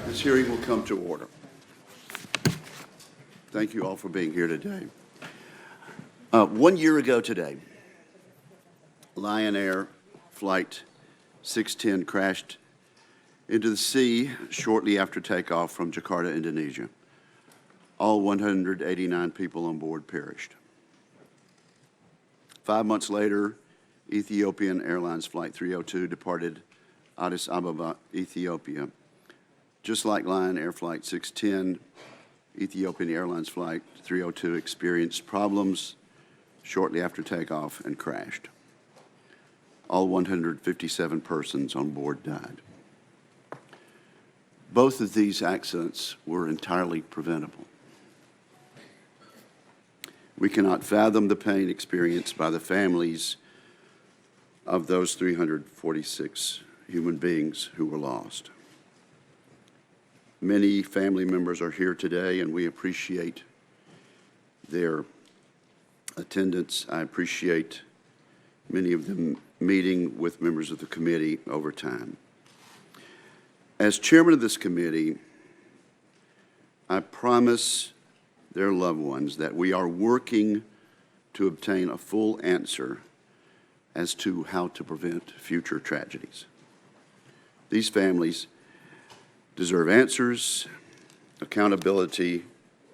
This hearing will come to order. Thank you all for being here today. 1 year ago today, Lion Air Flight 610 crashed into the sea shortly after takeoff from Jakarta, Indonesia. All 189 people on board perished. 5 months later, Ethiopian Airlines Flight 302 departed Addis Ababa, Ethiopia. Just like Lion Air Flight 610, Ethiopian Airlines Flight 302 experienced problems shortly after takeoff and crashed. All 157 persons on board died. Both of these accidents were entirely preventable. We cannot fathom the pain experienced by the families of those 346 human beings who were lost. Many family members are here today, and we appreciate their attendance. I appreciate many of them meeting with members of the committee over time. As chairman of this committee, I promise their loved ones that we are working to obtain a full answer as to how to prevent future tragedies. These families deserve answers, accountability,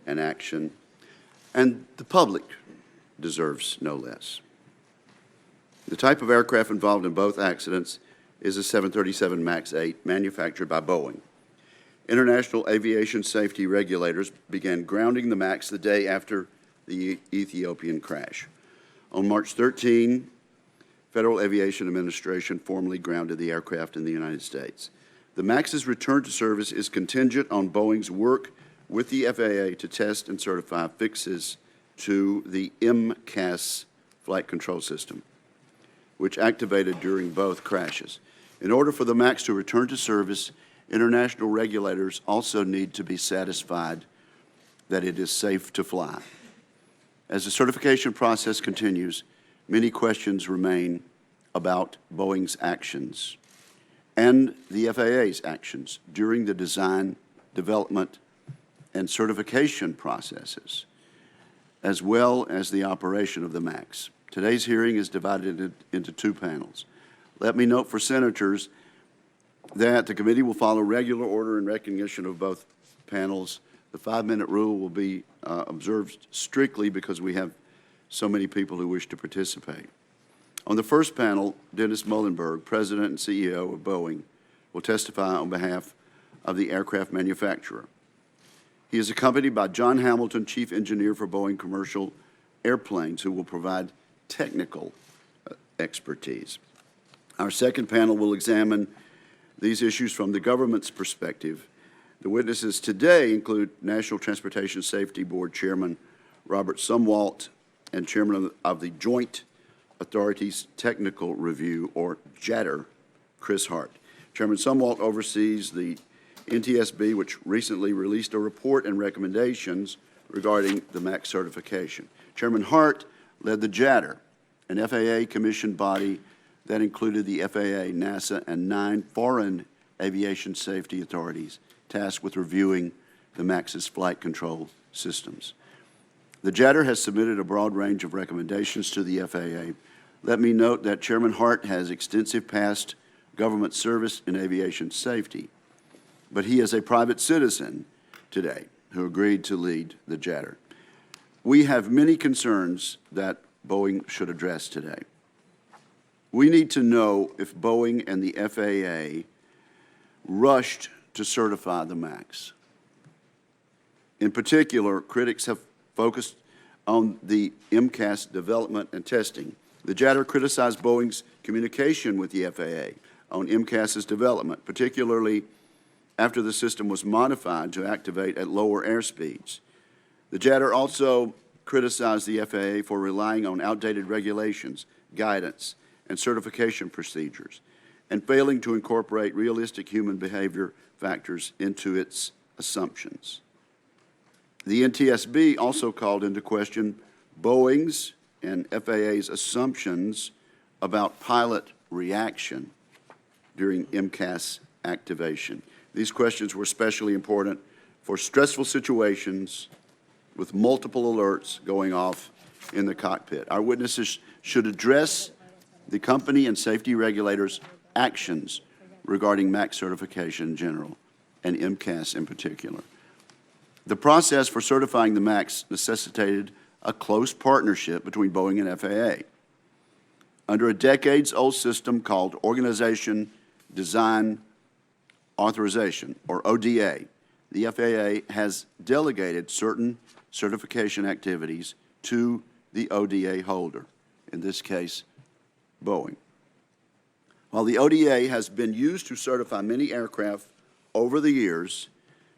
and action, and the public deserves no less. The type of aircraft involved in both accidents is a 737 MAX 8 manufactured by Boeing. International aviation safety regulators began grounding the MAX the day after the Ethiopian crash. On March 13, Federal Aviation Administration formally grounded the aircraft in the United States. The MAX's return to service is contingent on Boeing's work with the FAA to test and certify fixes to the MCAS flight control system, which activated during both crashes. In order for the MAX to return to service, international regulators also need to be satisfied that it is safe to fly. As the certification process continues, many questions remain about Boeing's actions and the FAA's actions during the design, development, and certification processes, as well as the operation of the MAX. Today's hearing is divided into two panels. Let me note for senators that the committee will follow regular order in recognition of both panels. The 5-minute rule will be observed strictly because we have so many people who wish to participate. On the first panel, Dennis Muilenburg, President and CEO of Boeing, will testify on behalf of the aircraft manufacturer. He is accompanied by John Hamilton, Chief Engineer for Boeing Commercial Airplanes, who will provide technical expertise. Our second panel will examine these issues from the government's perspective. The witnesses today include National Transportation Safety Board Chairman Robert Sumwalt and Chairman of the Joint Authorities Technical Review, or JATR, Chris Hart. Chairman Sumwalt oversees the NTSB, which recently released a report and recommendations regarding the MAX certification. Chairman Hart led the JATR, an FAA-commissioned body that included the FAA, NASA, and 9 foreign aviation safety authorities tasked with reviewing the MAX's flight control systems. The JATR has submitted a broad range of recommendations to the FAA. Let me note that Chairman Hart has extensive past government service in aviation safety, but he is a private citizen today who agreed to lead the JATR. We have many concerns that Boeing should address today. We need to know if Boeing and the FAA rushed to certify the MAX. In particular, critics have focused on the MCAS development and testing. The JATR criticized Boeing's communication with the FAA on MCAS's development, particularly after the system was modified to activate at lower airspeeds. The JATR also criticized the FAA for relying on outdated regulations, guidance, and certification procedures, and failing to incorporate realistic human behavior factors into its assumptions. The NTSB also called into question Boeing's and FAA's assumptions about pilot reaction during MCAS activation. These questions were especially important for stressful situations with multiple alerts going off in the cockpit. Our witnesses should address the company and safety regulators' actions regarding MAX certification in general and MCAS in particular. The process for certifying the MAX necessitated a close partnership between Boeing and FAA. Under a decades-old system called Organization Design Authorization, or ODA, the FAA has delegated certain certification activities to the ODA holder, in this case, Boeing. While the ODA has been used to certify many aircraft over the years,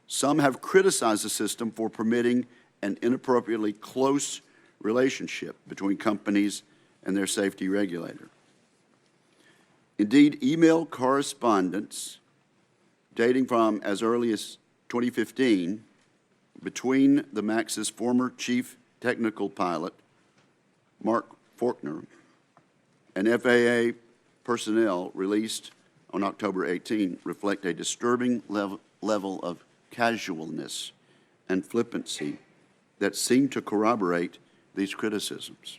some have criticized the system for permitting an inappropriately close relationship between companies and their safety regulator. Indeed, email correspondence dating from as early as 2015 between the MAX's former chief technical pilot, Mark Faulkner, and FAA personnel released on October 18 reflect a disturbing level of casualness and flippancy that seem to corroborate these criticisms.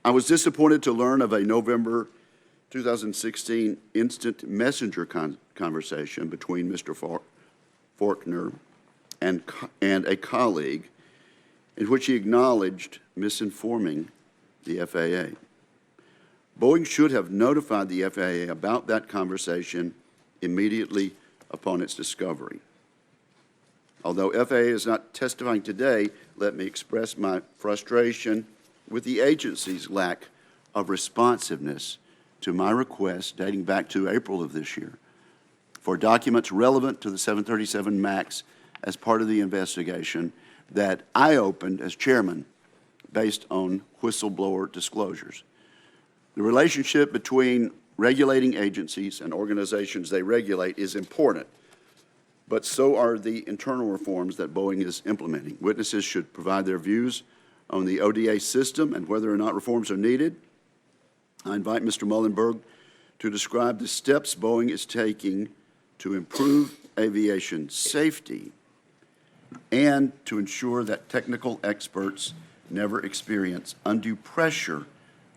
I was disappointed to learn of a November 2016 instant messenger conversation between Mr. Faulkner and a colleague in which he acknowledged misinforming the FAA. Boeing should have notified the FAA about that conversation immediately upon its discovery. Although FAA is not testifying today, let me express my frustration with the agency's lack of responsiveness to my request dating back to April of this year for documents relevant to the 737 MAX as part of the investigation that I opened as chairman based on whistleblower disclosures. The relationship between regulating agencies and organizations they regulate is important, but so are the internal reforms that Boeing is implementing. Witnesses should provide their views on the ODA system and whether or not reforms are needed. I invite Mr. Muilenburg to describe the steps Boeing is taking to improve aviation safety and to ensure that technical experts never experience undue pressure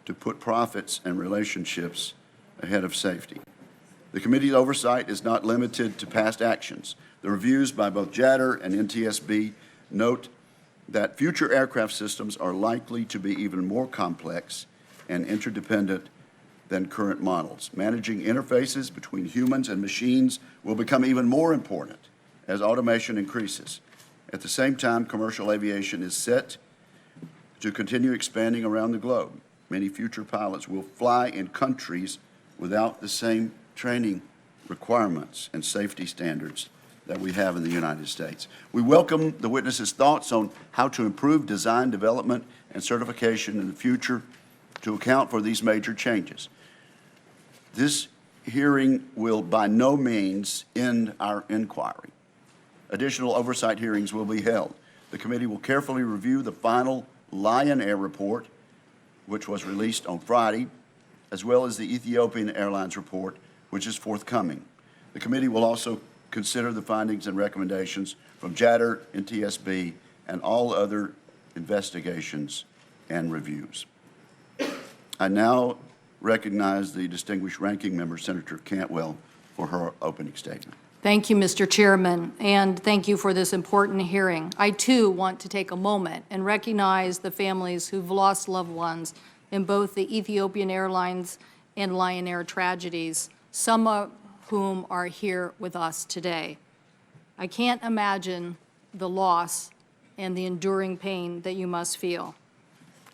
to put profits and relationships ahead of safety. The committee's oversight is not limited to past actions. The reviews by both JATR and NTSB note that future aircraft systems are likely to be even more complex and interdependent than current models. Managing interfaces between humans and machines will become even more important as automation increases. At the same time, commercial aviation is set to continue expanding around the globe. Many future pilots will fly in countries without the same training requirements and safety standards that we have in the United States. We welcome the witnesses' thoughts on how to improve design, development, and certification in the future to account for these major changes. This hearing will by no means end our inquiry. Additional oversight hearings will be held. The committee will carefully review the final Lion Air report, which was released on Friday, as well as the Ethiopian Airlines report, which is forthcoming. The committee will also consider the findings and recommendations from JATR, NTSB, and all other investigations and reviews. I now recognize the distinguished ranking member, Senator Cantwell, for her opening statement. Thank you, Mr. Chairman, and thank you for this important hearing. I, too, want to take a moment and recognize the families who've lost loved ones in both the Ethiopian Airlines and Lion Air tragedies, some of whom are here with us today. I can't imagine the loss and the enduring pain that you must feel.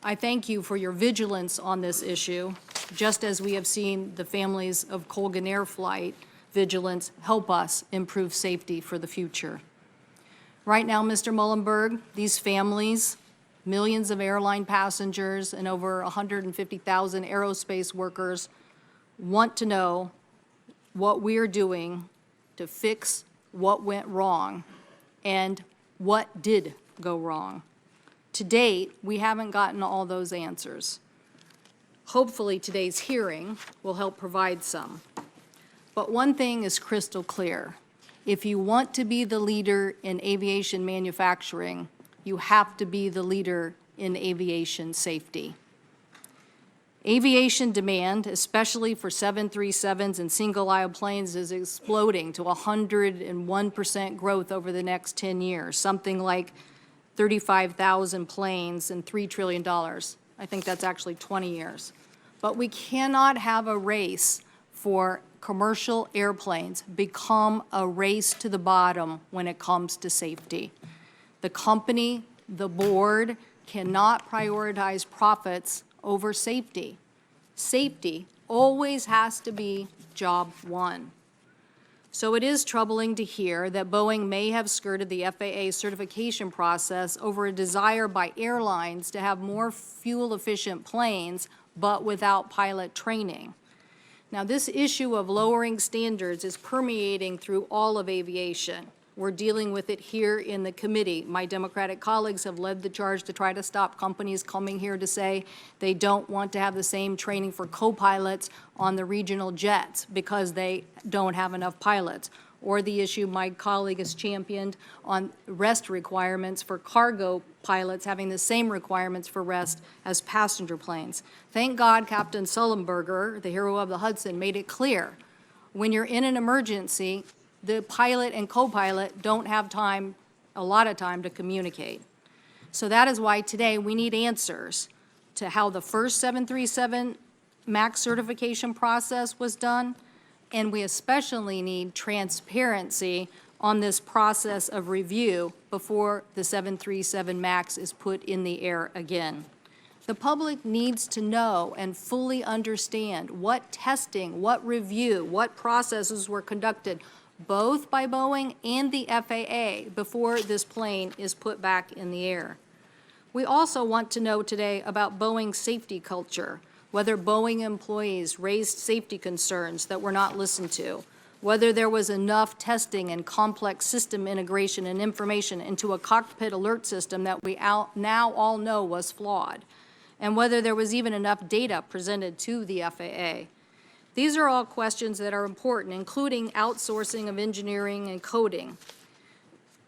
I thank you for your vigilance on this issue, just as we have seen the families of Colgan Air flight vigilance help us improve safety for the future. Right now, Mr. Muilenburg, these families, millions of airline passengers and over 150,000 aerospace workers want to know what we are doing to fix what went wrong and what did go wrong. To date, we haven't gotten all those answers. Hopefully, today's hearing will help provide some. But one thing is crystal clear. If you want to be the leader in aviation manufacturing, you have to be the leader in aviation safety. Aviation demand, especially for 737s and single-aisle planes, is exploding to 101% growth over the next 10 years, something like 35,000 planes and $3 trillion. I think that's actually 20 years. But we cannot have a race for commercial airplanes become a race to the bottom when it comes to safety. The company, the board, cannot prioritize profits over safety. Safety always has to be job one. So it is troubling to hear that Boeing may have skirted the FAA certification process over a desire by airlines to have more fuel-efficient planes, but without pilot training. Now, this issue of lowering standards is permeating through all of aviation. We're dealing with it here in the committee. My Democratic colleagues have led the charge to try to stop companies coming here to say they don't want to have the same training for co-pilots on the regional jets because they don't have enough pilots. Or the issue my colleague has championed on rest requirements for cargo pilots having the same requirements for rest as passenger planes. Thank God Captain Sullenberger, the hero of the Hudson, made it clear. When you're in an emergency, the pilot and co-pilot don't have time, a lot of time to communicate. So that is why today we need answers to how the first 737 MAX certification process was done, and we especially need transparency on this process of review before the 737 MAX is put in the air again. The public needs to know and fully understand what testing, what review, what processes were conducted both by Boeing and the FAA before this plane is put back in the air. We also want to know today about Boeing's safety culture, whether Boeing employees raised safety concerns that were not listened to, whether there was enough testing and complex system integration and information into a cockpit alert system that we now all know was flawed, and whether there was even enough data presented to the FAA. These are all questions that are important, including outsourcing of engineering and coding.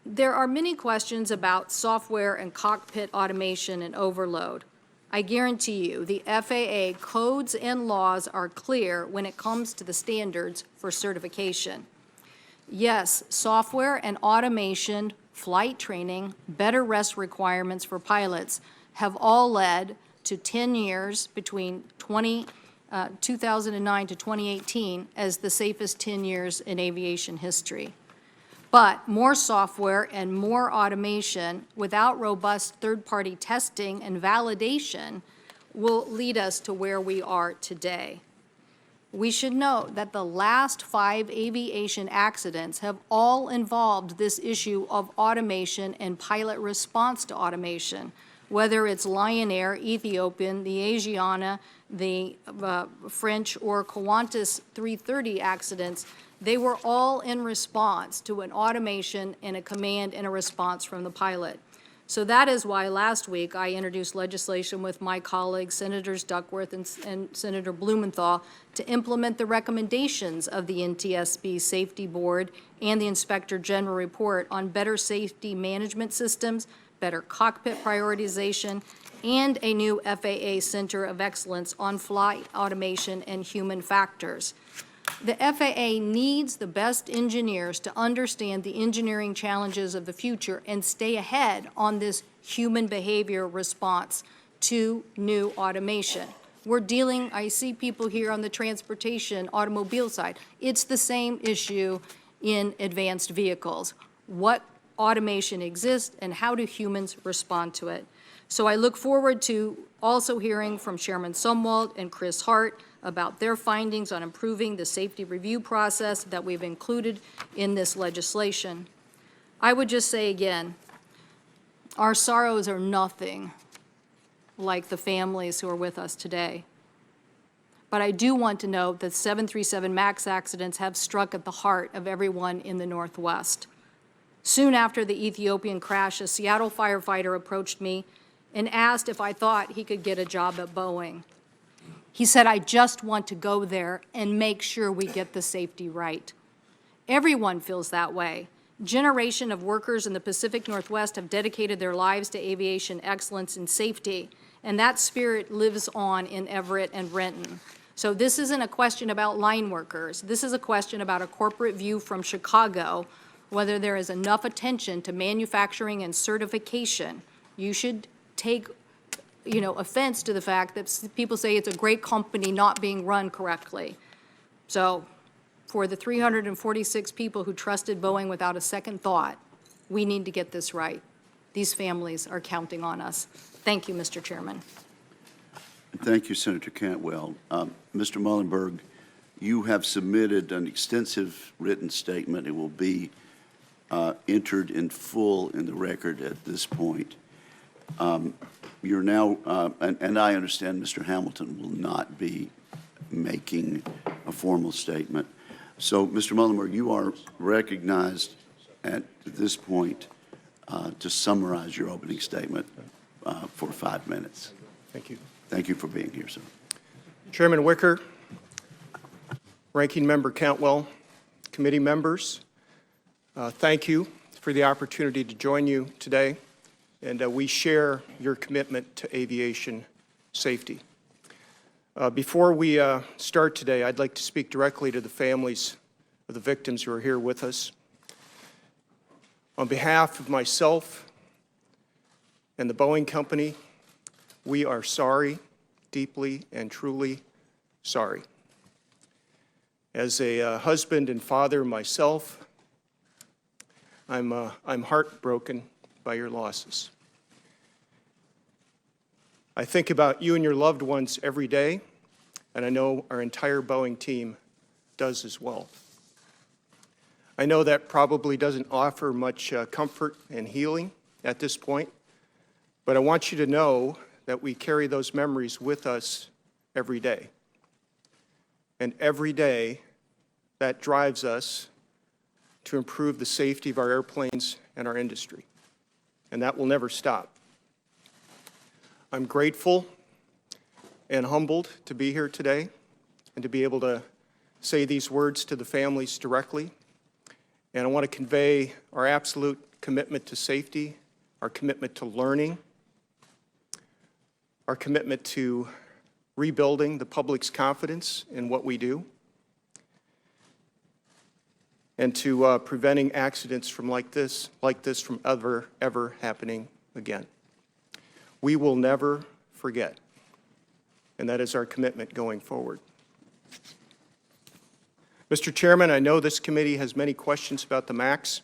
There are many questions about software and cockpit automation and overload. I guarantee you the FAA codes and laws are clear when it comes to the standards for certification. Yes, software and automation, flight training, better rest requirements for pilots have all led to 10 years between 2009 to 2018 as the safest 10 years in aviation history. But more software and more automation without robust third-party testing and validation will lead us to where we are today. We should note that the last 5 aviation accidents have all involved this issue of automation and pilot response to automation, whether it's Lion Air, Ethiopian, the Asiana, the French, or Qantas 330 accidents. They were all in response to an automation and a command and a response from the pilot. So that is why last week I introduced legislation with my colleagues, Senators Duckworth and Senator Blumenthal, to implement the recommendations of the NTSB Safety Board and the Inspector General report on better safety management systems, better cockpit prioritization, and a new FAA Center of Excellence on flight automation and human factors. The FAA needs the best engineers to understand the engineering challenges of the future and stay ahead on this human behavior response to new automation. We're dealing, I see people here on the transportation automobile side. It's the same issue in advanced vehicles. What automation exists and how do humans respond to it? So I look forward to also hearing from Chairman Sumwalt and Chris Hart about their findings on improving the safety review process that we've included in this legislation. I would just say again, our sorrows are nothing like the families who are with us today. But I do want to note that 737 MAX accidents have struck at the heart of everyone in the Northwest. Soon after the Ethiopian crash, a Seattle firefighter approached me and asked if I thought he could get a job at Boeing. He said, "I just want to go there and make sure we get the safety right." Everyone feels that way. Generation of workers in the Pacific Northwest have dedicated their lives to aviation excellence and safety, and that spirit lives on in Everett and Renton. So this isn't a question about line workers. This is a question about a corporate view from Chicago, whether there is enough attention to manufacturing and certification. You should take offense to the fact that people say it's a great company not being run correctly. So for the 346 people who trusted Boeing without a second thought, we need to get this right. These families are counting on us. Thank you, Mr. Chairman. Thank you, Senator Cantwell. Mr. Muilenburg, you have submitted an extensive written statement. It will be entered in full in the record at this point. You're now, and I understand Mr. Hamilton will not be making a formal statement. So, Mr. Muilenburg, you are recognized at this point to summarize your opening statement for 5 minutes. Thank you. Thank you for being here, sir. Chairman Wicker, Ranking Member Cantwell, committee members, thank you for the opportunity to join you today, and we share your commitment to aviation safety. Before we start today, I'd like to speak directly to the families of the victims who are here with us. On behalf of myself and the Boeing Company, we are sorry, deeply and truly sorry. As a husband and father myself, I'm heartbroken by your losses. I think about you and your loved ones every day, and I know our entire Boeing team does as well. I know that probably doesn't offer much comfort and healing at this point, but I want you to know that we carry those memories with us every day. And every day, that drives us to improve the safety of our airplanes and our industry. And that will never stop. I'm grateful and humbled to be here today and to be able to say these words to the families directly. And I want to convey our absolute commitment to safety, our commitment to learning, our commitment to rebuilding the public's confidence in what we do, and to preventing accidents from like this from ever happening again. We will never forget, and that is our commitment going forward. Mr. Chairman, I know this committee has many questions about the MAX.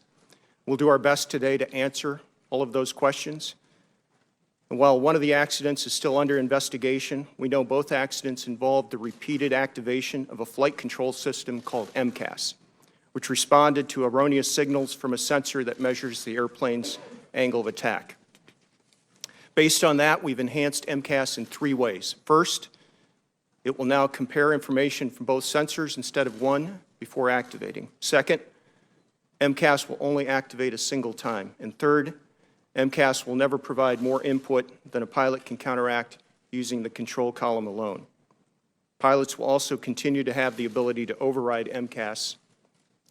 We'll do our best today to answer all of those questions. And while one of the accidents is still under investigation, we know both accidents involved the repeated activation of a flight control system called MCAS, which responded to erroneous signals from a sensor that measures the airplane's angle of attack. Based on that, we've enhanced MCAS in 3 ways. First, it will now compare information from both sensors instead of one before activating. Second, MCAS will only activate a single time. And third, MCAS will never provide more input than a pilot can counteract using the control column alone. Pilots will also continue to have the ability to override MCAS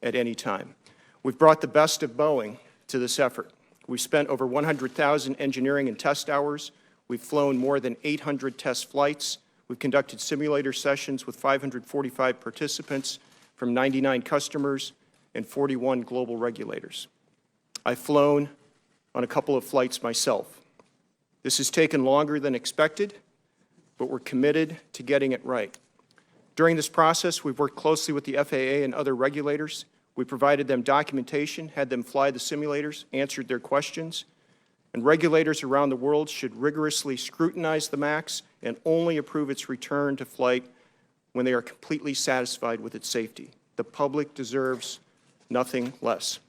at any time. We've brought the best of Boeing to this effort. We've spent over 100,000 engineering and test hours. We've flown more than 800 test flights. We've conducted simulator sessions with 545 participants from 99 customers and 41 global regulators. I've flown on a couple of flights myself. This has taken longer than expected, but we're committed to getting it right. During this process, we've worked closely with the FAA and other regulators. We provided them documentation, had them fly the simulators, answered their questions, and regulators around the world should rigorously scrutinize the MAX and only approve its return to flight when they are completely satisfied with its safety. The public deserves nothing less.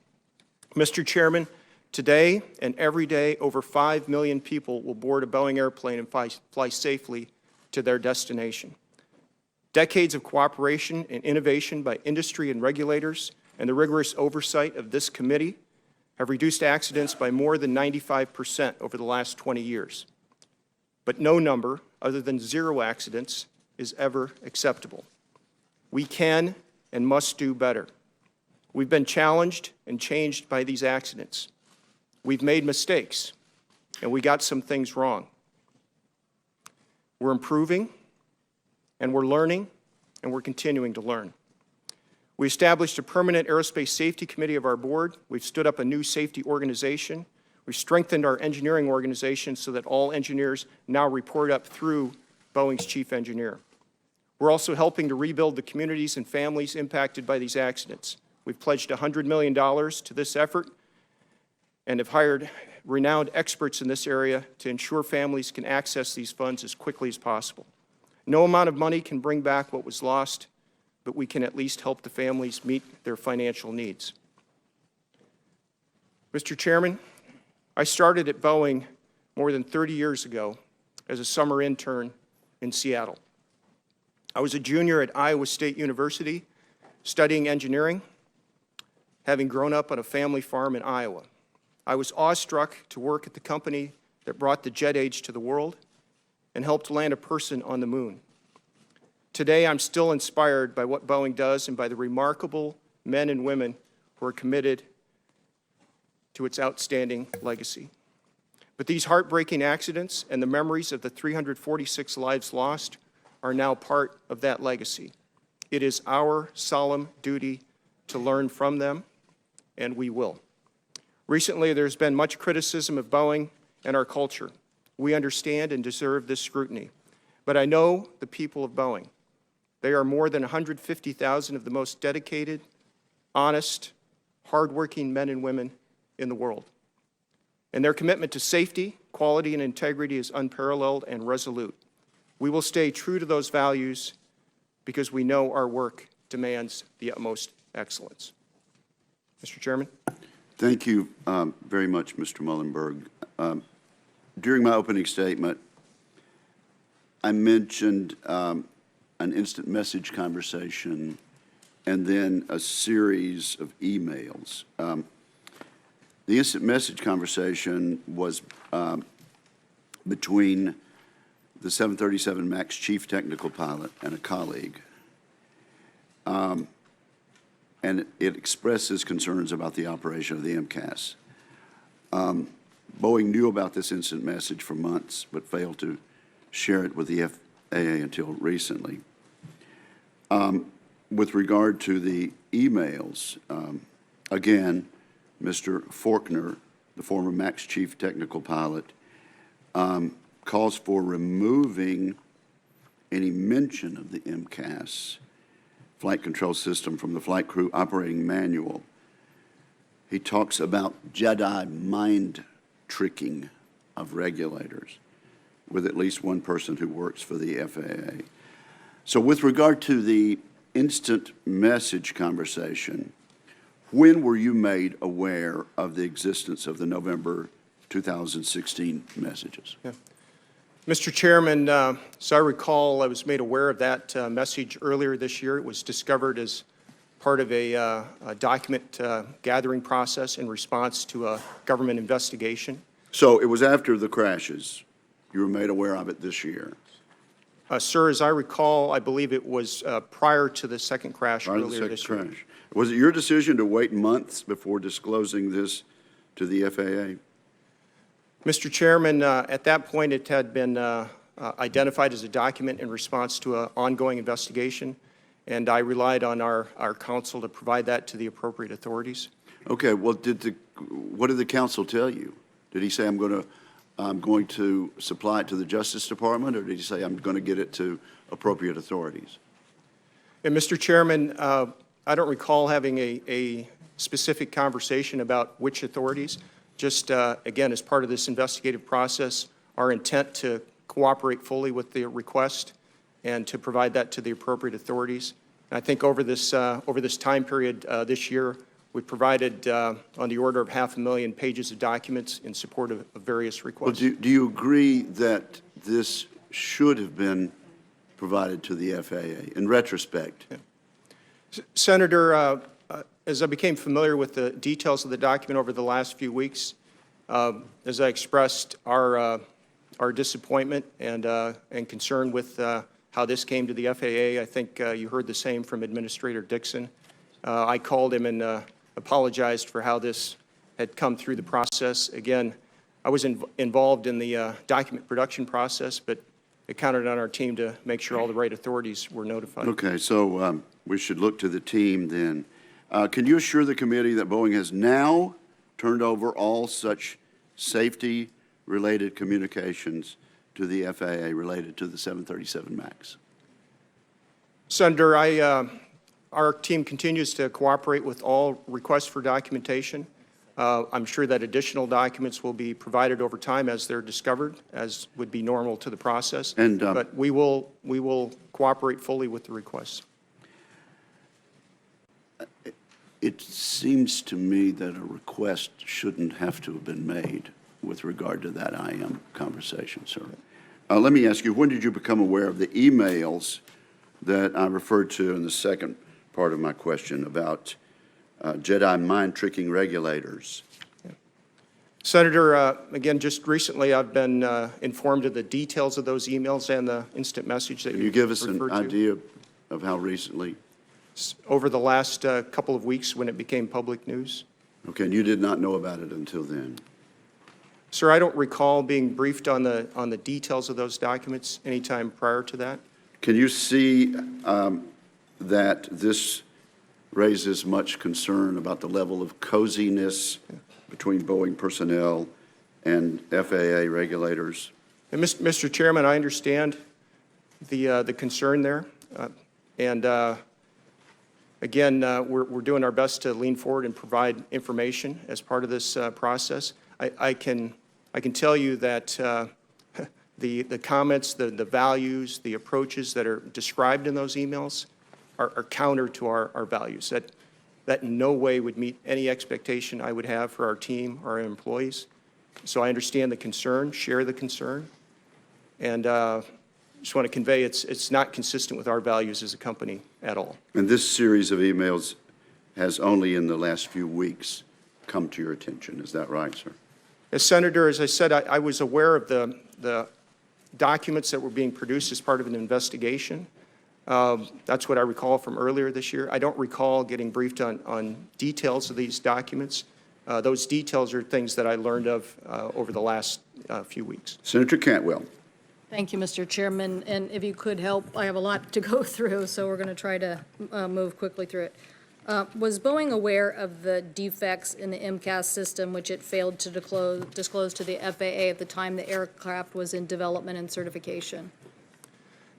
Mr. Chairman, today and every day, over 5 million people will board a Boeing airplane and fly safely to their destination. Decades of cooperation and innovation by industry and regulators and the rigorous oversight of this committee have reduced accidents by more than 95% over the last 20 years. But no number, other than 0 accidents, is ever acceptable. We can and must do better. We've been challenged and changed by these accidents. We've made mistakes, and we got some things wrong. We're improving, and we're learning, and we're continuing to learn. We established a permanent aerospace safety committee of our board. We've stood up a new safety organization. We've strengthened our engineering organization so that all engineers now report up through Boeing's chief engineer. We're also helping to rebuild the communities and families impacted by these accidents. We've pledged $100 million to this effort and have hired renowned experts in this area to ensure families can access these funds as quickly as possible. No amount of money can bring back what was lost, but we can at least help the families meet their financial needs. Mr. Chairman, I started at Boeing more than 30 years ago as a summer intern in Seattle. I was a junior at Iowa State University studying engineering, having grown up on a family farm in Iowa. I was awestruck to work at the company that brought the jet age to the world and helped land a person on the moon. Today, I'm still inspired by what Boeing does and by the remarkable men and women who are committed to its outstanding legacy. But these heartbreaking accidents and the memories of the 346 lives lost are now part of that legacy. It is our solemn duty to learn from them, and we will. Recently, there's been much criticism of Boeing and our culture. We understand and deserve this scrutiny. But I know the people of Boeing. They are more than 150,000 of the most dedicated, honest, hardworking men and women in the world. And their commitment to safety, quality, and integrity is unparalleled and resolute. We will stay true to those values because we know our work demands the utmost excellence. Mr. Chairman. Thank you very much, Mr. Muilenburg. During my opening statement, I mentioned an instant message conversation and then a series of emails. The instant message conversation was between the 737 MAX chief technical pilot and a colleague. And it expresses concerns about the operation of the MCAS. Boeing knew about this instant message for months, but failed to share it with the FAA until recently. With regard to the emails, again, Mr. Faulkner, the former MAX chief technical pilot, calls for removing any mention of the MCAS flight control system from the flight crew operating manual. He talks about Jedi mind tricking of regulators with at least one person who works for the FAA. So with regard to the instant message conversation, when were you made aware of the existence of the November 2016 messages? Yeah. Mr. Chairman, as I recall, I was made aware of that message earlier this year. It was discovered as part of a document gathering process in response to a government investigation. So it was after the crashes. You were made aware of it this year. Sir, as I recall, I believe it was prior to the second crash earlier this year. Crash. Was it your decision to wait months before disclosing this to the FAA? Mr. Chairman, at that point, it had been identified as a document in response to an ongoing investigation, and I relied on our counsel to provide that to the appropriate authorities. Okay, well, what did the counsel tell you? Did he say, I'm going to supply it to the Justice Department, or did he say, I'm going to get it to appropriate authorities? And Mr. Chairman, I don't recall having a specific conversation about which authorities. Just, again, as part of this investigative process, our intent to cooperate fully with the request and to provide that to the appropriate authorities. And I think over this time period this year, we provided on the order of 500,000 pages of documents in support of various requests. Well, do you agree that this should have been provided to the FAA in retrospect? Yeah. Senator, as I became familiar with the details of the document over the last few weeks, as I expressed our disappointment and concern with how this came to the FAA, I think you heard the same from Administrator Dixon. I called him and apologized for how this had come through the process. Again, I was involved in the document production process, but it counted on our team to make sure all the right authorities were notified. Okay, so we should look to the team then. Can you assure the committee that Boeing has now turned over all such safety-related communications to the FAA related to the 737 MAX? Senator, our team continues to cooperate with all requests for documentation. I'm sure that additional documents will be provided over time as they're discovered, as would be normal to the process. But we will cooperate fully with the requests. It seems to me that a request shouldn't have to have been made with regard to that IM conversation, sir. Let me ask you, when did you become aware of the emails that I referred to in the second part of my question about Jedi mind tricking regulators? Senator, again, just recently I've been informed of the details of those emails and the instant message that Can you you give us an referred to. idea of how recently? Over the last couple of weeks when it became public news. Okay, and you did not know about it until then? Sir, I don't recall being briefed on the details of those documents anytime prior to that. Can you see that this raises much concern about the level of coziness between Boeing personnel and FAA regulators? And Mr. Chairman, I understand the concern there. Again, we're doing our best to lean forward and provide information as part of this process. I can tell you that the comments, the values, the approaches that are described in those emails are counter to our values. That in no way would meet any expectation I would have for our team, our employees. So I understand the concern, share the concern, and just want to convey it's not consistent with our values as a company at all. And this series of emails has only in the last few weeks come to your attention. Is that right, sir? As Senator, as I said, I was aware of the documents that were being produced as part of an investigation. That's what I recall from earlier this year. I don't recall getting briefed on details of these documents. Those details are things that I learned of over the last few weeks. Senator Cantwell. Thank you, Mr. Chairman, and if you could help, I have a lot to go through, so we're going to try to move quickly through it. Was Boeing aware of the defects in the MCAS system which it failed to disclose to the FAA at the time the aircraft was in development and certification?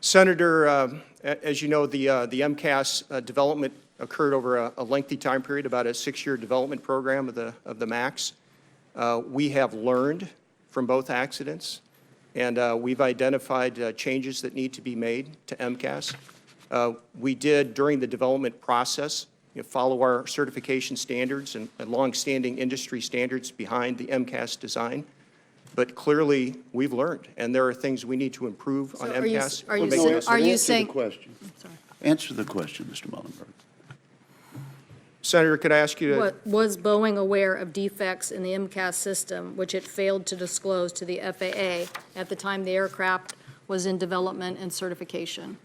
Senator, as you know, the MCAS development occurred over a lengthy time period, about a 6-year development program of the MAX. We have learned from both accidents, and we've identified changes that need to be made to MCAS. We did, during the development process, follow our certification standards and longstanding industry standards behind the MCAS design. But clearly, we've learned, and there are things we need to improve on MCAS. Are you saying? Answer the question, Mr. Muilenburg. Senator, could I ask you to? Was Boeing aware of defects in the MCAS system which it failed to disclose to the FAA at the time the aircraft was in development and certification?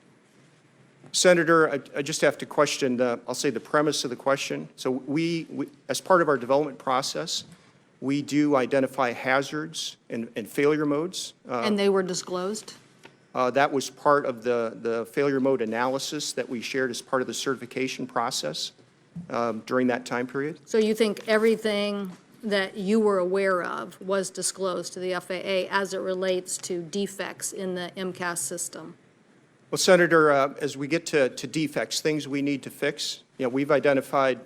Senator, I just have to question I'll say the premise of the question. So we as part of our development process, we do identify hazards and failure modes. And they were disclosed? That was part of the failure mode analysis that we shared as part of the certification process during that time period. So you think everything that you were aware of was disclosed to the FAA as it relates to defects in the MCAS system? Well, Senator, as we get to defects, things we need to fix, we've identified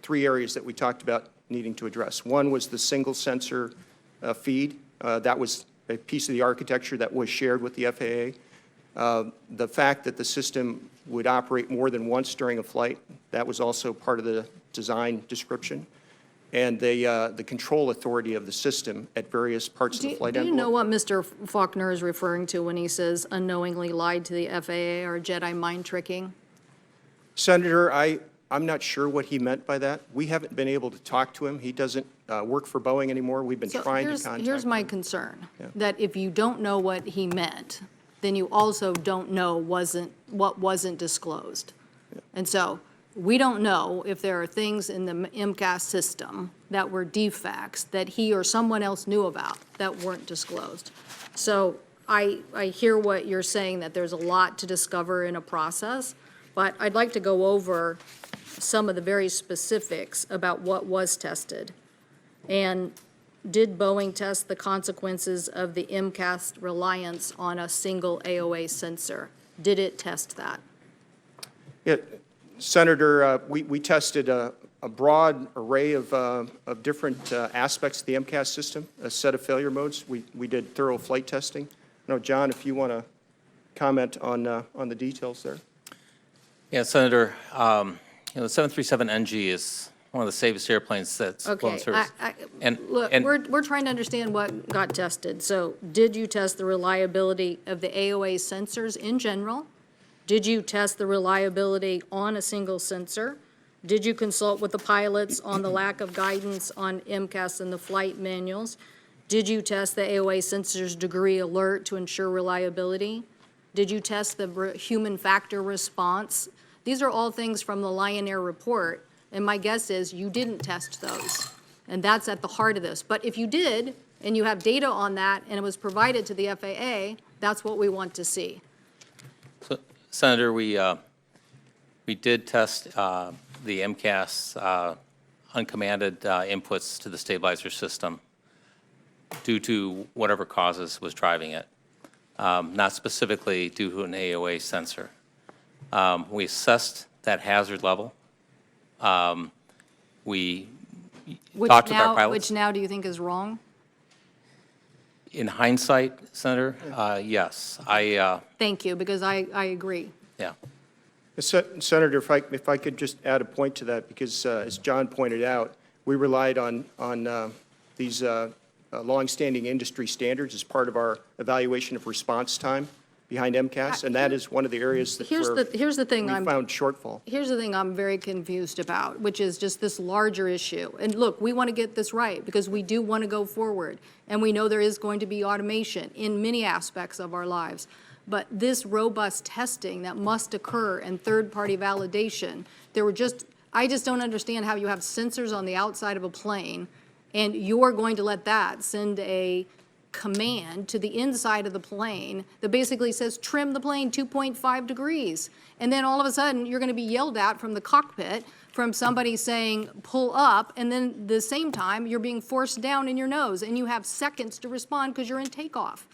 3 areas that we talked about needing to address. One was the single sensor feed. That was a piece of the architecture that was shared with the FAA. The fact that the system would operate more than once during a flight, that was also part of the design description. And the control authority of the system at various parts of the flight envelope. Do you know what Mr. Faulkner is referring to when he says unknowingly lied to the FAA or Jedi mind tricking? Senator, I'm not sure what he meant by that. We haven't been able to talk to him. He doesn't work for Boeing anymore. We've been trying to contact him. Here's my concern, that if you don't know what he meant, then you also don't know what wasn't disclosed. And so we don't know if there are things in the MCAS system that were defects that he or someone else knew about that weren't disclosed. So I hear what you're saying, that there's a lot to discover in a process, but I'd like to go over some of the very specifics about what was tested. And did Boeing test the consequences of the MCAS reliance on a single AOA sensor? Did it test that? Yeah, Senator, we tested a broad array of different aspects of the MCAS system, a set of failure modes. We did thorough flight testing. I know, John, if you want to comment on the details there. Yeah, Senator, the 737NG is one of the safest airplanes that's flown Okay, service. look, we're trying to understand what got tested. So did you test the reliability of the AOA sensors in general? Did you test the reliability on a single sensor? Did you consult with the pilots on the lack of guidance on MCAS and the flight manuals? Did you test the AOA sensor's degree alert to ensure reliability? Did you test the human factor response? These are all things from the Lion Air report, and my guess is you didn't test those. And that's at the heart of this. But if you did, and you have data on that, and it was provided to the FAA, that's what we want to see. So, Senator, we did test the MCAS uncommanded inputs to the stabilizer system due to whatever causes was driving it, not specifically due to an AOA sensor. We assessed that hazard level. We talked with our pilots. Which now do you think is wrong? In hindsight, Senator, yes. Thank you, because I agree. Yeah. Senator, if I could just add a point to that, because as John pointed out, we relied on these longstanding industry standards as part of our evaluation of response time behind MCAS, and that is one of the areas that Here's the thing we found shortfall. Here's the thing I'm very confused about, which is just this larger issue. And look, we want to get this right because we do want to go forward. And we know there is going to be automation in many aspects of our lives. But this robust testing that must occur and third-party validation, I just don't understand how you have sensors on the outside of a plane and you're going to let that send a command to the inside of the plane that basically says trim the plane 2.5 degrees. And then all of a sudden, you're going to be yelled at from the cockpit from somebody saying pull up, and then at the same time, you're being forced down in your nose, and you have seconds to respond because you're in takeoff.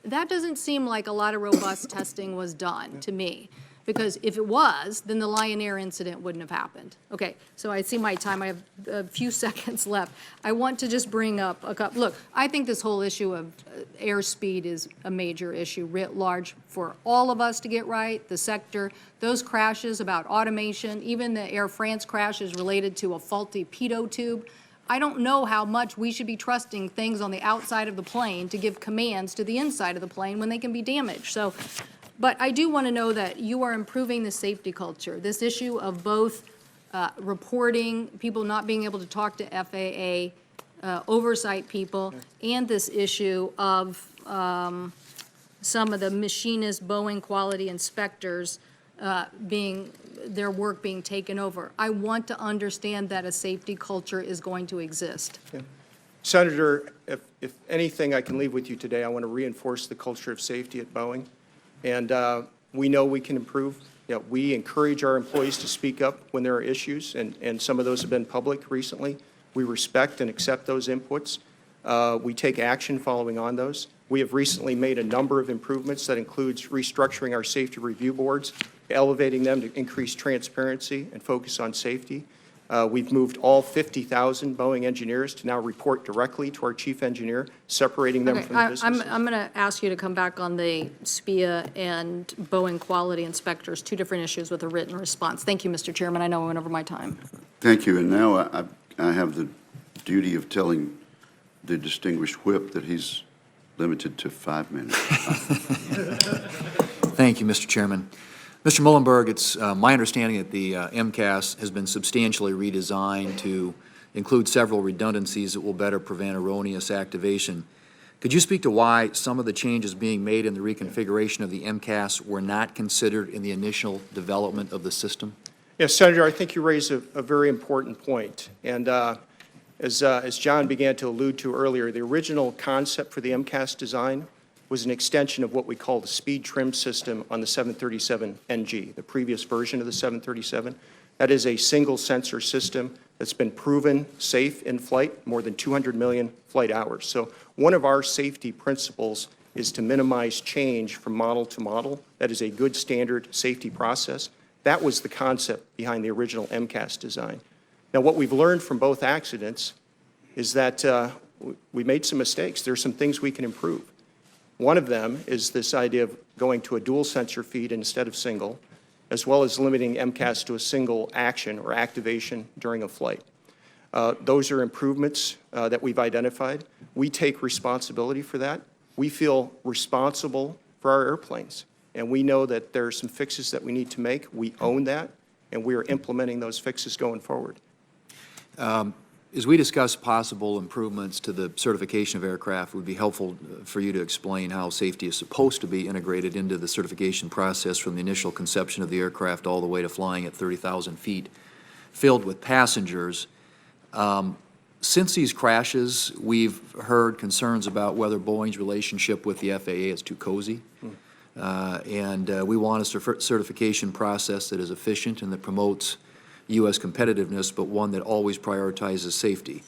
That doesn't seem like a lot of robust testing was done to me. Because if it was, then the Lion Air incident wouldn't have happened. Okay, so I see my time. I have a few seconds left. I want to just bring up a couple. Look, I think this whole issue of airspeed is a major issue writ large for all of us to get right, the sector. Those crashes about automation, even the Air France crash is related to a faulty pitot tube. I don't know how much we should be trusting things on the outside of the plane to give commands to the inside of the plane when they can be damaged. So. But I do want to know that you are improving the safety culture. This issue of both reporting, people not being able to talk to FAA, oversight people, and this issue of some of the machinist Boeing quality inspectors their work being taken over. I want to understand that a safety culture is going to exist. Yeah. Senator, if anything I can leave with you today, I want to reinforce the culture of safety at Boeing. And we know we can improve. You know, we encourage our employees to speak up when there are issues, and some of those have been public recently. We respect and accept those inputs. We take action following on those. We have recently made a number of improvements that includes restructuring our safety review boards, elevating them to increase transparency and focus on safety. We've moved all 50,000 Boeing engineers to now report directly to our chief engineer, separating them from the businesses. I'm going to ask you to come back on the SPIA and Boeing quality inspectors, two different issues with a written response. Thank you, Mr. Chairman. I know I went over my time. Thank you. And now I have the duty of telling the distinguished whip that he's limited to 5 minutes. Thank you, Mr. Chairman. Mr. Muilenburg, it's my understanding that the MCAS has been substantially redesigned to include several redundancies that will better prevent erroneous activation. Could you speak to why some of the changes being made in the reconfiguration of the MCAS were not considered in the initial development of the system? Yes, Senator, I think you raise a very important point. And as John began to allude to earlier, the original concept for the MCAS design was an extension of what we call the speed trim system on the 737 NG, the previous version of the 737. That is a single sensor system that's been proven safe in flight, more than 200 million flight hours. So one of our safety principles is to minimize change from model to model. That is a good standard safety process. That was the concept behind the original MCAS design. Now, what we've learned from both accidents is that we made some mistakes. There are some things we can improve. One of them is this idea of going to a dual sensor feed instead of single, as well as limiting MCAS to a single action or activation during a flight. Those are improvements that we've identified. We take responsibility for that. We feel responsible for our airplanes. and we know that there are some fixes that we need to make. We own that, and we are implementing those fixes going forward. As we discuss possible improvements to the certification of aircraft, it would be helpful for you to explain how safety is supposed to be integrated into the certification process from the initial conception of the aircraft all the way to flying at 30,000 feet, filled with passengers. Since these crashes, we've heard concerns about whether Boeing's relationship with the FAA is too cozy. We want a certification process that is efficient and that promotes U.S. competitiveness, but one that always prioritizes safety.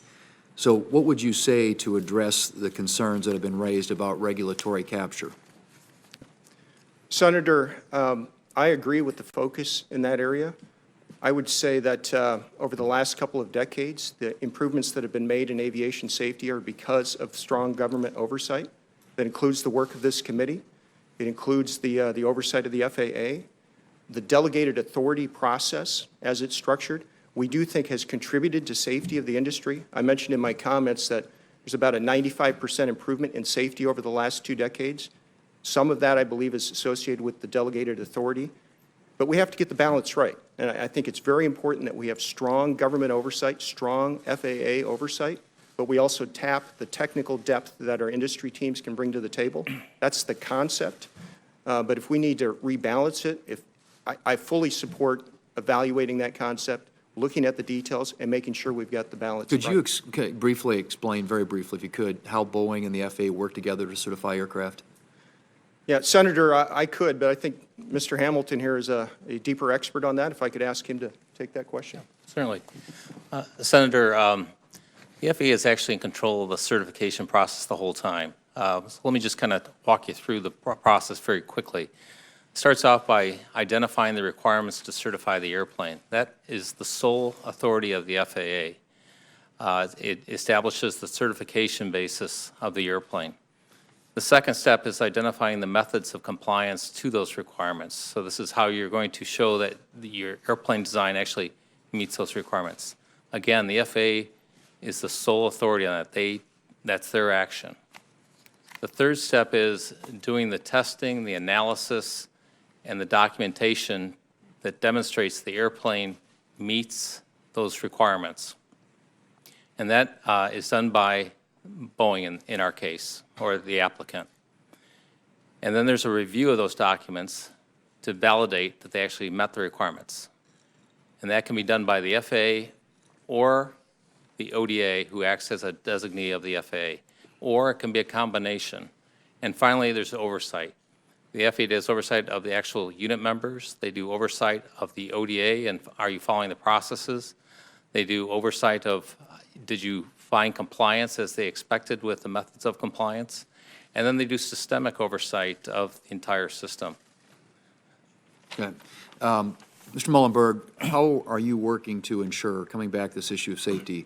So what would you say to address the concerns that have been raised about regulatory capture? Senator, I agree with the focus in that area. I would say that over the last couple of decades, the improvements that have been made in aviation safety are because of strong government oversight. That includes the work of this committee. It includes the oversight of the FAA. The delegated authority process, as it's structured, we do think has contributed to safety of the industry. I mentioned in my comments that there's about a 95% improvement in safety over the last 2 decades. Some of that, I believe, is associated with the delegated authority. But we have to get the balance right. And I think it's very important that we have strong government oversight, strong FAA oversight, but we also tap the technical depth that our industry teams can bring to the table. That's the concept. But if we need to rebalance it, I fully support evaluating that concept, looking at the details, and making sure we've got the balance right. Could you briefly explain, very briefly if you could, how Boeing and the FAA work together to certify aircraft? Yeah, Senator, I could, but I think Mr. Hamilton here is a deeper expert on that. If I could ask him to take that question. Certainly. Senator, the FAA is actually in control of the certification process the whole time. So let me just kind of walk you through the process very quickly. It starts off by identifying the requirements to certify the airplane. That is the sole authority of the FAA. It establishes the certification basis of the airplane. The second step is identifying the methods of compliance to those requirements. So this is how you're going to show that your airplane design actually meets those requirements. Again, the FAA is the sole authority on that. That's their action. The third step is doing the testing, the analysis, and the documentation that demonstrates the airplane meets those requirements. And that is done by Boeing in our case, or the applicant. And then there's a review of those documents to validate that they actually met the requirements. And that can be done by the FAA or the ODA, who acts as a designee of the FAA, or it can be a combination. And finally, there's oversight. The FAA does oversight of the actual unit members. They do oversight of the ODA, and are you following the processes? They do oversight of, did you find compliance as they expected with the methods of compliance? And then they do systemic oversight of the entire system. Okay. Mr. Muilenburg, how are you working to ensure, coming back to this issue of safety,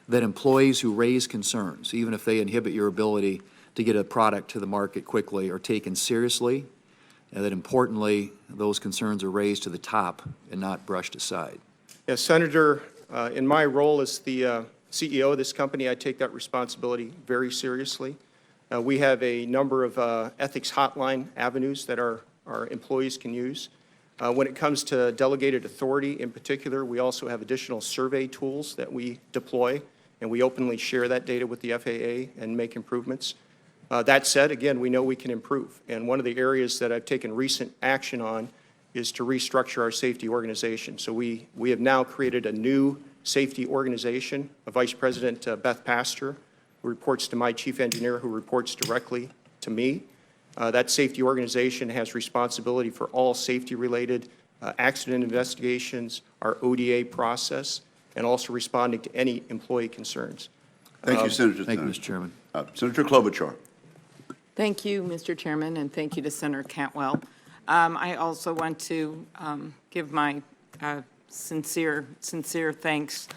that employees who raise concerns, even if they inhibit your ability to get a product to the market quickly, are taken seriously, and that importantly, those concerns are raised to the top and not brushed aside? Yes, Senator, in my role as the CEO of this company, I take that responsibility very seriously. We have a number of ethics hotline avenues that our employees can use. When it comes to delegated authority in particular, we also have additional survey tools that we deploy, and we openly share that data with the FAA and make improvements. That said, again, we know we can improve. And one of the areas that I've taken recent action on is to restructure our safety organization. So we have now created a new safety organization, a Vice President, Beth Pastor, who reports to my chief engineer, who reports directly to me. That safety organization has responsibility for all safety-related accident investigations, our ODA process, and also responding to any employee concerns. Thank you, Senator. Thank you, Mr. Chairman. Senator Klobuchar. Thank you, Mr. Chairman, and thank you to Senator Cantwell. I also want to give my sincere thanks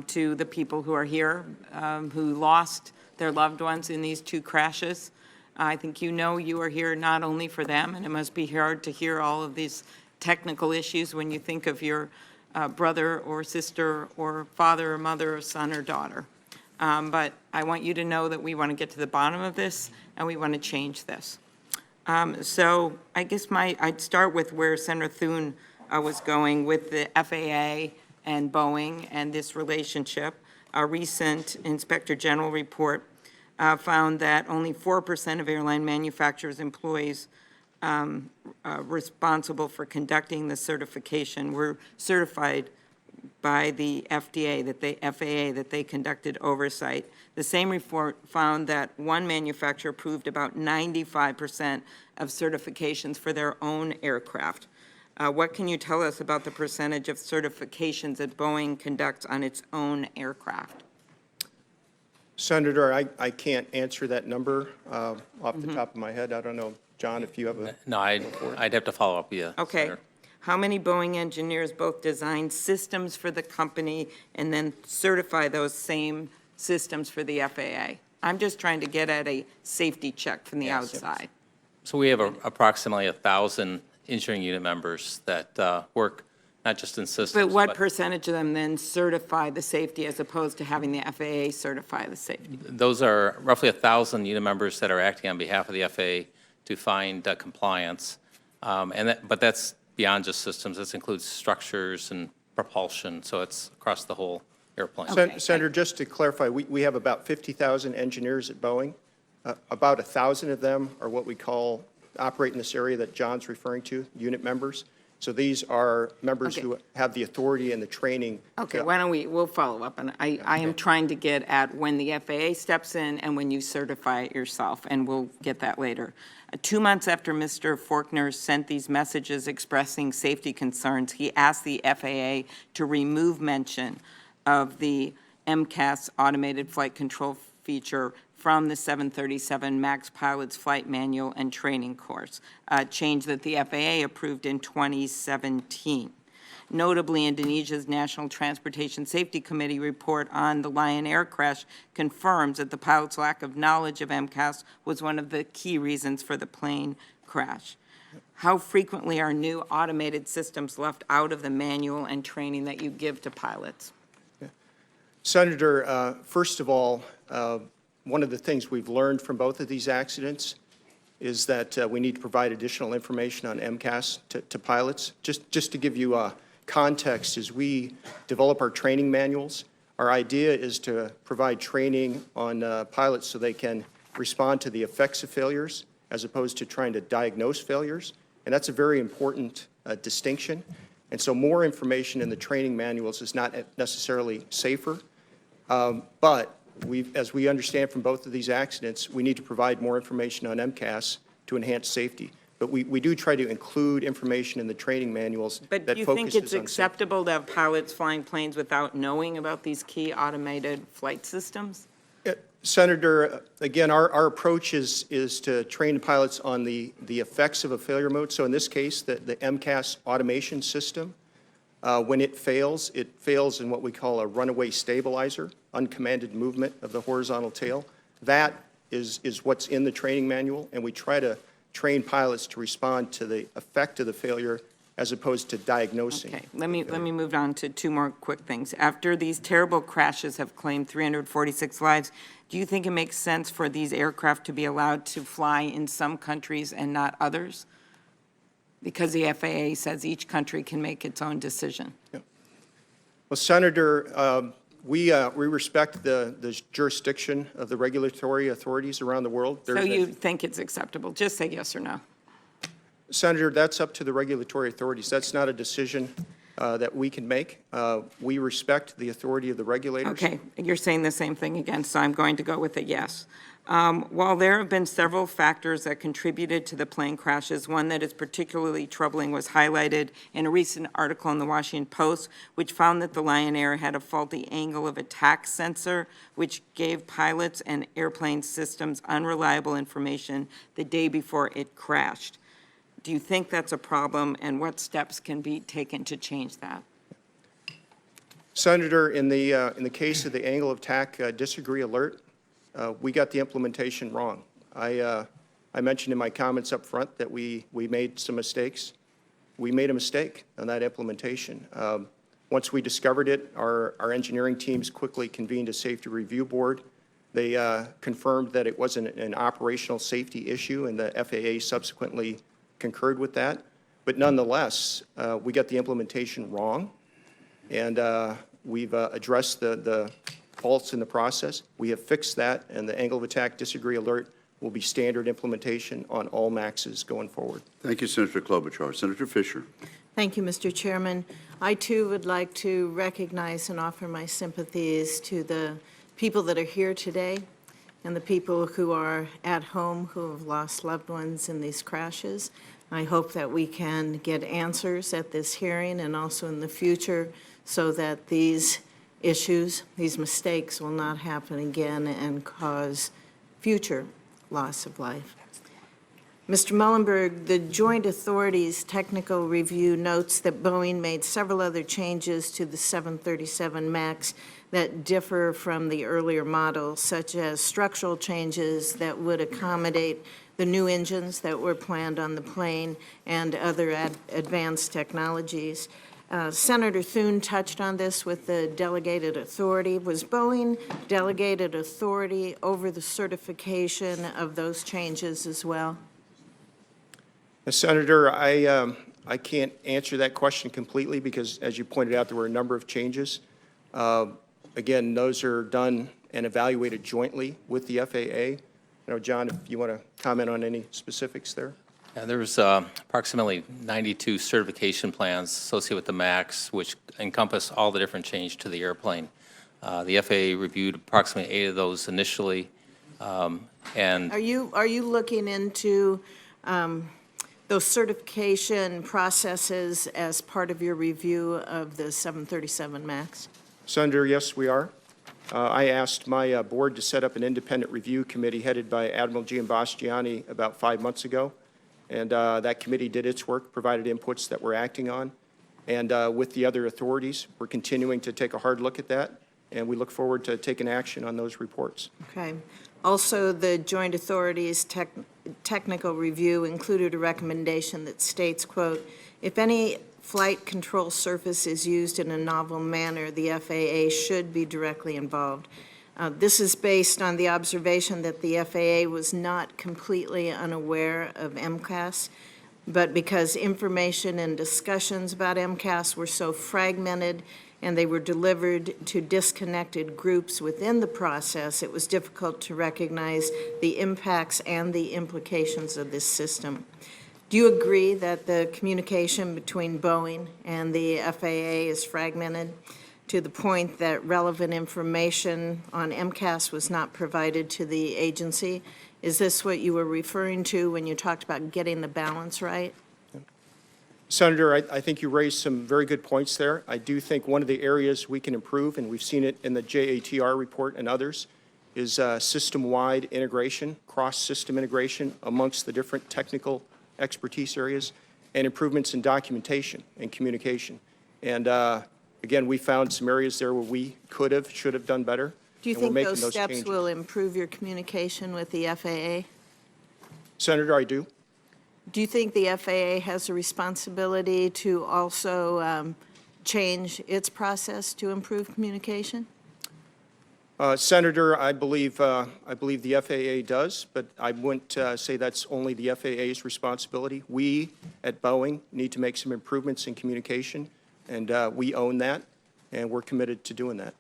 to the people who are here, who lost their loved ones in these 2 crashes. I think you know you are here not only for them, and it must be hard to hear all of these technical issues when you think of your brother or sister or father or mother or son or daughter. But I want you to know that we want to get to the bottom of this, and we want to change this. So I guess I'd start with where Senator Thune was going with the FAA and Boeing and this relationship. A recent Inspector General report found that only 4% of airline manufacturers' employees responsible for conducting the certification were certified by the FAA that they conducted oversight. The same report found that one manufacturer approved about 95% of certifications for their own aircraft. What can you tell us about the percentage of certifications that Boeing conducts on its own aircraft? Senator, I can't answer that number off the top of my head. I don't know, John, if you have a... No, I'd have to follow up with you. Okay. Senator. How many Boeing engineers both design systems for the company and then certify those same systems for the FAA? I'm just trying to get at a safety check from the Yes. outside. So we have approximately 1,000 engineering unit members that work not just in systems. But what percentage of them then certify the safety as opposed to having the FAA certify the safety? Those are roughly 1,000 unit members that are acting on behalf of the FAA to find compliance. But that's beyond just systems. This includes structures and propulsion, so it's across the whole airplane. Okay. Senator, just to clarify, we have about 50,000 engineers at Boeing. About 1,000 of them are what we call operate in this area that John's referring to, unit members. So these are members Okay. who have the authority and the training. Okay, why don't we'll follow up. And I am trying to get at when the FAA steps in and when you certify it yourself, and we'll get that later. 2 months after Mr. Faulkner sent these messages expressing safety concerns, he asked the FAA to remove mention of the MCAS automated flight control feature from the 737 MAX pilot's flight manual and training course, a change that the FAA approved in 2017. Notably, Indonesia's National Transportation Safety Committee report on the Lion Air crash confirms that the pilot's lack of knowledge of MCAS was one of the key reasons for the plane crash. How frequently are new automated systems left out of the manual and training that you give to pilots? Senator, first of all, one of the things we've learned from both of these accidents is that we need to provide additional information on MCAS to pilots. Just to give you context, as we develop our training manuals, our idea is to provide training on pilots so they can respond to the effects of failures as opposed to trying to diagnose failures. And that's a very important distinction. And so more information in the training manuals is not necessarily safer, but as we understand from both of these accidents, we need to provide more information on MCAS to enhance safety. But we do try to include information in the training manuals that But focuses do on you think it's safety. acceptable to have pilots flying planes without knowing about these key automated flight systems? Senator, again, our approach is to train pilots on the effects of a failure mode. So in this case, the MCAS automation system, when it fails in what we call a runaway stabilizer, uncommanded movement of the horizontal tail. That is what's in the training manual, and we try to train pilots to respond to the effect of the failure as opposed to diagnosing. Okay, let me move on to two more quick things. After these terrible crashes have claimed 346 lives, do you think it makes sense for these aircraft to be allowed to fly in some countries and not others? Because the FAA says each country can make its own decision. Well, Senator, we respect the jurisdiction of the regulatory authorities around the world. So you think it's acceptable? Just say yes or no. Senator, that's up to the regulatory authorities. That's not a decision that we can make. We respect the authority of the regulators. Okay, you're saying the same thing again, so I'm going to go with a yes. While there have been several factors that contributed to the plane crashes, one that is particularly troubling was highlighted in a recent article in the Washington Post, which found that the Lion Air had a faulty angle of attack sensor, which gave pilots and airplane systems unreliable information the day before it crashed. Do you think that's a problem, and what steps can be taken to change that? Senator, in the case of the angle of attack disagree alert, we got the implementation wrong. I mentioned in my comments up front that we made some mistakes. We made a mistake on that implementation. Once we discovered it, our engineering teams quickly convened a safety review board They confirmed that it wasn't an operational safety issue, and the FAA subsequently concurred with that. But nonetheless, we got the implementation wrong, and we've addressed the faults in the process. We have fixed that, and the angle of attack disagree alert will be standard implementation on all MAXs going forward. Thank you, Senator Klobuchar. Senator Fisher. Thank you, Mr. Chairman. I, too, would like to recognize and offer my sympathies to the people that are here today and the people who are at home who have lost loved ones in these crashes. I hope that we can get answers at this hearing and also in the future so that these issues, these mistakes will not happen again and cause future loss of life. Mr. Muilenburg, the Joint Authorities Technical Review notes that Boeing made several other changes to the 737 MAX that differ from the earlier models, such as structural changes that would accommodate the new engines that were planned on the plane and other advanced technologies. Senator Thune touched on this with the delegated authority. Was Boeing delegated authority over the certification of those changes as well? Senator, I can't answer that question completely because, as you pointed out, there were a number of changes. Again, those are done and evaluated jointly with the FAA. You know, John, if you want to comment on any specifics there. Yeah, there was approximately 92 certification plans associated with the MAX, which encompass all the different changes to the airplane. The FAA reviewed approximately 8 of those initially, and Are you looking into those certification processes as part of your review of the 737 MAX? Senator, yes, we are. I asked my board to set up an independent review committee headed by Admiral Giambastiani about 5 months ago, and that committee did its work, provided inputs that we're acting on, and with the other authorities, we're continuing to take a hard look at that, and we look forward to taking action on those reports. Okay. Also, the Joint Authorities Technical Review included a recommendation that states, quote, if any flight control surface is used in a novel manner, the FAA should be directly involved. This is based on the observation that the FAA was not completely unaware of MCAS, but because information and discussions about MCAS were so fragmented and they were delivered to disconnected groups within the process, it was difficult to recognize the impacts and the implications of this system. Do you agree that the communication between Boeing and the FAA is fragmented to the point that relevant information on MCAS was not provided to the agency? Is this what you were referring to when you talked about getting the balance right? Senator, I think you raised some very good points there. I do think one of the areas we can improve, and we've seen it in the JATR report and others, is system-wide integration, cross-system integration amongst the different technical expertise areas, and improvements in documentation and communication. And again, we found some areas there where we could have, should have done better. Do you and we're think making those steps changes. will improve your communication with the FAA? Senator, I do. Do you think the FAA has a responsibility to also change its process to improve communication? Senator, I believe the FAA does, but I wouldn't say that's only the FAA's responsibility. We at Boeing need to make some improvements in communication, and we own that, and we're committed to doing that.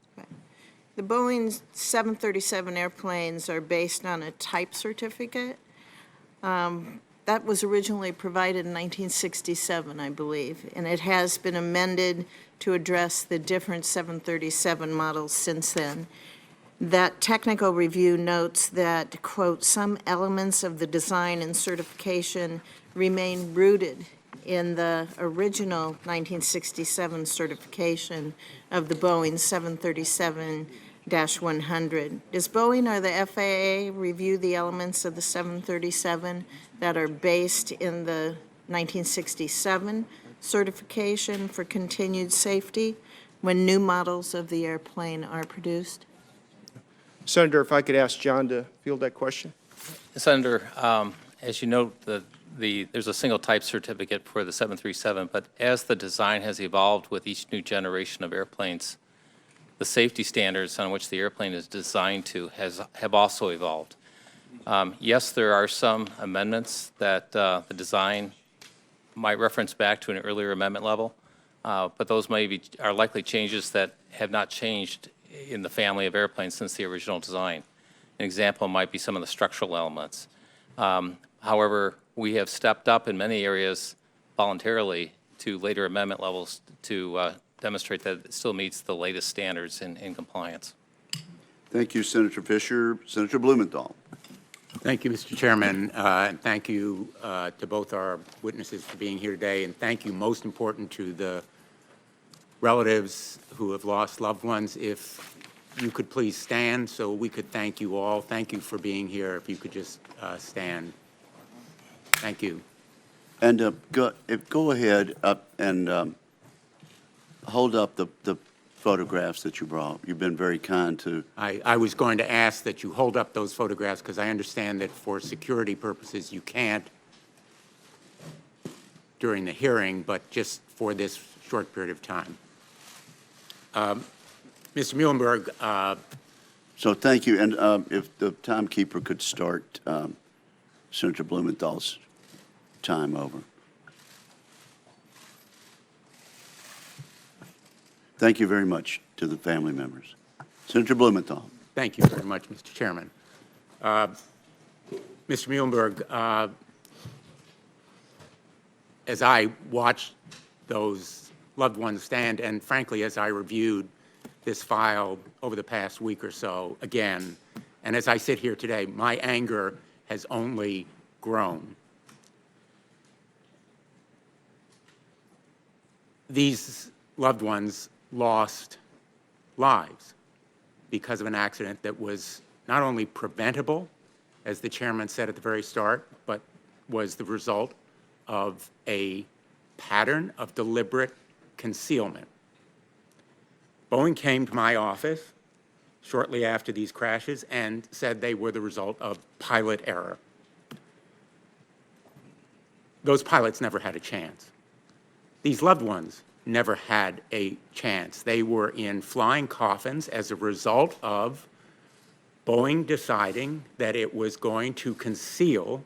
The Boeing 737 airplanes are based on a type certificate. That was originally provided in 1967, I believe, and it has been amended to address the different 737 models since then. That technical review notes that, quote, some elements of the design and certification remain rooted in the original 1967 certification of the Boeing 737-100. Does Boeing or the FAA review the elements of the 737 that are based in the 1967 certification for continued safety when new models of the airplane are produced? Senator, if I could ask John to field that question. Senator, as you know, there's a single type certificate for the 737, but as the design has evolved with each new generation of airplanes, the safety standards on which the airplane is designed to have also evolved. Yes, there are some amendments that the design might reference back to an earlier amendment level, but those are likely changes that have not changed in the family of airplanes since the original design. An example might be some of the structural elements. However, we have stepped up in many areas voluntarily to later amendment levels to demonstrate that it still meets the latest standards in compliance. Thank you, Senator Fisher. Senator Blumenthal. Thank you, Mr. Chairman, and thank you to both our witnesses for being here today, and thank you, most important, to the relatives who have lost loved ones. If you could please stand so we could thank you all. Thank you for being here. If you could just stand. Thank you. And go ahead up and hold up the photographs that you brought. You've been very kind to. I was going to ask that you hold up those photographs because I understand that for security purposes you can't during the hearing, but just for this short period of time. Mr. Muilenburg. So thank you. And if the timekeeper could start Senator Blumenthal's time over. Thank you very much to the family members. Senator Blumenthal. Thank you very much, Mr. Chairman. Mr. Muilenburg, as I watched those loved ones stand, and frankly, as I reviewed this file over the past week or so again, and as I sit here today, my anger has only grown. These loved ones lost lives because of an accident that was not only preventable, as the chairman said at the very start, but was the result of a pattern of deliberate concealment. Boeing came to my office shortly after these crashes and said they were the result of pilot error. Those pilots never had a chance. These loved ones never had a chance. They were in flying coffins as a result of Boeing deciding that it was going to conceal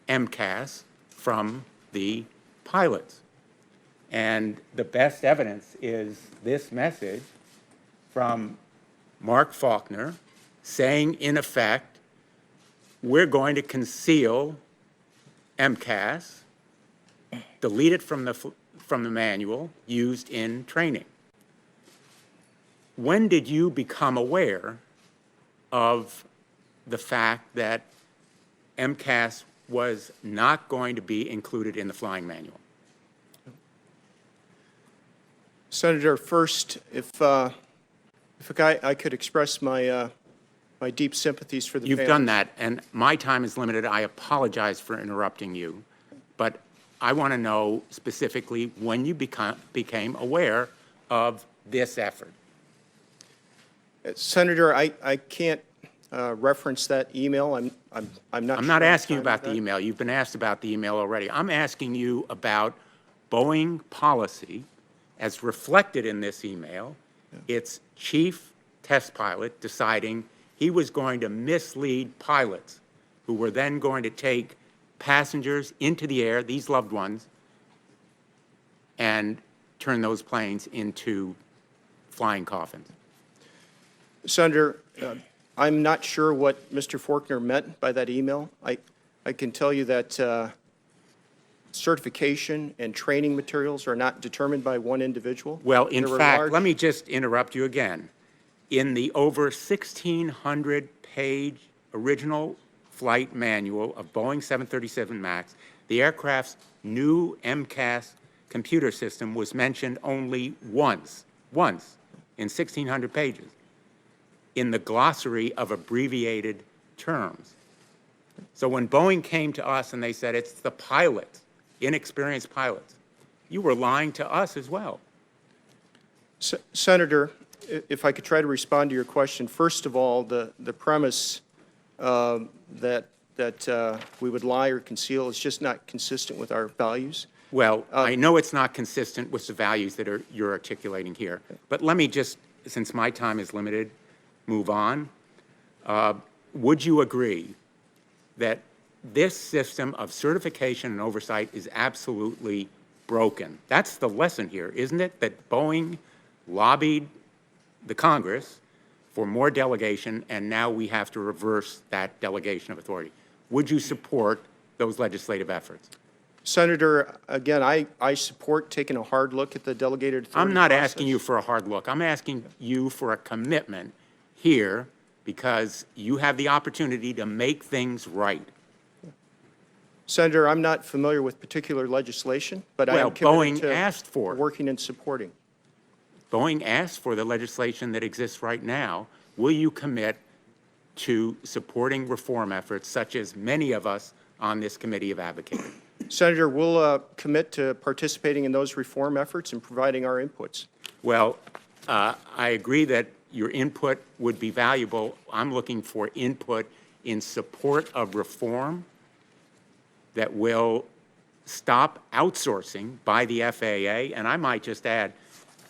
MCAS from the pilots. And the best evidence is this message from Mark Faulkner saying, in effect, we're going to conceal MCAS, delete it from the manual used in training. When did you become aware of the fact that MCAS was not going to be included in the flying manual? Senator, first, if I could express my my deep sympathies for the You've families. done that, and my time is limited. I apologize for interrupting you, but I want to know specifically when you became aware of this effort. Senator, I can't reference that email. I'm not. I'm sure not I have asking you time about for the that. email. You've been asked about the email already. I'm asking you about Boeing policy as reflected in this email. Its chief test pilot deciding he was going to mislead pilots who were then going to take passengers into the air, these loved ones, and turn those planes into flying coffins. Senator, I'm not sure what Mr. Faulkner meant by that email. I can tell you that certification and training materials are not determined by one individual. Well, in There were fact, large- let me just interrupt you again. In the over 1,600-page original flight manual of Boeing 737 MAX, the aircraft's new MCAS computer system was mentioned only once in 1,600 pages, in the glossary of abbreviated terms. So when Boeing came to us and they said it's the pilots, inexperienced pilots, you were lying to us as well. Senator, if I could try to respond to your question, first of all, the premise that we would lie or conceal is just not consistent with our values. Well, I know it's not consistent with the values that you're articulating here, but let me just since my time is limited, move on. Would you agree that this system of certification and oversight is absolutely broken? That's the lesson here, isn't it? That Boeing lobbied the Congress for more delegation, and now we have to reverse that delegation of authority. Would you support those legislative efforts? Senator, again, I support taking a hard look at the delegated authority I'm not process. asking you for a hard look. I'm asking you for a commitment here because you have the opportunity to make things right. Senator, I'm not familiar with particular legislation, but I Well, am committed Boeing to asked for it. working and supporting. Boeing asked for the legislation that exists right now. Will you commit to supporting reform efforts such as many of us on this committee have advocated? Senator, we'll commit to participating in those reform efforts and providing our inputs. Well, I agree that your input would be valuable. I'm looking for input in support of reform that will stop outsourcing by the FAA. And I might just add,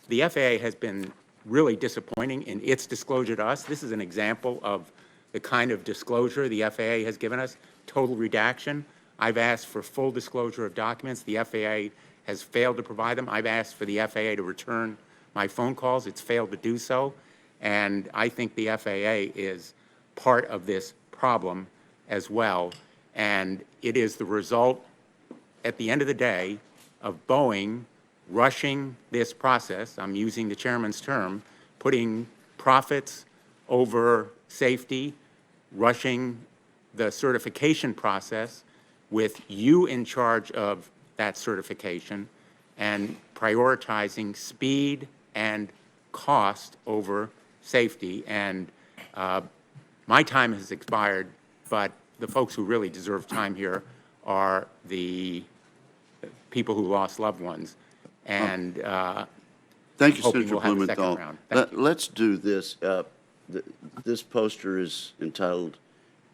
the FAA has been really disappointing in its disclosure to us. This is an example of the kind of disclosure the FAA has given us, total redaction. I've asked for full disclosure of documents. The FAA has failed to provide them. I've asked for the FAA to return my phone calls. It's failed to do so. And I think the FAA is part of this problem as well. And it is the result, at the end of the day, of Boeing rushing this process. I'm using the chairman's term, putting profits over safety, rushing the certification process with you in charge of that certification and prioritizing speed and cost over safety. And my time has expired, but the folks who really deserve time here are the people who lost loved ones. And Thank you, hoping Senator we'll have a second Blumenthal. round. Thank you. Let's do this. This poster is entitled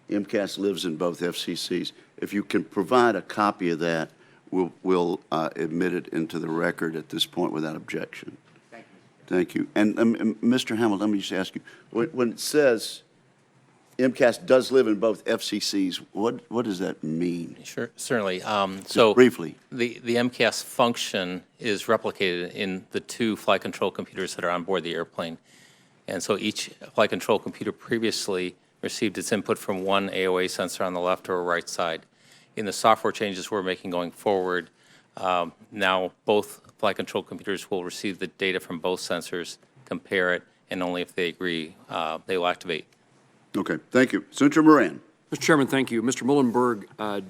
MCAS Lives in Both FCCs. If you can provide a copy of that, we'll admit it into the record at this point without objection. Thank you. Thank you. And Mr. Hamilton, let me just ask you, when it says MCAS does live in both FCCs, what does that mean? Sure, certainly. So briefly. the MCAS function is replicated in the two flight control computers that are on board the airplane. And so each flight control computer previously received its input from one AOA sensor on the left or right side. In the software changes we're making going forward, now both flight control computers will receive the data from both sensors, compare it, and only if they agree, they will activate. Okay, thank you. Senator Moran. Mr. Chairman, thank you. Mr. Muilenburg, have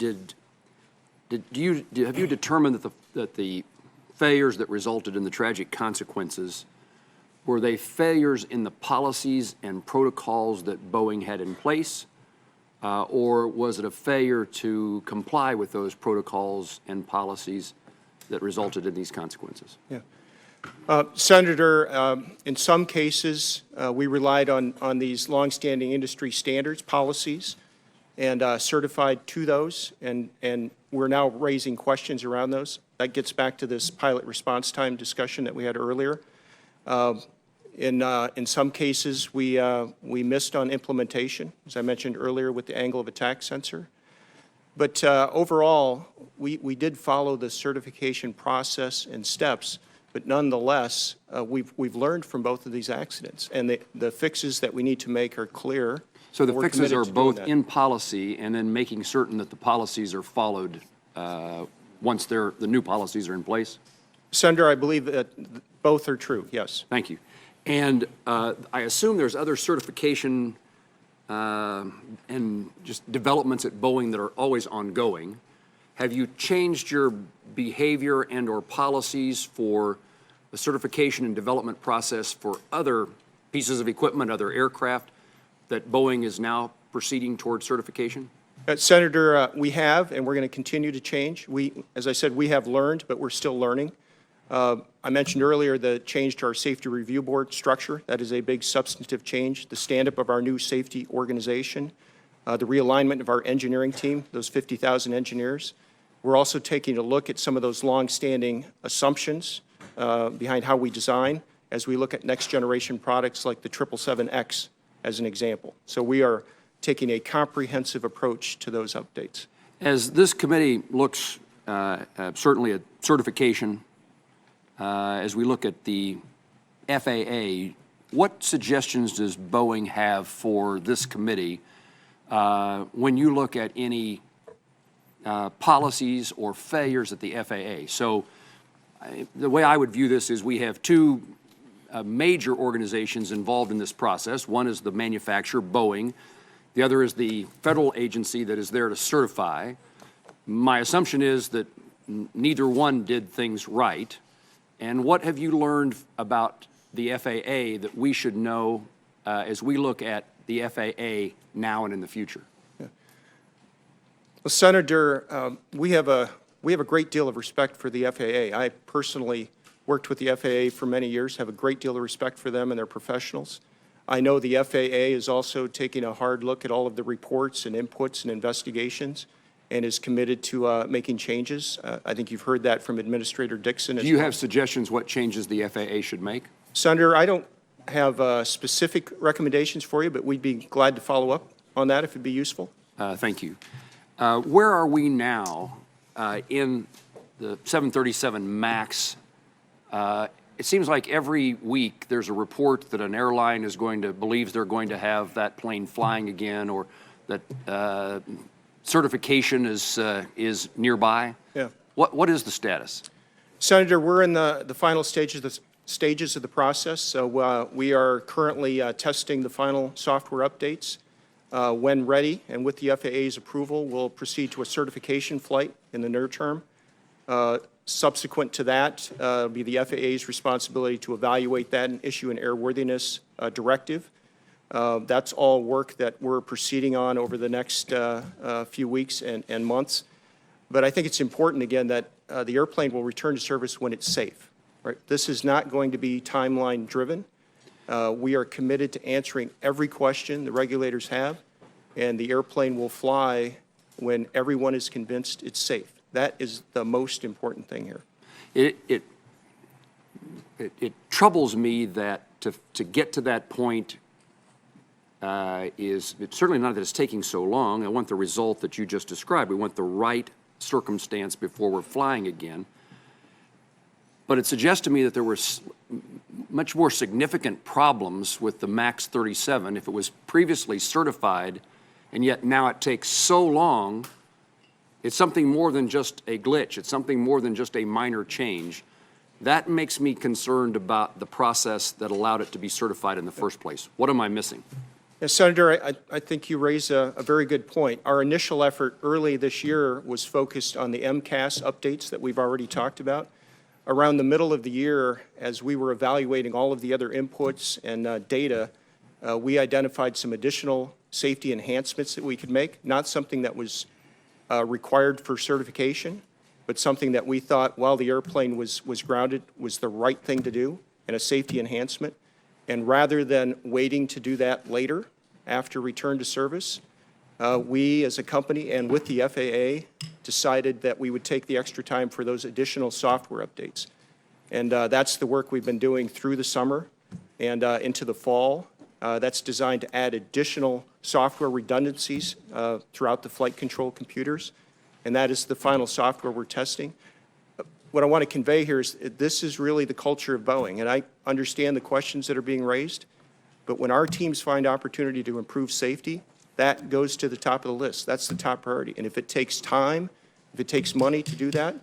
you determined that the failures that resulted in the tragic consequences, were they failures in the policies and protocols that Boeing had in place, or was it a failure to comply with those protocols and policies that resulted in these consequences? Yeah. Senator, in some cases, we relied on these longstanding industry standards, policies, and certified to those, and we're now raising questions around those. That gets back to this pilot response time discussion that we had earlier. In some cases, we missed on implementation, as I mentioned earlier with the angle of attack sensor. But overall, we did follow the certification process and steps. But nonetheless, we've learned from both of these accidents, and the fixes that we need to make are clear. So the We're fixes committed are to doing both that. in policy and then making certain that the policies are followed once the new policies are in place? Senator, I believe that both are true, yes. Thank you. And I assume there's other certification and just developments at Boeing that are always ongoing. Have you changed your behavior and or policies for the certification and development process for other pieces of equipment, other aircraft that Boeing is now proceeding toward certification? Senator, we have, and we're going to continue to change. As I said, we have learned, but we're still learning. I mentioned earlier the change to our safety review board structure. That is a big substantive change. The stand-up of our new safety organization, the realignment of our engineering team, those 50,000 engineers. We're also taking a look at some of those long-standing assumptions behind how we design, as we look at next-generation products like the 777X as an example. So we are taking a comprehensive approach to those updates. As this committee looks certainly at certification, as we look at the FAA, what suggestions does Boeing have for this committee when you look at any policies or failures at the FAA? So the way I would view this is we have two major organizations involved in this process. One is the manufacturer, Boeing. The other is the federal agency that is there to certify. My assumption is that neither one did things right. And what have you learned about the FAA that we should know as we look at the FAA now and in the future? Well, Senator, we have a great deal of respect for the FAA. I personally worked with the FAA for many years, have a great deal of respect for them and their professionals. I know the FAA is also taking a hard look at all of the reports and inputs and investigations and is committed to making changes. I think you've heard that from Administrator Dixon as well. Do you have suggestions what changes the FAA should make? Senator, I don't have specific recommendations for you, but we'd be glad to follow up on that if it'd be useful. Thank you. Where are we now in the 737 MAX? It seems like every week there's a report that an airline is believes they're going to have that plane flying again, or that certification is nearby. Yeah. What is the status? Senator, we're in the final stages of the process. So we are currently testing the final software updates. When ready and with the FAA's approval, we'll proceed to a certification flight in the near term. Subsequent to that, it'll be the FAA's responsibility to evaluate that and issue an airworthiness directive. That's all work that we're proceeding on over the next few weeks and months. But I think it's important, again, that the airplane will return to service when it's safe. Right? This is not going to be timeline driven. We are committed to answering every question the regulators have, and the airplane will fly when everyone is convinced it's safe. That is the most important thing here. It troubles me that to get to that point it's certainly not that it's taking so long. I want the result that you just described. We want the right circumstance before we're flying again. But it suggests to me that there were much more significant problems with the MAX 37 if it was previously certified, and yet now it takes so long. It's something more than just a glitch. It's something more than just a minor change. That makes me concerned about the process that allowed it to be certified in the first place. What am I missing? Yes, Senator, I think you raise a very good point. Our initial effort early this year was focused on the MCAS updates that we've already talked about. Around the middle of the year, as we were evaluating all of the other inputs and data, we identified some additional safety enhancements that we could make, not something that was required for certification, but something that we thought while the airplane was grounded was the right thing to do and a safety enhancement. And rather than waiting to do that later after return to service, we as a company and with the FAA decided that we would take the extra time for those additional software updates. And that's the work we've been doing through the summer and into the fall. That's designed to add additional software redundancies throughout the flight control computers, and that is the final software we're testing. What I want to convey here is this is really the culture of Boeing, and I understand the questions that are being raised, but when our teams find opportunity to improve safety, that goes to the top of the list. That's the top priority, and if it takes time, if it takes money to do that,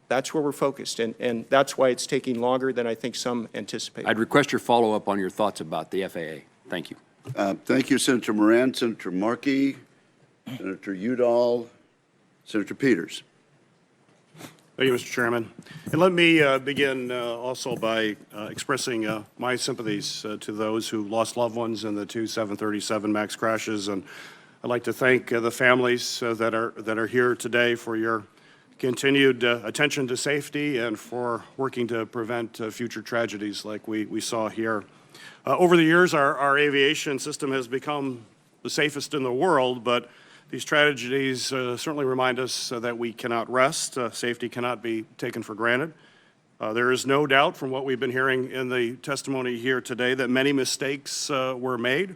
that's where we're focused, and that's why it's taking longer than I think some anticipate. I'd request your follow-up on your thoughts about the FAA. Thank you. Thank you, Senator Moran, Senator Markey, Senator Udall, Senator Peters. Thank you, Mr. Chairman. And let me begin also by expressing my sympathies to those who lost loved ones in the two 737 MAX crashes. And I'd like to thank the families that are here today for your continued attention to safety and for working to prevent future tragedies like we saw here. Over the years, our aviation system has become the safest in the world, but these tragedies certainly remind us that we cannot rest. Safety cannot be taken for granted. There is no doubt from what we've been hearing in the testimony here today that many mistakes were made,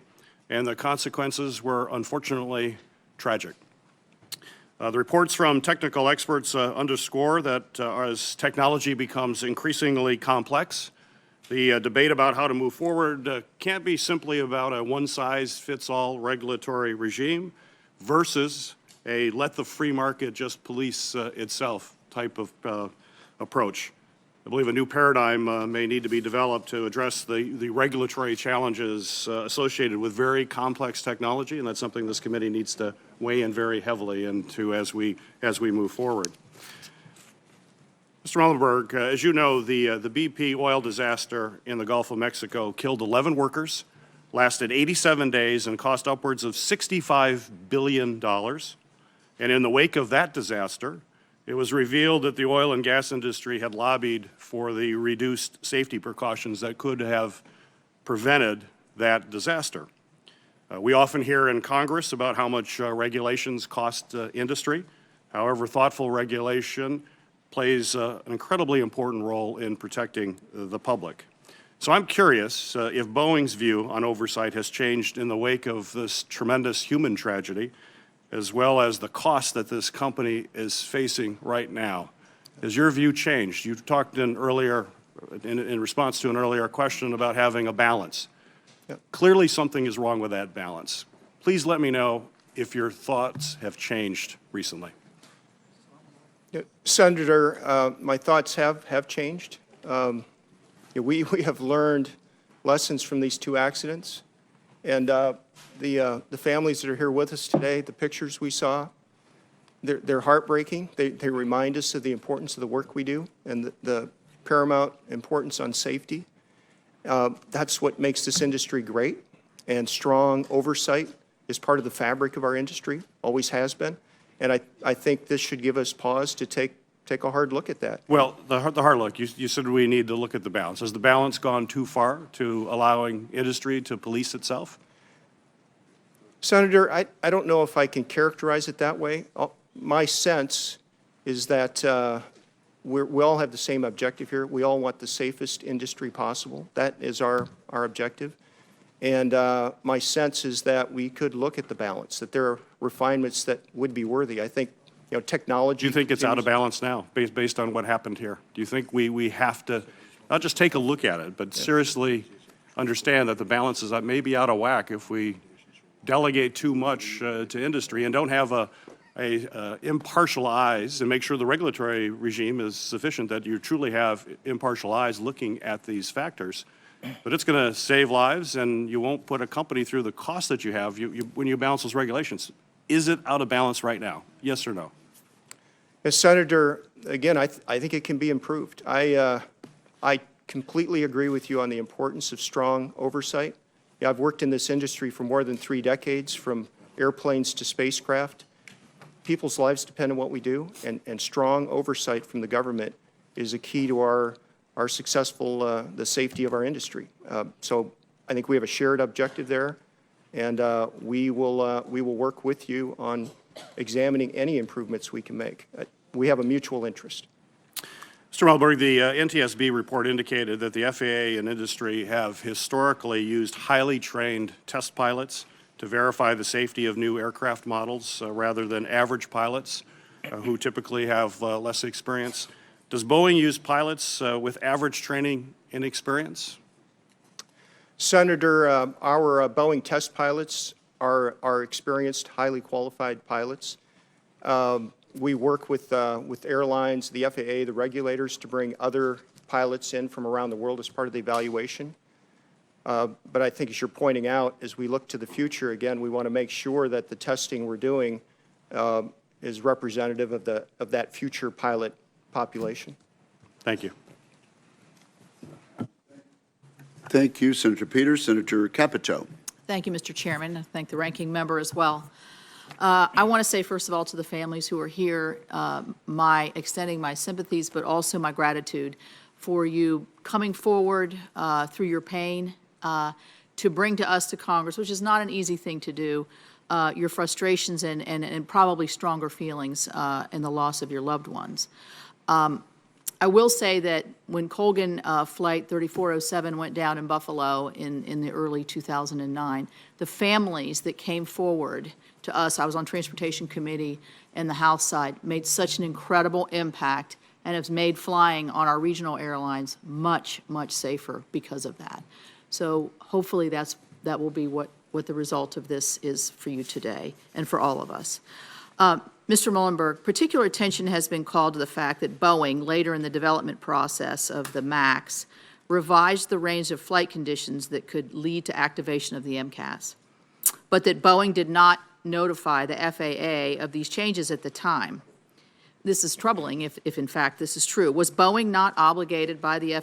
and the consequences were unfortunately tragic. The reports from technical experts underscore that as technology becomes increasingly complex, the debate about how to move forward can't be simply about a one-size-fits-all regulatory regime versus a let the free market just police itself type of approach. I believe a new paradigm may need to be developed to address the regulatory challenges associated with very complex technology, and that's something this committee needs to weigh in very heavily into as we move forward. Mr. Muilenburg, as you know, the BP oil disaster in the Gulf of Mexico killed 11 workers, lasted 87 days, and cost upwards of $65 billion. And in the wake of that disaster, it was revealed that the oil and gas industry had lobbied for the reduced safety precautions that could have prevented that disaster. We often hear in Congress about how much regulations cost industry. However, thoughtful regulation plays an incredibly important role in protecting the public. So I'm curious if Boeing's view on oversight has changed in the wake of this tremendous human tragedy, as well as the cost that this company is facing right now. Has your view changed? You talked in response to an earlier question about having a balance. Yep. Clearly something is wrong with that balance. Please let me know if your thoughts have changed recently. Senator, my thoughts have changed. We have learned lessons from these two accidents. And the families that are here with us today, the pictures we saw, they're heartbreaking. They remind us of the importance of the work we do and the paramount importance on safety. That's what makes this industry great, and strong oversight is part of the fabric of our industry, always has been. And I think this should give us pause to take a hard look at that. Well, the hard look, you said we need to look at the balance. Has the balance gone too far to allowing industry to police itself? Senator, I don't know if I can characterize it that way. My sense is that we all have the same objective here. We all want the safest industry possible. That is our objective. And my sense is that we could look at the balance, that there are refinements that would be worthy. I think, technology. Do you think it's out of balance now, based on what happened here? Do you think we have to not just take a look at it, but seriously understand that the balance is maybe out of whack if we delegate too much to industry and don't have impartial eyes and make sure the regulatory regime is sufficient, that you truly have impartial eyes looking at these factors? But it's going to save lives, and you won't put a company through the cost that you have when you balance those regulations. Is it out of balance right now? Yes or no? As Senator, again, I think it can be improved. I completely agree with you on the importance of strong oversight. Yeah, I've worked in this industry for more than 3 decades, from airplanes to spacecraft. People's lives depend on what we do, and strong oversight from the government is a key to our successful, the safety of our industry. So I think we have a shared objective there, and we will work with you on examining any improvements we can make. We have a mutual interest. Mr. Muilenburg, the NTSB report indicated that the FAA and industry have historically used highly trained test pilots to verify the safety of new aircraft models rather than average pilots who typically have less experience. Does Boeing use pilots with average training and experience? Senator, our Boeing test pilots are experienced, highly qualified pilots. We work with airlines, the FAA, the regulators, to bring other pilots in from around the world as part of the evaluation. But I think, as you're pointing out, as we look to the future, again, we want to make sure that the testing we're doing is representative of that future pilot population. Thank you. Thank you, Senator Peters. Senator Capito. Thank you, Mr. Chairman. I thank the ranking member as well. I want to say, first of all, to the families who are here, extending my sympathies, but also my gratitude for you coming forward through your pain to bring to us, to Congress, which is not an easy thing to do, your frustrations and probably stronger feelings in the loss of your loved ones. I will say that when Colgan Flight 3407 went down in Buffalo in the early 2009, the families that came forward to us, I was on Transportation Committee and the House side, made such an incredible impact and has made flying on our regional airlines much, much safer because of that. So hopefully that will be what the result of this is for you today and for all of us. Mr. Muilenburg, particular attention has been called to the fact that Boeing, later in the development process of the MAX, revised the range of flight conditions that could lead to activation of the MCAS, but that Boeing did not notify the FAA of these changes at the time. This is troubling if in fact this is true. Was Boeing not obligated by the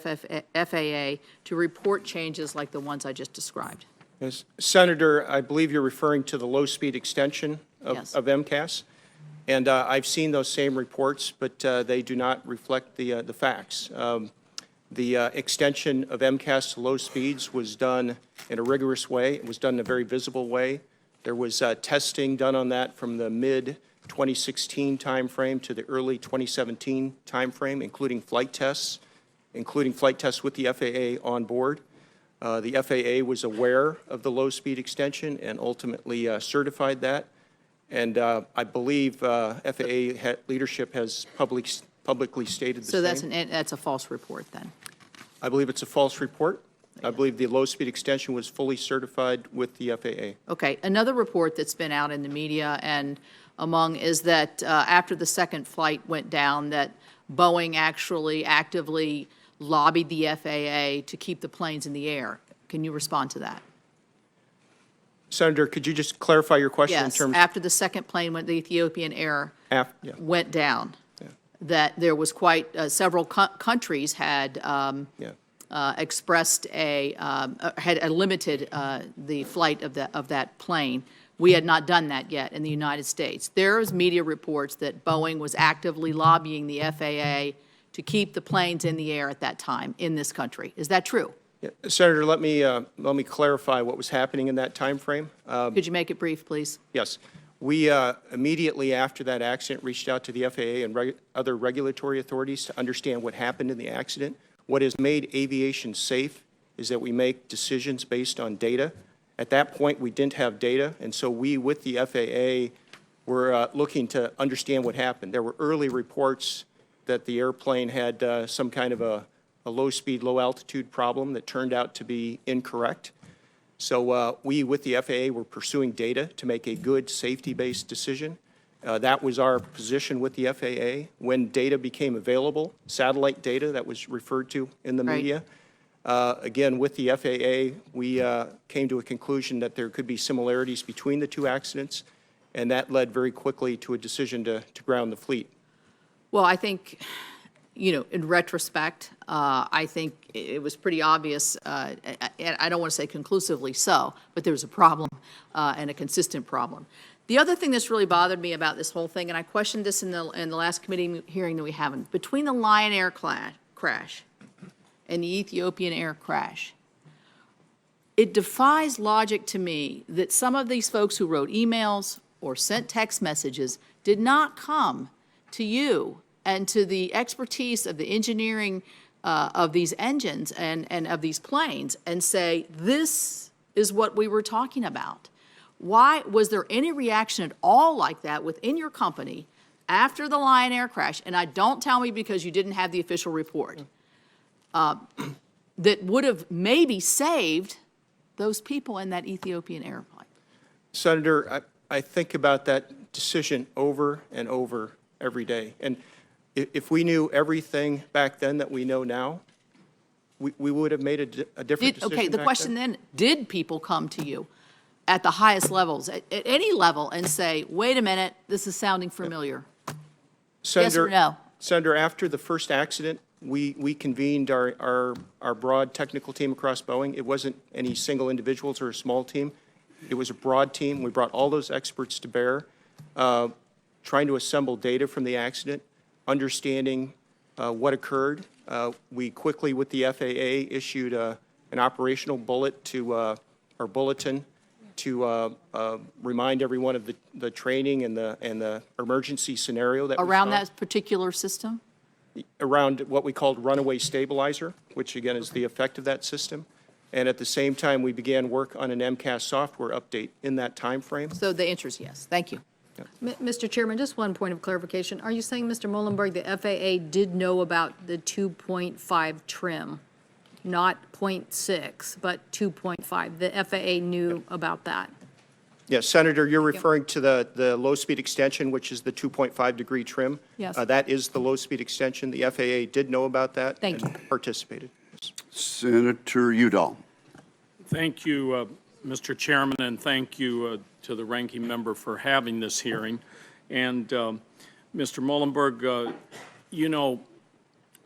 FAA to report changes like the ones I just described? Yes. Senator, I believe you're referring to the low-speed extension of Yes. MCAS. And I've seen those same reports, but they do not reflect the facts. The extension of MCAS to low speeds was done in a rigorous way. It was done in a very visible way. There was testing done on that from the mid-2016 timeframe to the early 2017 timeframe, including flight tests with the FAA on board. The FAA was aware of the low-speed extension and ultimately certified that. And I believe FAA leadership has publicly stated the So same. that's a false report then? I believe it's a false report. I believe the low-speed extension was fully certified with the FAA. Okay, another report that's been out in the media and among is that after the second flight went down, that Boeing actually actively lobbied the FAA to keep the planes in the air. Can you respond to that? Senator, could you just clarify your question in Yes, terms? after the second plane went, the Ethiopian Air Yeah. went down, Yeah. that there was quite, several countries had Yeah. expressed had limited the flight of that plane. We had not done that yet in the United States. There's media reports that Boeing was actively lobbying the FAA to keep the planes in the air at that time in this country. Is that true? Yeah. Senator, let me clarify what was happening in that time frame. Could you make it brief, please? Yes. We immediately after that accident reached out to the FAA and other regulatory authorities to understand what happened in the accident. What has made aviation safe is that we make decisions based on data. At that point, we didn't have data, and so we, with the FAA, were looking to understand what happened. There were early reports that the airplane had some kind of a low-speed, low-altitude problem that turned out to be incorrect. So we, with the FAA, were pursuing data to make a good safety-based decision. That was our position with the FAA. When data became available, satellite data that was referred to in the Right. media, again, with the FAA, we came to a conclusion that there could be similarities between the two accidents, and that led very quickly to a decision to ground the fleet. Well, I think, in retrospect, I think it was pretty obvious, and I don't want to say conclusively so, but there was a problem and a consistent problem. The other thing that's really bothered me about this whole thing, and I questioned this in the last committee hearing that we haven't, between the Lion Air crash and the Ethiopian Air crash, it defies logic to me that some of these folks who wrote emails or sent text messages did not come to you and to the expertise of the engineering of these engines and of these planes and say, this is what we were talking about. Why was there any reaction at all like that within your company after the Lion Air crash? And don't tell me because you didn't have the official report that would have maybe saved those people in that Ethiopian airplane. Senator, I think about that decision over and over every day. And if we knew everything back then that we know now, we would have made a different decision Okay, the back question then, did people come to you at the highest levels, at any level, and say, wait a minute, this is sounding familiar? Yes or no? Senator, after the first accident, we convened our broad technical team across Boeing. It wasn't any single individuals or a small team. It was a broad team. We brought all those experts to bear, trying to assemble data from the accident, understanding what occurred. We quickly, with the FAA, issued an operational bulletin to remind everyone of the training and the emergency scenario that we Around saw. that particular system? around what we called runaway stabilizer, which again is the effect of that system. And at the same time, we began work on an MCAS software update in that timeframe. So the answer is yes. Thank you. Mr. Chairman, just one point of clarification. Are you saying, Mr. Muilenburg, the FAA did know about the 2.5 trim, not 0.6, but 2.5? The FAA knew about that? Yes, Senator, you're referring to the low-speed extension, which is the 2.5-degree trim. Yes. That is the low-speed extension. The FAA did know about that. Thank and participated. Senator Udall. Thank you, Mr. Chairman, and thank you to the ranking member for having this hearing. And Mr. Muilenburg, you know,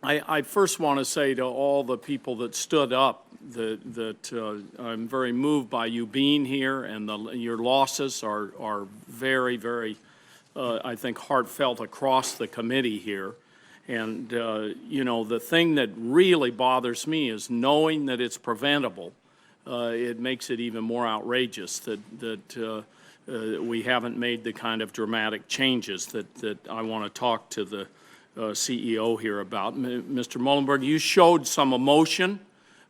I first want to say to all the people that stood up that I'm very moved by you being here, and your losses are very, very, I think, heartfelt across the committee here. And, you know, the thing that really bothers me is knowing that it's preventable. It makes it even more outrageous that we haven't made the kind of dramatic changes that I want to talk to the CEO here about. Mr. Muilenburg, you showed some emotion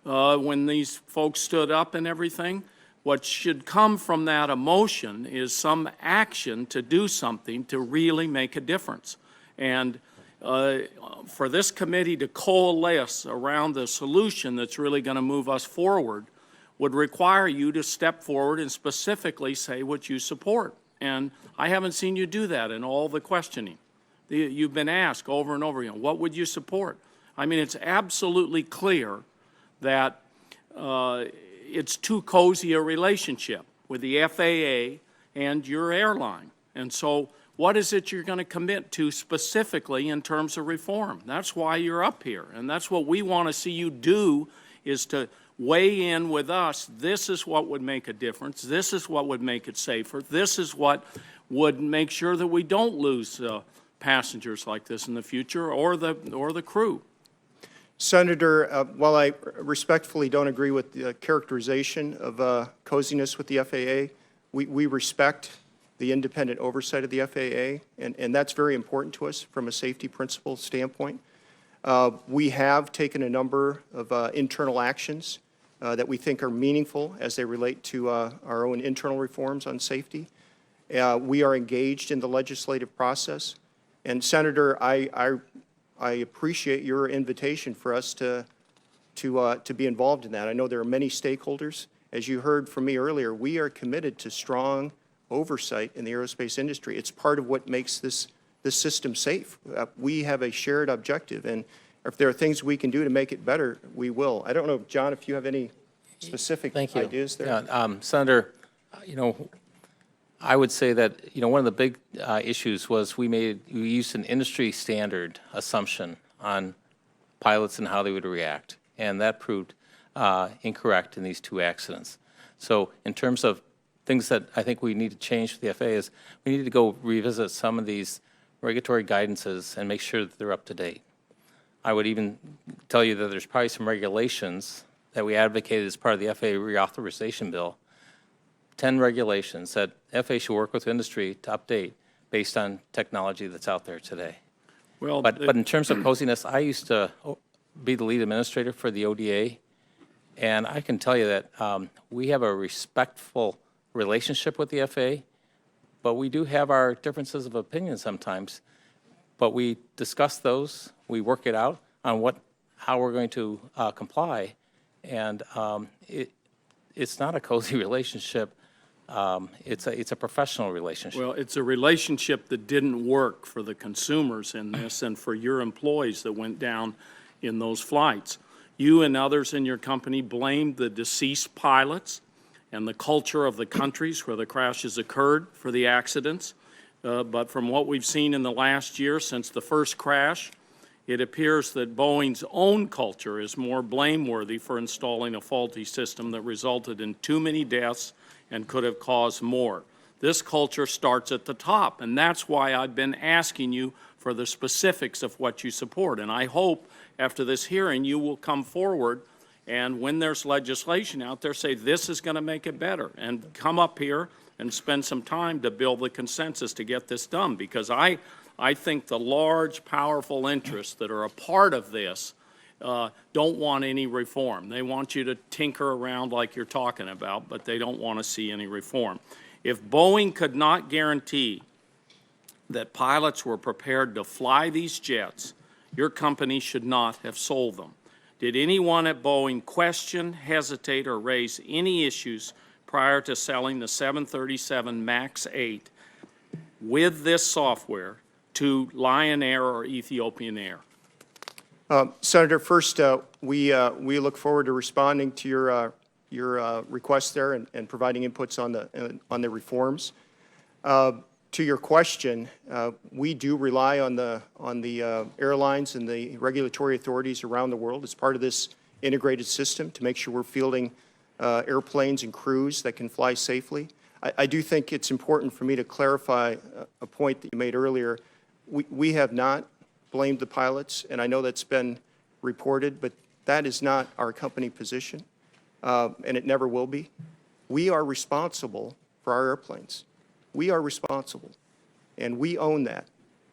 when these folks stood up and everything. What should come from that emotion is some action to do something to really make a difference. And for this committee to coalesce around the solution that's really going to move us forward would require you to step forward and specifically say what you support. And I haven't seen you do that in all the questioning. You've been asked over and over again, what would you support? I mean, it's absolutely clear that it's too cozy a relationship with the FAA and your airline. And so what is it you're going to commit to specifically in terms of reform? That's why you're up here. And that's what we want to see you do, is to weigh in with us. This is what would make a difference. This is what would make it safer. This is what would make sure that we don't lose passengers like this in the future, or the crew. Senator, while I respectfully don't agree with the characterization of coziness with the FAA, we respect the independent oversight of the FAA, and that's very important to us from a safety principle standpoint. We have taken a number of internal actions that we think are meaningful as they relate to our own internal reforms on safety. We are engaged in the legislative process. And Senator, I appreciate your invitation for us to be involved in that. I know there are many stakeholders. As you heard from me earlier, we are committed to strong oversight in the aerospace industry. It's part of what makes this system safe. We have a shared objective, and if there are things we can do to make it better, we will. I don't know, John, if you have any specific ideas there. Yeah, Senator, you know, I would say that, you know, one of the big issues was we used an industry standard assumption on pilots and how they would react, and that proved incorrect in these two accidents. So in terms of things that I think we need to change with the FAA is we need to go revisit some of these regulatory guidances and make sure that they're up to date. I would even tell you that there's probably some regulations that we advocated as part of the FAA reauthorization bill, 10 regulations that FAA should work with industry to update based on technology that's out there today. Well, But in terms of coziness, I used to be the lead administrator for the ODA, and I can tell you that we have a respectful relationship with the FAA, but we do have our differences of opinion sometimes. But we discuss those, we work it out on how we're going to comply, and it's not a cozy relationship. It's a professional relationship. Well, it's a relationship that didn't work for the consumers in this and for your employees that went down in those flights. You and others in your company blamed the deceased pilots and the culture of the countries where the crashes occurred for the accidents. But from what we've seen in the last year since the first crash, it appears that Boeing's own culture is more blameworthy for installing a faulty system that resulted in too many deaths and could have caused more. This culture starts at the top, and that's why I've been asking you for the specifics of what you support. And I hope after this hearing you will come forward and when there's legislation out there, say this is going to make it better, and come up here and spend some time to build the consensus to get this done, because I I think the large, powerful interests that are a part of this don't want any reform. They want you to tinker around like you're talking about, but they don't want to see any reform. If Boeing could not guarantee that pilots were prepared to fly these jets, your company should not have sold them. Did anyone at Boeing question, hesitate, or raise any issues prior to selling the 737 MAX 8 with this software to Lion Air or Ethiopian Air? Senator, first, we look forward to responding to your request there and providing inputs on the reforms. To your question, we do rely on the airlines and the regulatory authorities around the world as part of this integrated system to make sure we're fielding airplanes and crews that can fly safely. I do think it's important for me to clarify a point that you made earlier. We have not blamed the pilots, and I know that's been reported, but that is not our company position, and it never will be. We are responsible for our airplanes. We are responsible, and we own that,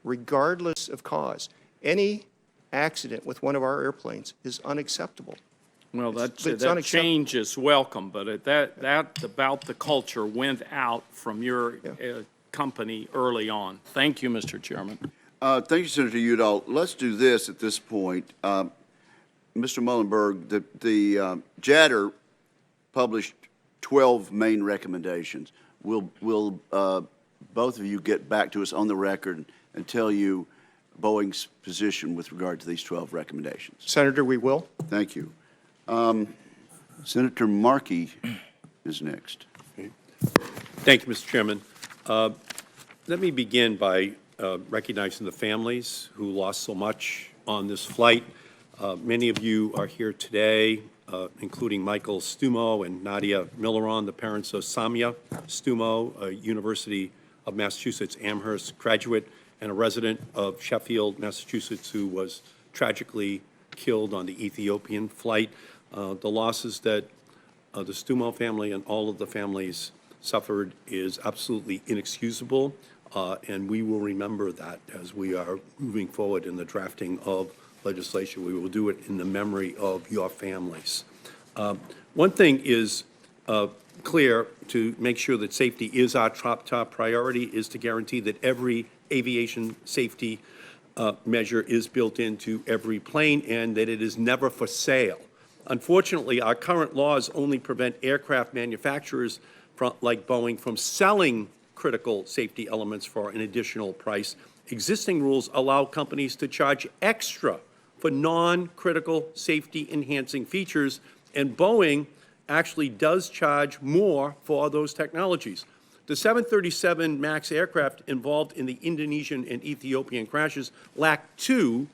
regardless of cause. Any accident with one of our airplanes is unacceptable. Well, that change is welcome, but that about the culture went out from your company early on. Thank you, Mr. Chairman. Thank you, Senator Udall. Let's do this at this point. Mr. Muilenburg, the JADR published 12 main recommendations. Will both of you get back to us on the record and tell you Boeing's position with regard to these 12 recommendations? Senator, we will. Thank you. Senator Markey is next. Thank you, Mr. Chairman. Let me begin by recognizing the families who lost so much on this flight. Many of you are here today, including Michael Stumo and Nadia Milleron, the parents of Samia Stumo, a University of Massachusetts Amherst graduate and a resident of Sheffield, Massachusetts, who was tragically killed on the Ethiopian flight. The losses that the Stumo family and all of the families suffered is absolutely inexcusable, and we will remember that as we are moving forward in the drafting of legislation. We will do it in the memory of your families. One thing is clear: to make sure that safety is our top priority is to guarantee that every aviation safety measure is built into every plane and that it is never for sale. Unfortunately, our current laws only prevent aircraft manufacturers like Boeing from selling critical safety elements for an additional price. Existing rules allow companies to charge extra for non-critical safety-enhancing features, and Boeing actually does charge more for those technologies. The 737 MAX aircraft involved in the Indonesian and Ethiopian crashes lack two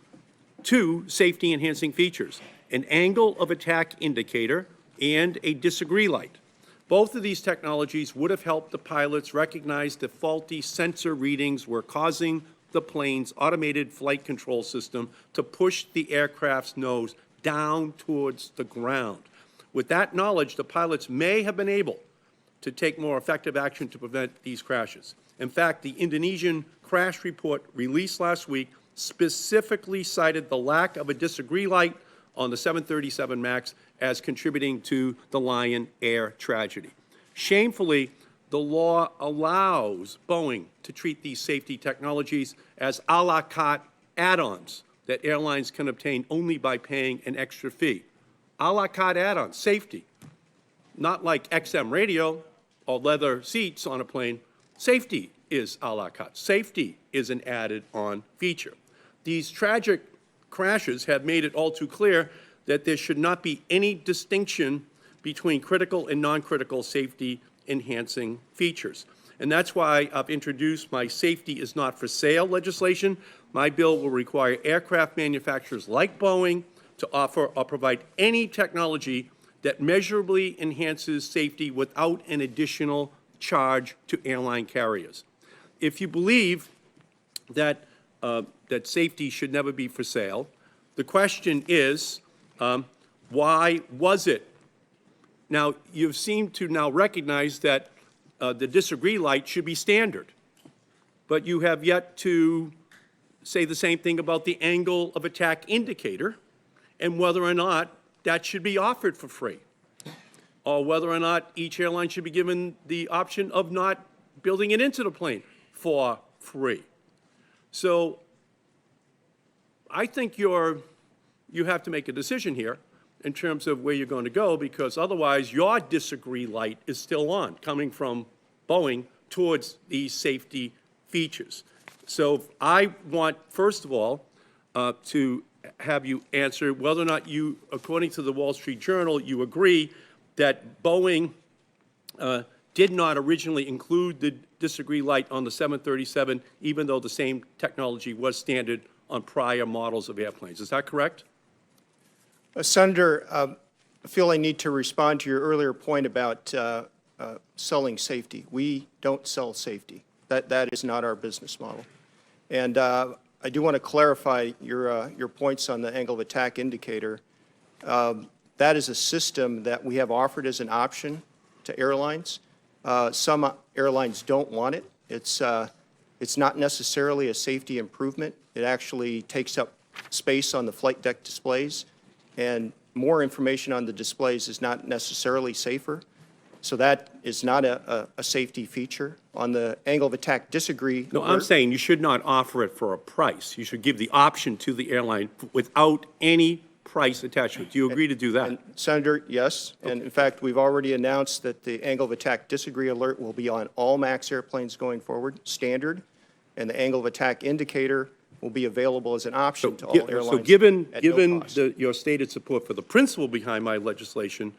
safety-enhancing features: an angle of attack indicator and a disagree light. Both of these technologies would have helped the pilots recognize the faulty sensor readings were causing the plane's automated flight control system to push the aircraft's nose down towards the ground. With that knowledge, the pilots may have been able to take more effective action to prevent these crashes. In fact, the Indonesian crash report released last week specifically cited the lack of a disagree light on the 737 MAX as contributing to the Lion Air tragedy. Shamefully, the law allows Boeing to treat these safety technologies as a la carte add-ons that airlines can obtain only by paying an extra fee. A la carte add-ons, safety. Not like XM radio or leather seats on a plane. Safety is a la carte. Safety is an added-on feature. These tragic crashes have made it all too clear that there should not be any distinction between critical and non-critical safety-enhancing features. And that's why I've introduced my Safety is Not for Sale legislation. My bill will require aircraft manufacturers like Boeing to offer or provide any technology that measurably enhances safety without an additional charge to airline carriers. If you believe that that safety should never be for sale, the question is, why was it? Now, you seem to now recognize that the disagree light should be standard, but you have yet to say the same thing about the angle of attack indicator and whether or not that should be offered for free, or whether or not each airline should be given the option of not building it into the plane for free. So I think you have to make a decision here in terms of where you're going to go, because otherwise your disagree light is still on, coming from Boeing towards these safety features. So I want, first of all, to have you answer whether or not you, according to the Wall Street Journal, you agree that Boeing did not originally include the disagree light on the 737, even though the same technology was standard on prior models of airplanes. Is that correct? Senator, I feel I need to respond to your earlier point about selling safety. We don't sell safety. That is not our business model. And I do want to clarify your points on the angle of attack indicator. That is a system that we have offered as an option to airlines. Some airlines don't want it. It's not necessarily a safety improvement. It actually takes up space on the flight deck displays, and more information on the displays is not necessarily safer. So that is not a safety feature. On the angle of attack disagree. No, I'm saying you should not offer it for a price. You should give the option to the airline without any price attachment. Do you agree to do that? And Senator, yes. And in fact, we've already announced that the angle of attack disagree alert will be on all MAX airplanes going forward, standard, and the angle of attack indicator will be available as an option to all airlines. So given at no cost. your stated support for the principle behind my legislation,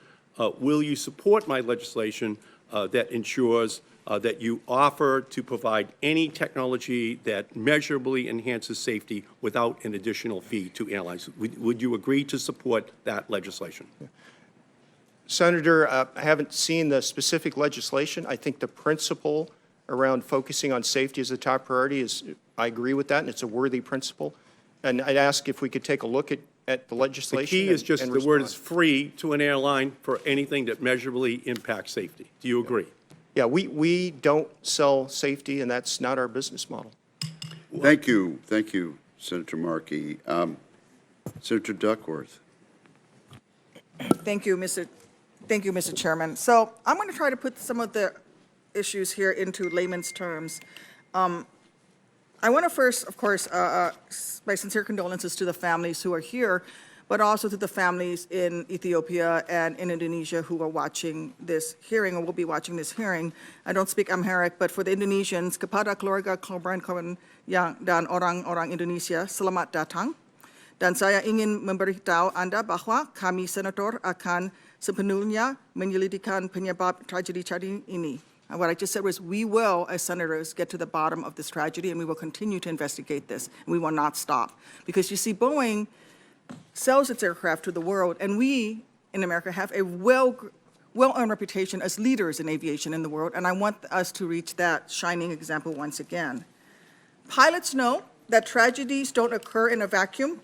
will you support my legislation that ensures that you offer to provide any technology that measurably enhances safety without an additional fee to airlines? Would you agree to support that legislation? Senator, I haven't seen the specific legislation. I think the principle around focusing on safety as the top priority is, I agree with that, and it's a worthy principle. And I'd ask if we could take a look at the legislation. The key is just and the word respond. is free to an airline for anything that measurably impacts safety. Do you agree? Yeah, we don't sell safety, and that's not our business model. Thank you, Senator Markey. Senator Duckworth. Thank you, Mr. Chairman. So I'm going to try to put some of the issues here into layman's terms. I want to first, of course, my sincere condolences to the families who are here, but also to the families in Ethiopia and in Indonesia who are watching this hearing or will be watching this hearing. I don't speak Amharic, but for the Indonesians, kepada keluarga korban yang dan orang-orang Indonesia, selamat datang. Dan saya ingin memberitahu Anda bahwa kami senator akan sepenuhnya menyelidiki penyebab tragedi ini. And what I just said was we will, as senators, get to the bottom of this tragedy, and we will continue to investigate this, and we will not stop. Because you see, Boeing sells its aircraft to the world, and we in America have a well-earned reputation as leaders in aviation in the world, and I want us to reach that shining example once again. Pilots know that tragedies don't occur in a vacuum.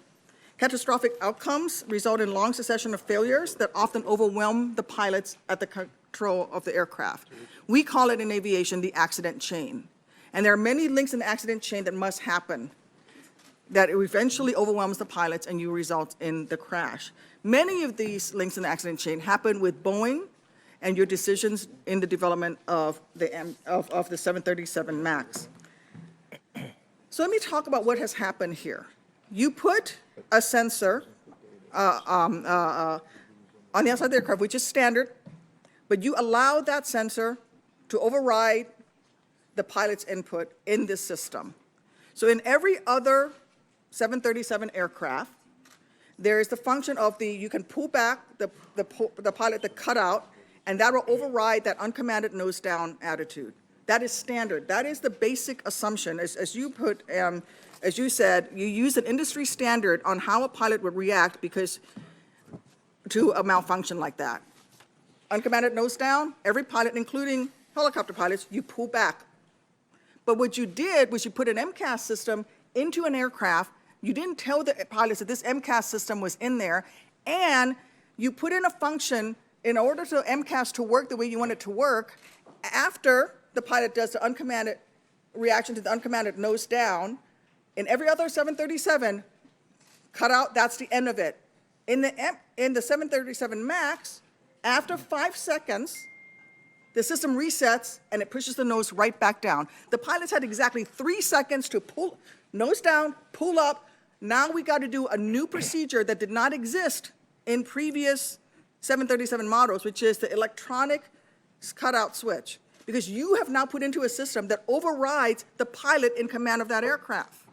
Catastrophic outcomes result in long succession of failures that often overwhelm the pilots at the control of the aircraft. We call it in aviation the accident chain. And there are many links in the accident chain that must happen, that it eventually overwhelms the pilots and you result in the crash. Many of these links in the accident chain happen with Boeing and your decisions in the development of the 737 MAX. So let me talk about what has happened here. You put a sensor on the outside of the aircraft, which is standard, but you allow that sensor to override the pilot's input in this system. So in every other 737 aircraft, there is the function of you can pull back the pilot, the cutout, and that will override that uncommanded nose down attitude. That is standard. That is the basic assumption. As you said, you use an industry standard on how a pilot would react to a malfunction like that. Uncommanded nose down, every pilot, including helicopter pilots, you pull back. But what you did was you put an MCAS system into an aircraft. You didn't tell the pilots that this MCAS system was in there, and you put in a function in order for MCAS to work the way you want it to work. After the pilot does the uncommanded reaction to the uncommanded nose down, In every other 737, cut out, that's the end of it. In the 737 MAX, after 5 seconds, the system resets and it pushes the nose right back down. The pilots had exactly 3 seconds to pull, nose down, pull up. Now we got to do a new procedure that did not exist in previous 737 models, which is the electronic cutout switch. Because you have now put into a system that overrides the pilot in command of that aircraft.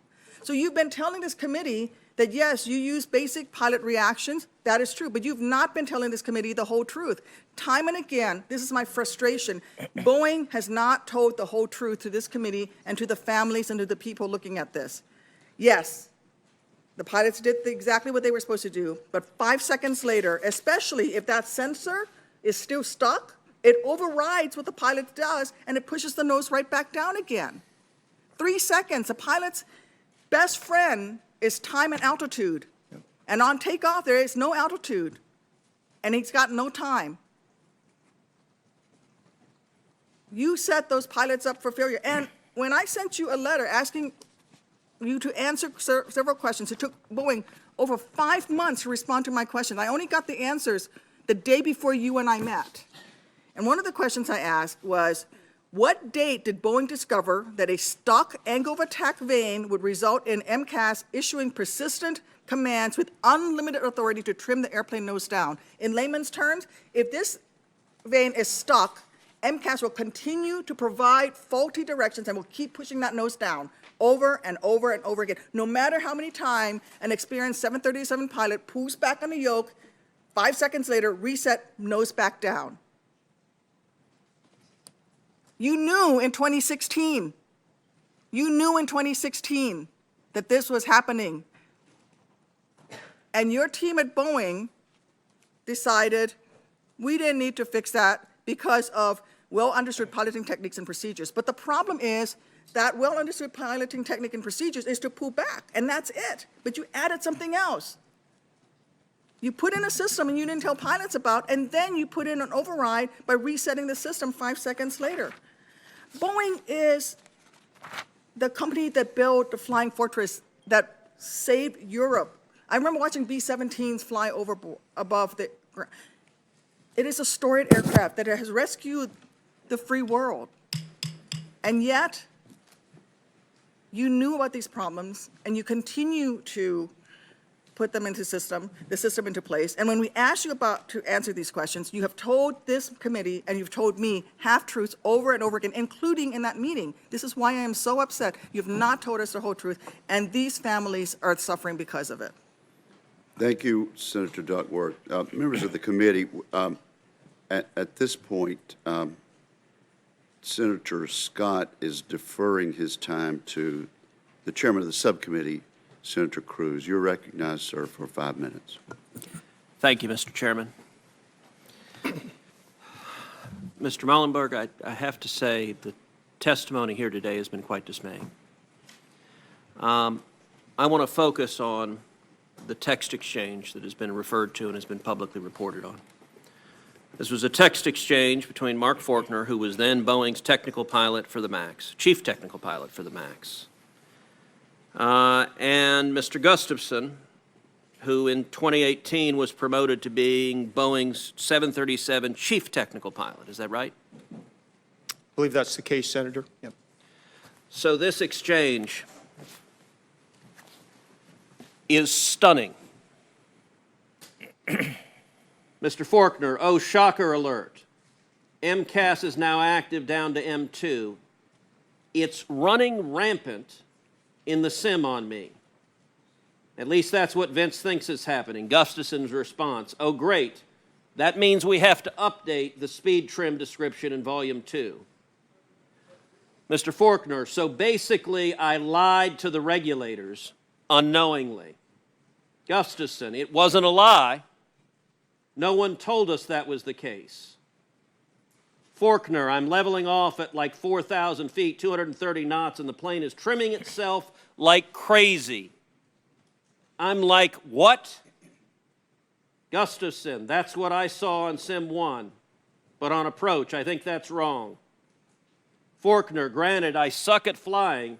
So you've been telling this committee that, yes, you use basic pilot reactions. That is true, but you've not been telling this committee the whole truth. Time and again, this is my frustration. Boeing has not told the whole truth to this committee and to the families and to the people looking at this. Yes, the pilots did exactly what they were supposed to do, but 5 seconds later, especially if that sensor is still stuck, it overrides what the pilot does and it pushes the nose right back down again. 3 seconds, a pilot's best friend is time and altitude. And on takeoff, there is no altitude, and he's got no time. You set those pilots up for failure. And when I sent you a letter asking you to answer several questions, it took Boeing over 5 months to respond to my questions. I only got the answers the day before you and I met. And one of the questions I asked was, what date did Boeing discover that a stock angle of attack vane would result in MCAS issuing persistent commands with unlimited authority to trim the airplane nose down? In layman's terms, if this vane is stuck, MCAS will continue to provide faulty directions and will keep pushing that nose down over and over and over again. No matter how many times an experienced 737 pilot pulls back on the yoke, 5 seconds later, reset, nose back down. You knew in 2016 that this was happening. And your team at Boeing decided we didn't need to fix that because of well-understood piloting techniques and procedures. But the problem is that well-understood piloting technique and procedures is to pull back, and that's it. But you added something else. You put in a system and you didn't tell pilots about, and then you put in an override by resetting the system 5 seconds later. Boeing is the company that built the Flying Fortress that saved Europe. I remember watching B-17s fly above the ground. It is a storied aircraft that has rescued the free world. And yet, you knew about these problems, and you continue to put them into the system into place. And when we asked you to answer these questions, you have told this committee and you've told me half-truths over and over again, including in that meeting. This is why I am so upset. You've not told us the whole truth, and these families are suffering because of it. Thank you, Senator Duckworth. Members of the committee, at this point, Senator Scott is deferring his time to the chairman of the subcommittee, Senator Cruz. You're recognized, sir, for 5 minutes. Thank you, Mr. Chairman. Mr. Muilenburg, I have to say the testimony here today has been quite dismaying. I want to focus on the text exchange that has been referred to and has been publicly reported on. This was a text exchange between Mark Faulkner, who was then Boeing's technical pilot for the MAX, chief technical pilot for the MAX, and Mr. Gustafson, who in 2018 was promoted to being Boeing's 737 chief technical pilot. Is that right? I believe that's the case, Senator. Yep. So this exchange is stunning. Mr. Faulkner, oh, shocker alert. MCAS is now active down to M2. It's running rampant in the sim on me. At least that's what Vince thinks is happening. Gustafson's response, oh great, that means we have to update the speed trim description in volume 2. Mr. Faulkner, so basically I lied to the regulators unknowingly. Gustafson, it wasn't a lie. No one told us that was the case. Faulkner, I'm leveling off at like 4,000 feet, 230 knots, and the plane is trimming itself like crazy. I'm like, what? Gustafson, that's what I saw on Sim 1, but on approach, I think that's wrong. Faulkner, granted, I suck at flying,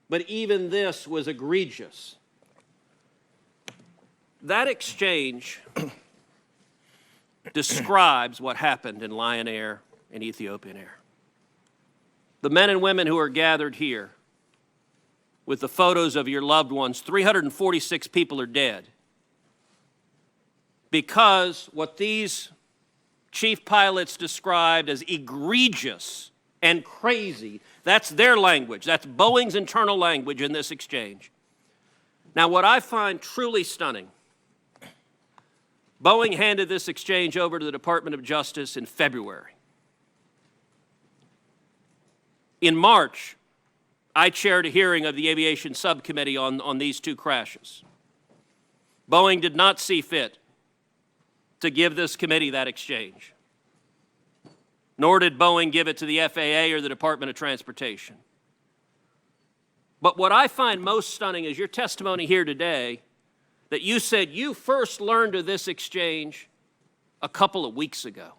but even this was egregious. That exchange describes what happened in Lion Air and Ethiopian Air. The men and women who are gathered here with the photos of your loved ones, 346 people are dead because what these chief pilots described as egregious and crazy, that's their language. That's Boeing's internal language in this exchange. Now, what I find truly stunning, Boeing handed this exchange over to the Department of Justice in February. In March, I chaired a hearing of the Aviation Subcommittee on these two crashes. Boeing did not see fit to give this committee that exchange, nor did Boeing give it to the FAA or the Department of Transportation. But what I find most stunning is your testimony here today that you said you first learned of this exchange a couple of weeks ago.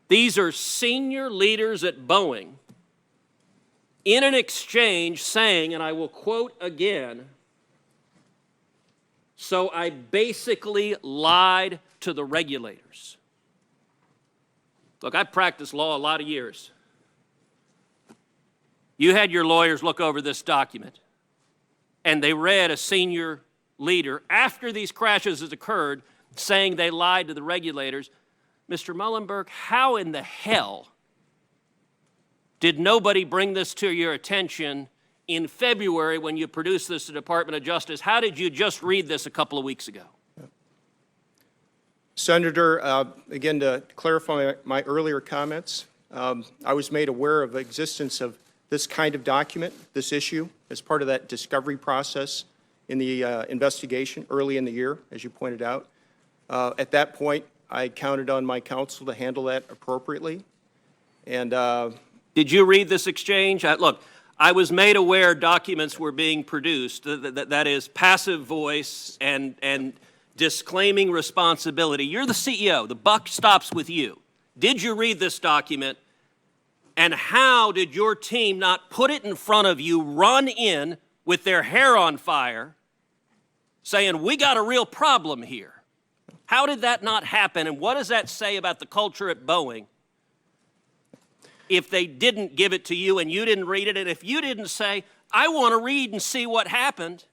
These are senior leaders at Boeing in an exchange saying, and I will quote again, "So I basically lied to the regulators." Look, I've practiced law a lot of years. You had your lawyers look over this document, and they read a senior leader after these crashes had occurred saying they lied to the regulators. Mr. Muilenburg, how in the hell did nobody bring this to your attention in February when you produced this to the Department of Justice? How did you just read this a couple of weeks ago? Senator, again, to clarify my earlier comments, I was made aware of the existence of this kind of document, this issue, as part of that discovery process in the investigation early in the year, as you pointed out. At that point, I counted on my counsel to handle that appropriately. And did you read this exchange? Look, I was made aware documents were being produced, that is passive voice and disclaiming responsibility. You're the CEO. The buck stops with you. Did you read this document? And how did your team not put it in front of you, run in with their hair on fire, saying, we got a real problem here? How did that not happen, and what does that say about the culture at Boeing if they didn't give it to you and you didn't read it, and if you didn't say, I want to read and see what happened?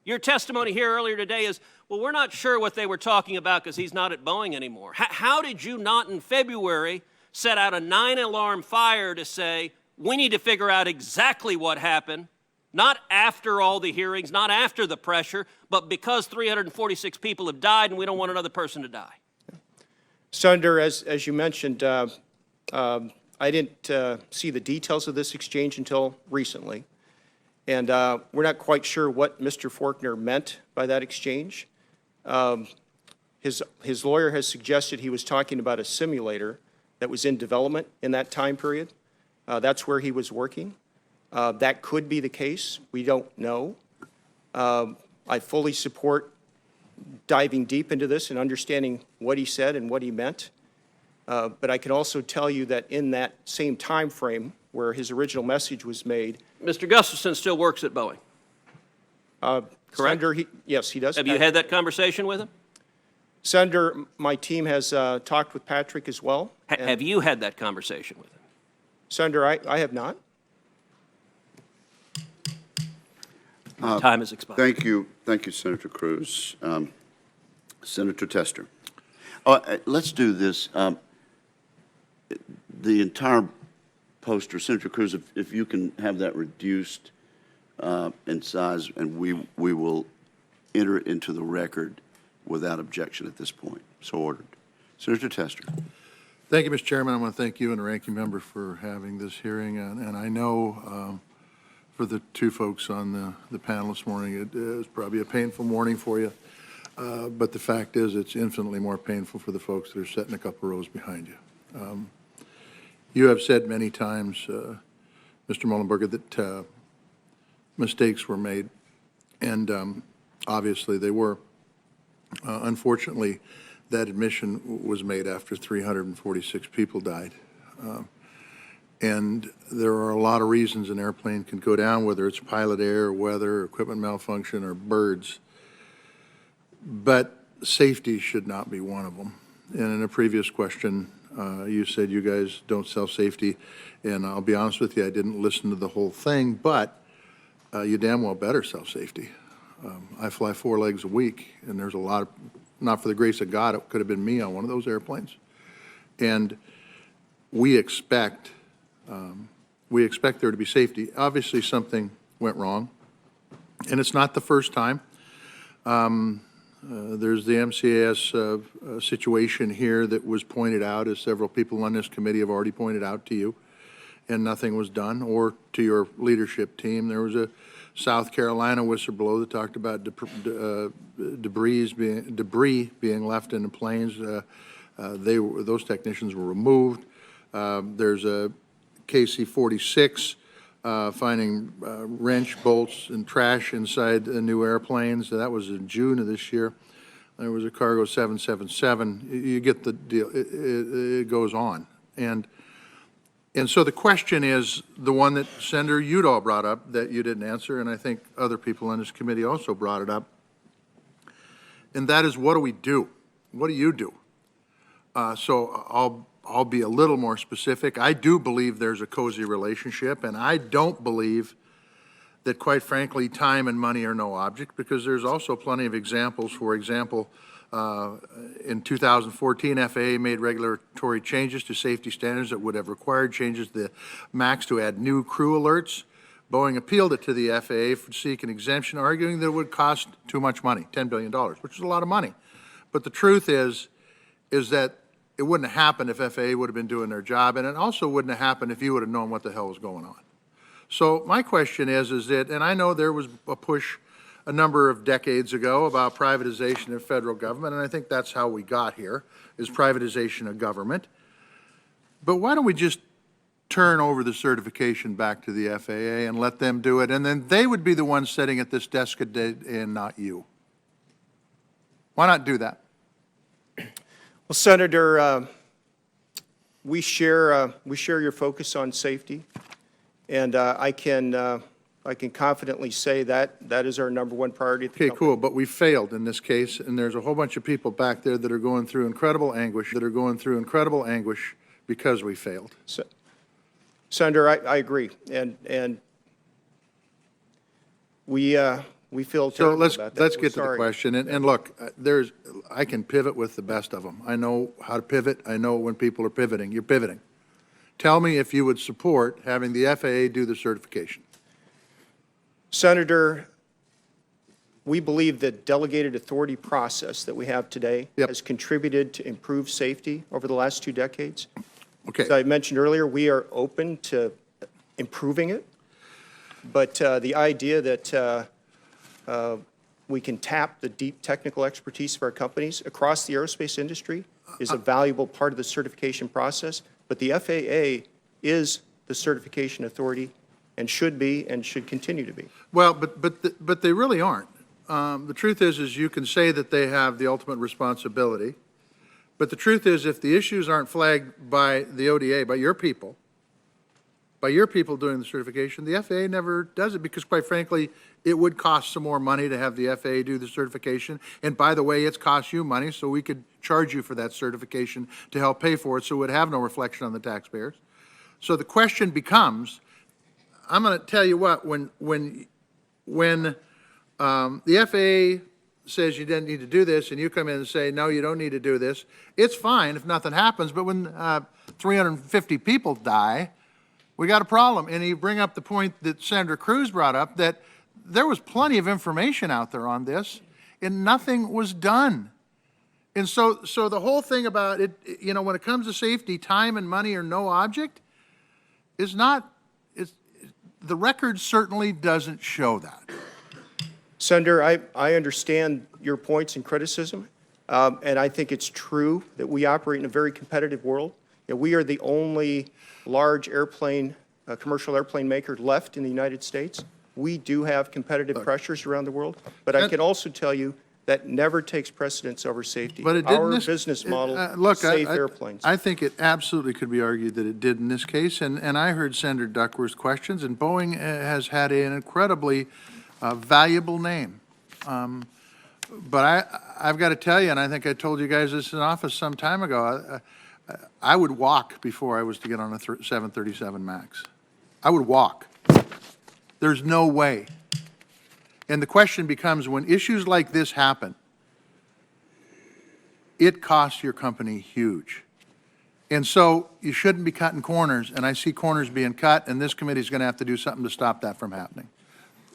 Your testimony here earlier today is, well, we're not sure what they were talking about because he's not at Boeing anymore. How did you not in February set out a 9-alarm fire to say, we need to figure out exactly what happened, not after all the hearings, not after the pressure, but because 346 people have died and we don't want another person to die? Senator, as you mentioned, I didn't see the details of this exchange until recently. And we're not quite sure what Mr. Forkner meant by that exchange. His lawyer has suggested he was talking about a simulator that was in development in that time period. That's where he was working. That could be the case. We don't know. I fully support diving deep into this and understanding what he said and what he meant. But I can also tell you that in that same time frame where his original message was made. Mr. Gustafson still works at Boeing. Correct? Senator, yes, he does. Have you had that conversation with him? Senator, my team has talked with Patrick as well. Have you had that conversation with him? Senator, I have not. Time has expired. Thank you, Senator Cruz. Senator Tester. Let's do this. The entire poster, Senator Cruz, if you can have that reduced in size, and we will enter it into the record without objection at this point. So ordered. Senator Tester. Thank you, Mr. Chairman. I want to thank you and the ranking member for having this hearing. And I know for the two folks on the panel this morning, it was probably a painful morning for you. But the fact is, it's infinitely more painful for the folks that are sitting a couple rows behind you. You have said many times, Mr. Muilenburg, that mistakes were made, and obviously they were. Unfortunately, that admission was made after 346 people died. And there are a lot of reasons an airplane can go down, whether it's pilot error, weather, equipment malfunction, or birds. But safety should not be one of them. And in a previous question, you said you guys don't sell safety. And I'll be honest with you, I didn't listen to the whole thing, but you damn well better sell safety. I fly 4 legs a week, and there's a lot of, not for the grace of God, it could have been me on one of those airplanes. And we expect there to be safety. Obviously, something went wrong, and it's not the first time. There's the MCAS situation here that was pointed out, as several people on this committee have already pointed out to you, and nothing was done, or to your leadership team. There was a South Carolina whistleblower that talked about debris being left in the planes. Those technicians were removed. There's a KC-46 finding wrench bolts and trash inside the new airplanes. That was in June of this year. There was a cargo 777. You get the deal. It goes on. And so the question is the one that Senator Udall brought up that you didn't answer, and I think other people on this committee also brought it up, and that is, what do we do? What do you do? So I'll be a little more specific. I do believe there's a cozy relationship, and I don't believe that, quite frankly, time and money are no object, because there's also plenty of examples. For example, in 2014, FAA made regulatory changes to safety standards that would have required changes to the MAX to add new crew alerts. Boeing appealed it to the FAA to seek an exemption, arguing that it would cost too much money, $10 billion, which is a lot of money. But the truth is that it wouldn't have happened if FAA would have been doing their job, and it also wouldn't have happened if you would have known what the hell was going on. So my question is that, and I know there was a push a number of decades ago about privatization of federal government, and I think that's how we got here, is privatization of government. But why don't we just turn over the certification back to the FAA and let them do it, and then they would be the ones sitting at this desk and not you? Why not do that? Well, Senator, we share your focus on safety, and I can confidently say that is our #1 priority at the company. Cool, but we failed in this case, and there's a whole bunch of people back there that are going through incredible anguish, because we failed. Senator, I agree, and we feel terrible about that. So let's get to the question, and look, I can pivot with the best of them. I know how to pivot. I know when people are pivoting. You're pivoting. Tell me if you would support having the FAA do the certification. Senator, we believe the delegated authority process that we have today has contributed to improved safety over the last 2 decades. Okay. As I mentioned earlier, we are open to improving it, but the idea that we can tap the deep technical expertise of our companies across the aerospace industry is a valuable part of the certification process, but the FAA is the certification authority and should be and should continue to be. Well, but they really aren't. The truth is you can say that they have the ultimate responsibility, but the truth is, if the issues aren't flagged by the ODA, by your people doing the certification, the FAA never does it, because, quite frankly, it would cost some more money to have the FAA do the certification. And by the way, it's cost you money, so we could charge you for that certification to help pay for it, so it would have no reflection on the taxpayers. So the question becomes, I'm going to tell you what, when the FAA says you didn't need to do this, and you come in and say, no, you don't need to do this, it's fine if nothing happens, but when 350 people die, we got a problem. And you bring up the point that Senator Cruz brought up, that there was plenty of information out there on this, and nothing was done. And so the whole thing about it, you know, when it comes to safety, time and money are no object, is not, the record certainly doesn't show that. Senator, I understand your points and criticism, and I think it's true that we operate in a very competitive world. You know, we are the only large airplane, commercial airplane maker left in the United States. We do have competitive pressures around the world, but I can also tell you That never takes precedence over safety. But it did in Our this- business model, Look, safe airplanes. I think it absolutely could be argued that it did in this case, and I heard Senator Duckworth's questions, and Boeing has had an incredibly valuable name. But I've got to tell you, and I think I told you guys this in office some time ago, I would walk before I was to get on a 737 MAX. I would walk. There's no way. And the question becomes, when issues like this happen, it costs your company huge. And so you shouldn't be cutting corners, and I see corners being cut, and this committee is going to have to do something to stop that from happening.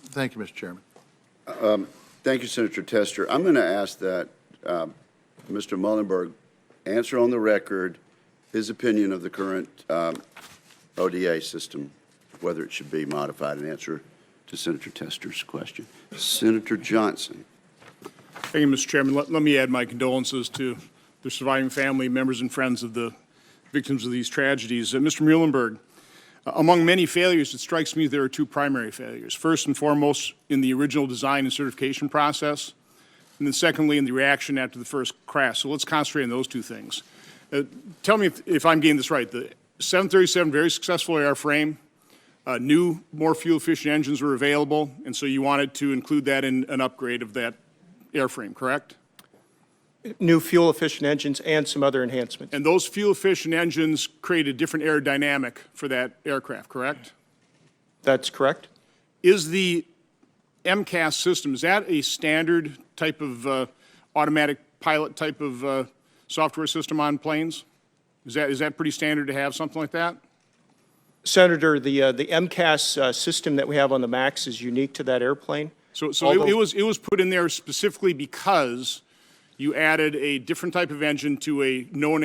Thank you, Mr. Chairman. Thank you, Senator Tester. I'm going to ask that Mr. Muilenburg answer on the record his opinion of the current ODA system, whether it should be modified, and answer to Senator Tester's question. Senator Johnson. Thank you, Mr. Chairman. Let me add my condolences to the surviving family members and friends of the victims of these tragedies. Mr. Muilenburg, among many failures, it strikes me there are two primary failures. First and foremost, in the original design and certification process, and then secondly, in the reaction after the first crash. So let's concentrate on those two things. Tell me if I'm getting this right. The 737, very successful airframe, new, more fuel-efficient engines were available, and so you wanted to include that in an upgrade of that airframe, correct? New fuel-efficient engines and some other enhancements. And those fuel-efficient engines create a different aerodynamic for that aircraft, correct? That's correct. Is the MCAS system, is that a standard type of automatic pilot type of software system on planes? Is that pretty standard to have something like that? Senator, the MCAS system that we have on the MAX is unique to that airplane. So it was put in there specifically because you added a different type of engine to a known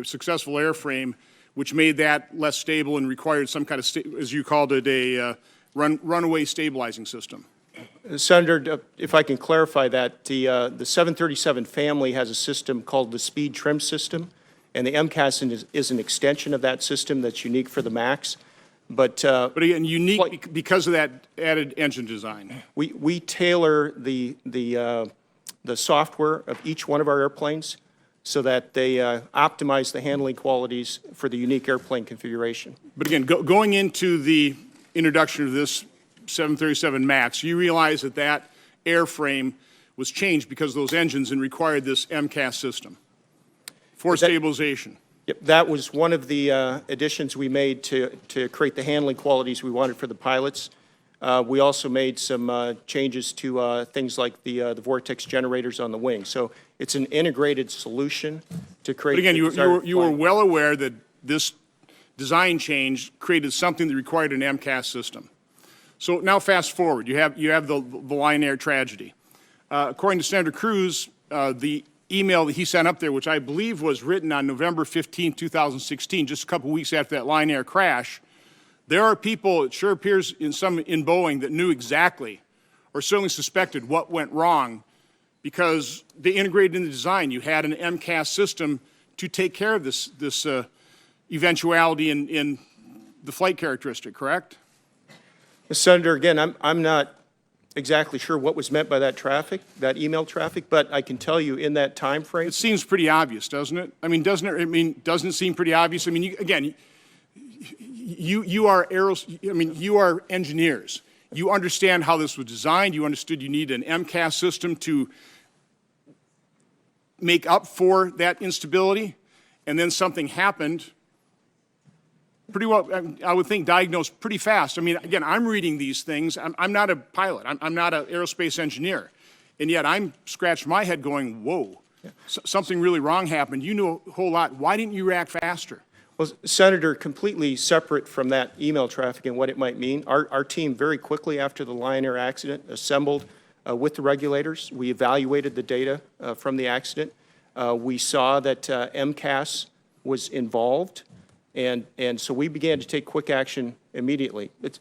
successful airframe, which made that less stable and required some kind of, as you called it, a runaway stabilizing system. Senator, if I can clarify that, the 737 family has a system called the Speed Trim System, and the MCAS is an extension of that system that's unique for the MAX. But again, unique because of that added engine design. We tailor the software of each one of our airplanes so that they optimize the handling qualities for the unique airplane configuration. But again, going into the introduction of this 737 MAX, you realize that that airframe was changed because of those engines and required this MCAS system for stabilization. Yep, that was one of the additions we made to create the handling qualities we wanted for the pilots. We also made some changes to things like the vortex generators on the wing. So it's an integrated solution to create. But again, you were well aware that this design change created something that required an MCAS system. So now fast forward, you have the Lion Air tragedy. According to Senator Cruz, the email that he sent up there, which I believe was written on November 15, 2016, just a couple weeks after that Lion Air crash, there are people, it sure appears in Boeing, that knew exactly or certainly suspected what went wrong because they integrated in the design. You had an MCAS system to take care of this eventuality in the flight characteristic, correct? Senator, again, I'm not exactly sure what was meant by that email traffic, but I can tell you in that time frame. It seems pretty obvious, doesn't it? I mean, doesn't it seem pretty obvious? I mean, you are engineers. You understand how this was designed. You understood you need an MCAS system to make up for that instability, and then something happened. Pretty well, I would think, diagnosed pretty fast. I mean, again, I'm reading these things. I'm not a pilot. I'm not an aerospace engineer. And yet I'm scratching my head going, whoa, something really wrong happened. You knew a whole lot. Why didn't you react faster? Well, Senator, completely separate from that email traffic and what it might mean, our team very quickly after the Lion Air accident assembled with the regulators. We evaluated the data from the accident. We saw that MCAS was involved. And so we began to take quick action immediately. It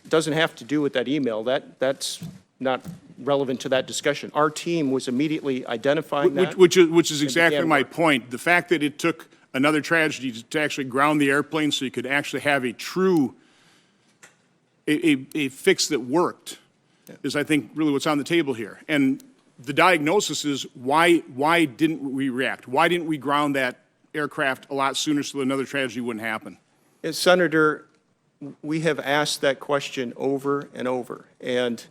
doesn't have to do with that email. That's not relevant to that discussion. Our team was immediately identifying that. Which is exactly my point. The fact that it took another tragedy to actually ground the airplane so you could actually have a true, a fix that worked is, I think, really what's on the table here. And the diagnosis is why didn't we react? Why didn't we ground that aircraft a lot sooner so that another tragedy wouldn't happen? Senator, we have asked that question over and over. And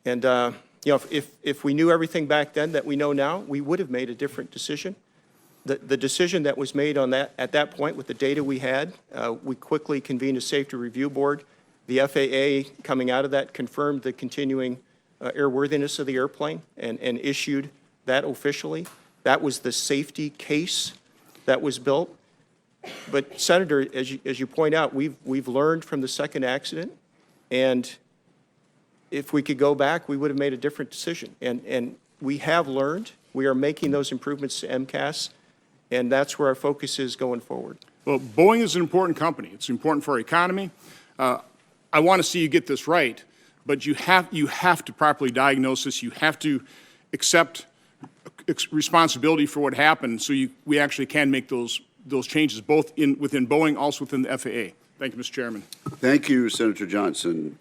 you know, if we knew everything back then that we know now, we would have made a different decision. The decision that was made on that, at that point with the data we had, we quickly convened a safety review board. The FAA, coming out of that, confirmed the continuing airworthiness of the airplane and issued that officially. That was the safety case that was built. But Senator, as you point out, we've learned from the second accident, and if we could go back, we would have made a different decision. And we have learned. We are making those improvements to MCAS, and that's where our focus is going forward. Well, Boeing is an important company. It's important for our economy. I want to see you get this right, but you have to properly diagnose this. You have to accept responsibility for what happened so we actually can make those changes, both within Boeing, also within the FAA. Thank you, Mr. Chairman. Thank you, Senator Johnson.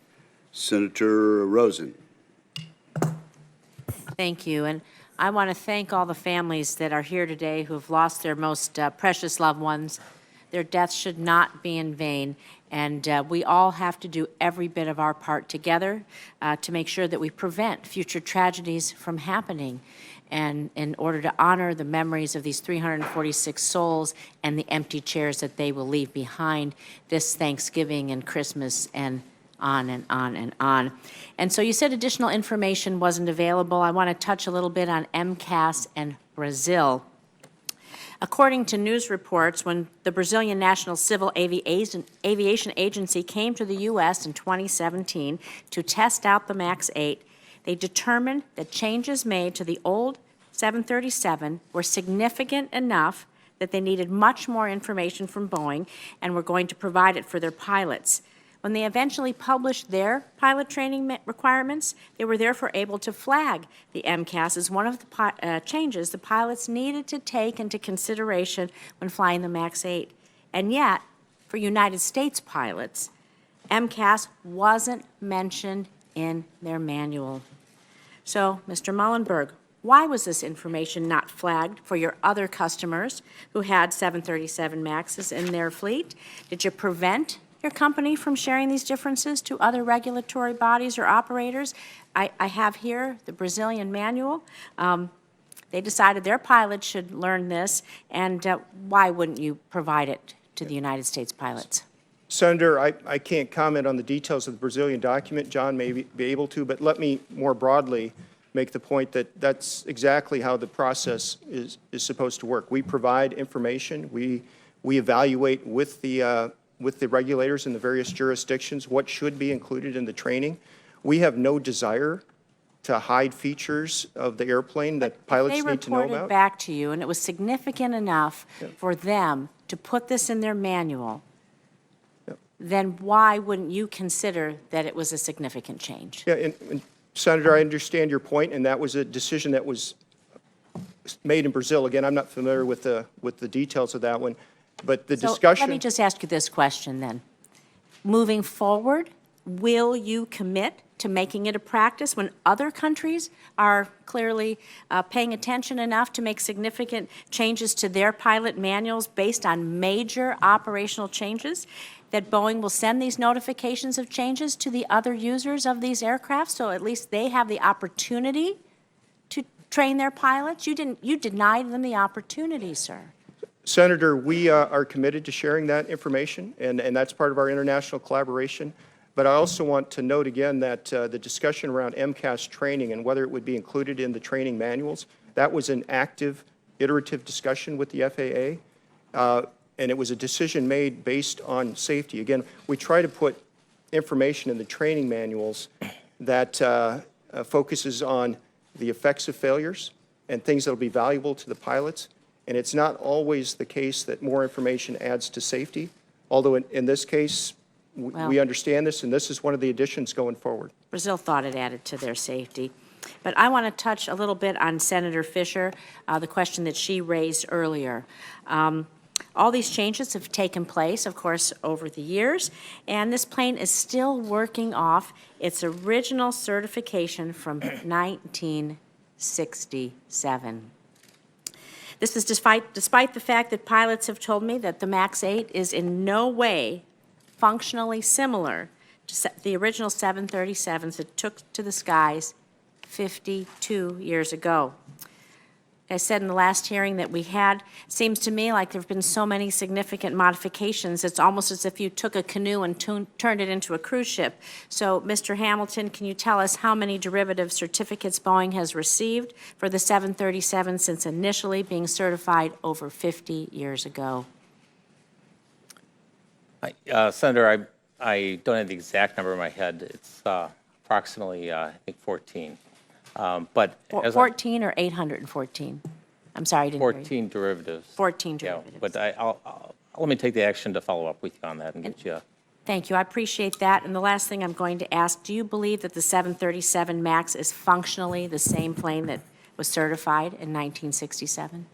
Senator Rosen. Thank you. And I want to thank all the families that are here today who have lost their most precious loved ones. Their deaths should not be in vain. And we all have to do every bit of our part together to make sure that we prevent future tragedies from happening, and in order to honor the memories of these 346 souls and the empty chairs that they will leave behind this Thanksgiving and Christmas and on and on and on. And so you said additional information wasn't available. I want to touch a little bit on MCAS and Brazil. According to news reports, when the Brazilian National Civil Aviation Agency came to the U.S. in 2017 to test out the MAX 8, they determined that changes made to the old 737 were significant enough that they needed much more information from Boeing and were going to provide it for their pilots. When they eventually published their pilot training requirements, they were therefore able to flag the MCAS as one of the changes the pilots needed to take into consideration when flying the MAX 8. And yet, for United States pilots, MCAS wasn't mentioned in their manual. So, Mr. Muilenburg, why was this information not flagged for your other customers who had 737 MAXs in their fleet? Did you prevent your company from sharing these differences to other regulatory bodies or operators? I have here the Brazilian manual. They decided their pilots should learn this, and why wouldn't you provide it to the United States pilots? Senator, I can't comment on the details of the Brazilian document. John may be able to, but let me more broadly make the point that that's exactly how the process is supposed to work. We provide information. We evaluate with the regulators in the various jurisdictions what should be included in the training. We have no desire to hide features of the airplane that pilots need to know They reported about. back to you, and it was significant enough for them to put this in their manual. Then why wouldn't you consider that it was a significant change? Yeah, and Senator, I understand your point, and that was a decision that was made in Brazil. Again, I'm not familiar with the details of that one, but the discussion. Let me just ask you this question then. Moving forward, will you commit to making it a practice when other countries are clearly paying attention enough to make significant changes to their pilot manuals based on major operational changes, that Boeing will send these notifications of changes to the other users of these aircraft so at least they have the opportunity to train their pilots? You denied them the opportunity, sir. Senator, we are committed to sharing that information, and that's part of our international collaboration. But I also want to note again that the discussion around MCAS training and whether it would be included in the training manuals, that was an active, iterative discussion with the FAA, and it was a decision made based on safety. Again, we try to put information in the training manuals that focuses on the effects of failures and things that will be valuable to the pilots. And it's not always the case that more information adds to safety, although in this case, we understand this, and this is one of the additions going forward. Brazil thought it added to their safety. But I want to touch a little bit on Senator Fisher, the question that she raised earlier. All these changes have taken place, of course, over the years, and this plane is still working off its original certification from 1967. This is despite the fact that pilots have told me that the MAX 8 is in no way functionally similar to the original 737s that took to the skies 52 years ago. I said in the last hearing that we had, it seems to me like there have been so many significant modifications, it's almost as if you took a canoe and turned it into a cruise ship. So, Mr. Hamilton, can you tell us how many derivative certificates Boeing has received for the 737 since initially being certified over 50 years ago? Senator, I don't have the exact number in my head. It's approximately, I think, 14. But as 14 or 814? I'm sorry, I didn't hear you. 14 derivatives. 14 derivatives. Yeah, but let me take the action to follow up with you on that and get you. Thank you. I appreciate that. And the last thing I'm going to ask, do you believe that the 737 MAX is functionally the same plane that was certified in 1967?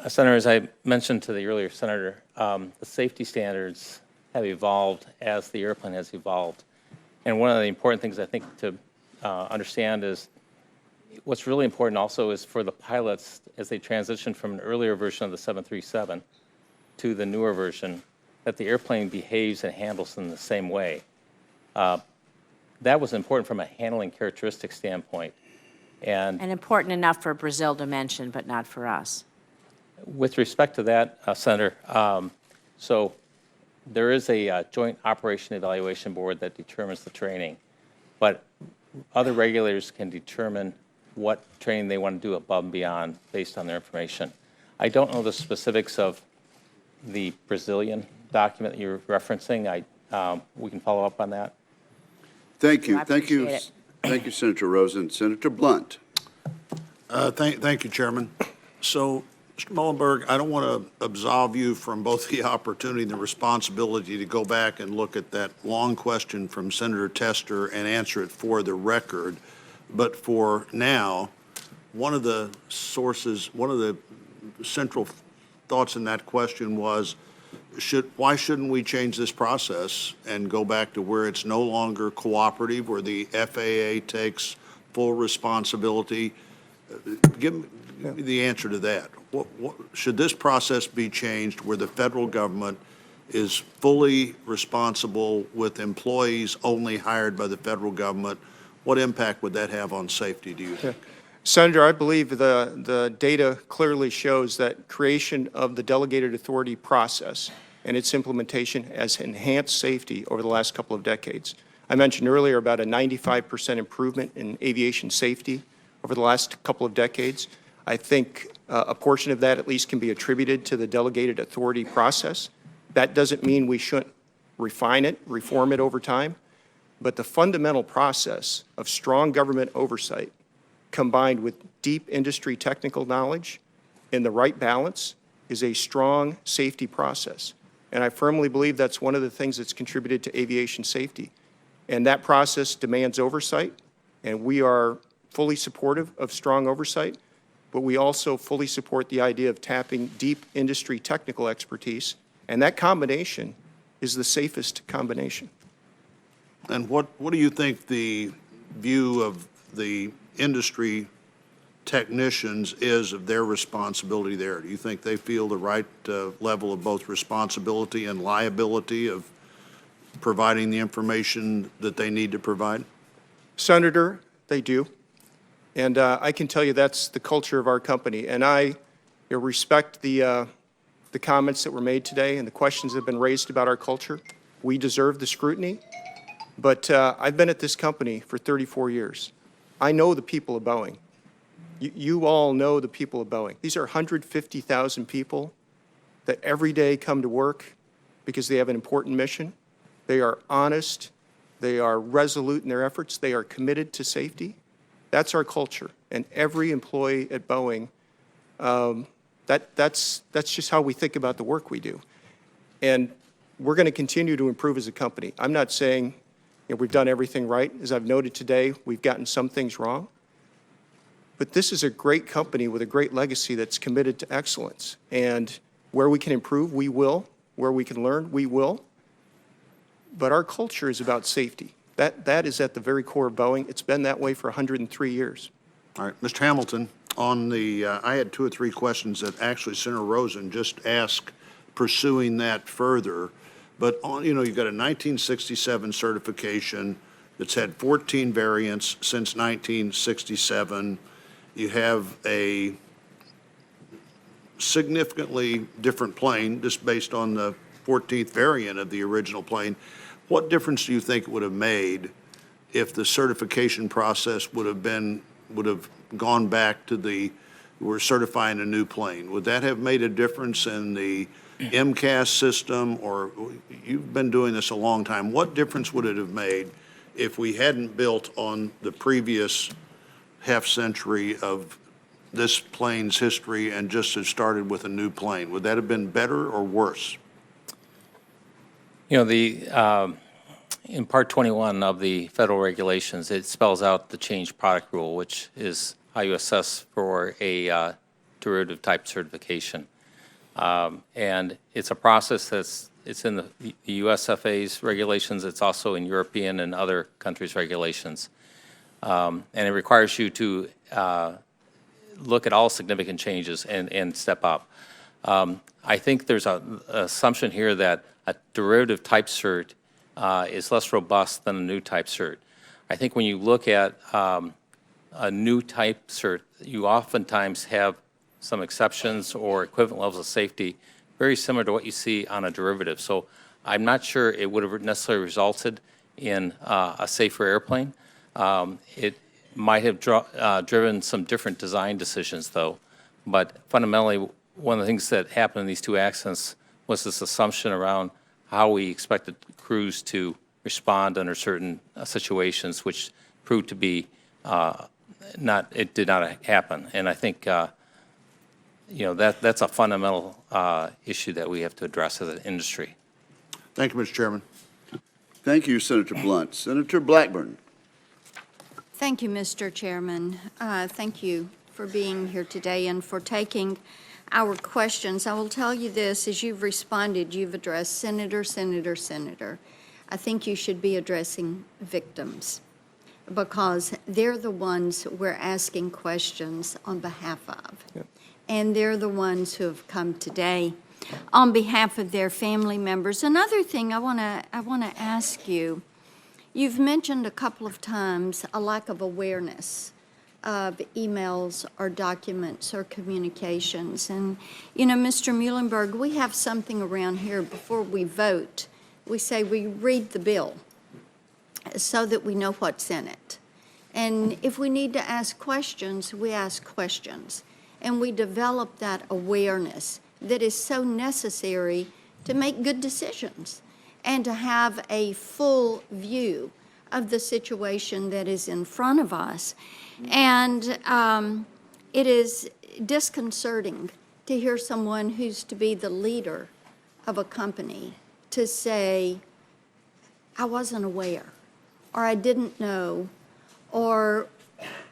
Senator, as I mentioned to the earlier senator, the safety standards have evolved as the airplane has evolved. And one of the important things I think to understand is what's really important also is for the pilots as they transition from an earlier version of the 737 to the newer version, that the airplane behaves and handles in the same way. That was important from a handling characteristic standpoint. And important enough for Brazil to mention, but not for us. with respect to that, Senator, so there is a joint operation evaluation board that determines the training, but other regulators can determine what training they want to do above and beyond based on their information. I don't know the specifics of the Brazilian document that you're referencing. We can follow up on that. Thank you. I Thank you. appreciate it. Thank you, Senator Rosen. Senator Blunt. Thank you, Chairman. So, Mr. Muilenburg, I don't want to absolve you from both the opportunity and the responsibility to go back and look at that long question from Senator Tester and answer it for the record. But for now, one of the central thoughts in that question was, why shouldn't we change this process and go back to where it's no longer cooperative, where the FAA takes full responsibility? Give me the answer to that. Should this process be changed where the federal government is fully responsible with employees only hired by the federal government? What impact would that have on safety, do you think? Senator, I believe the data clearly shows that creation of the delegated authority process and its implementation has enhanced safety over the last couple of decades. I mentioned earlier about a 95% improvement in aviation safety over the last couple of decades. I think a portion of that at least can be attributed to the delegated authority process. That doesn't mean we shouldn't refine it, reform it over time, but the fundamental process of strong government oversight combined with deep industry technical knowledge in the right balance is a strong safety process. And I firmly believe that's one of the things that's contributed to aviation safety. And that process demands oversight, and we are fully supportive of strong oversight, but we also fully support the idea of tapping deep industry technical expertise, and that combination is the safest combination. And what do you think the view of the industry technicians is of their responsibility there? Do you think they feel the right level of both responsibility and liability of providing the information that they need to provide? Senator, they do. And I can tell you that's the culture of our company. And I respect the comments that were made today and the questions that have been raised about our culture. We deserve the scrutiny. But I've been at this company for 34 years. I know the people of Boeing. You all know the people of Boeing. These are 150,000 people that every day come to work because they have an important mission. They are honest. They are resolute in their efforts. They are committed to safety. That's our culture. And every employee at Boeing, that's just how we think about the work we do. And we're going to continue to improve as a company. I'm not saying we've done everything right. As I've noted today, we've gotten some things wrong. But this is a great company with a great legacy that's committed to excellence. And Where we can improve, we will. Where we can learn, we will. But our culture is about safety. That is at the very core of Boeing. It's been that way for 103 years. All right, Mr. Hamilton, on the, I had 2 or 3 questions that actually Senator Rosen just asked, pursuing that further. But on, you've got a 1967 certification that's had 14 variants since 1967. You have a significantly different plane, just based on the 14th variant of the original plane. What difference do you think it would have made if the certification process would have gone back to we're certifying a new plane? Would that have made a difference in the MCAS system? Or you've been doing this a long time. What difference would it have made if we hadn't built on the previous half century of this plane's history and just had started with a new plane? Would that have been better or worse? In Part 21 of the federal regulations, it spells out the change product rule, which is how you assess for a derivative type certification. And it's a process it's in the U.S. FAA's regulations. It's also in European and other countries' regulations. And it requires you to look at all significant changes and step up. I think there's an assumption here that a derivative type cert is less robust than a new type cert. I think when you look at a new type cert, you oftentimes have some exceptions or equivalent levels of safety very similar to what you see on a derivative. So I'm not sure it would have necessarily resulted in a safer airplane. It might have driven some different design decisions, though. But fundamentally, one of the things that happened in these 2 accidents was this assumption around how we expected crews to respond under certain situations, which proved to be it did not happen. And I think that's a fundamental issue that we have to address as an industry. Thank you, Mr. Chairman. Thank you, Senator Blunt. Senator Blackburn. Thank you, Mr. Chairman. Thank you for being here today and for taking our questions. I will tell you this, as you've responded, you've addressed senator, senator, senator. I think you should be addressing victims, because they're the ones we're asking questions on behalf of. Yep. And they're the ones who have come today on behalf of their family members. Another thing I want to ask you, you've mentioned a couple of times a lack of awareness of emails or documents or communications. And, Mr. Muilenburg, we have something around here before we vote. We say we read the bill so that we know what's in it. And if we need to ask questions, we ask questions. And we develop that awareness that is so necessary to make good decisions and to have a full view of the situation that is in front of us. And it is disconcerting to hear someone who's to be the leader of a company to say, I wasn't aware, or I didn't know, or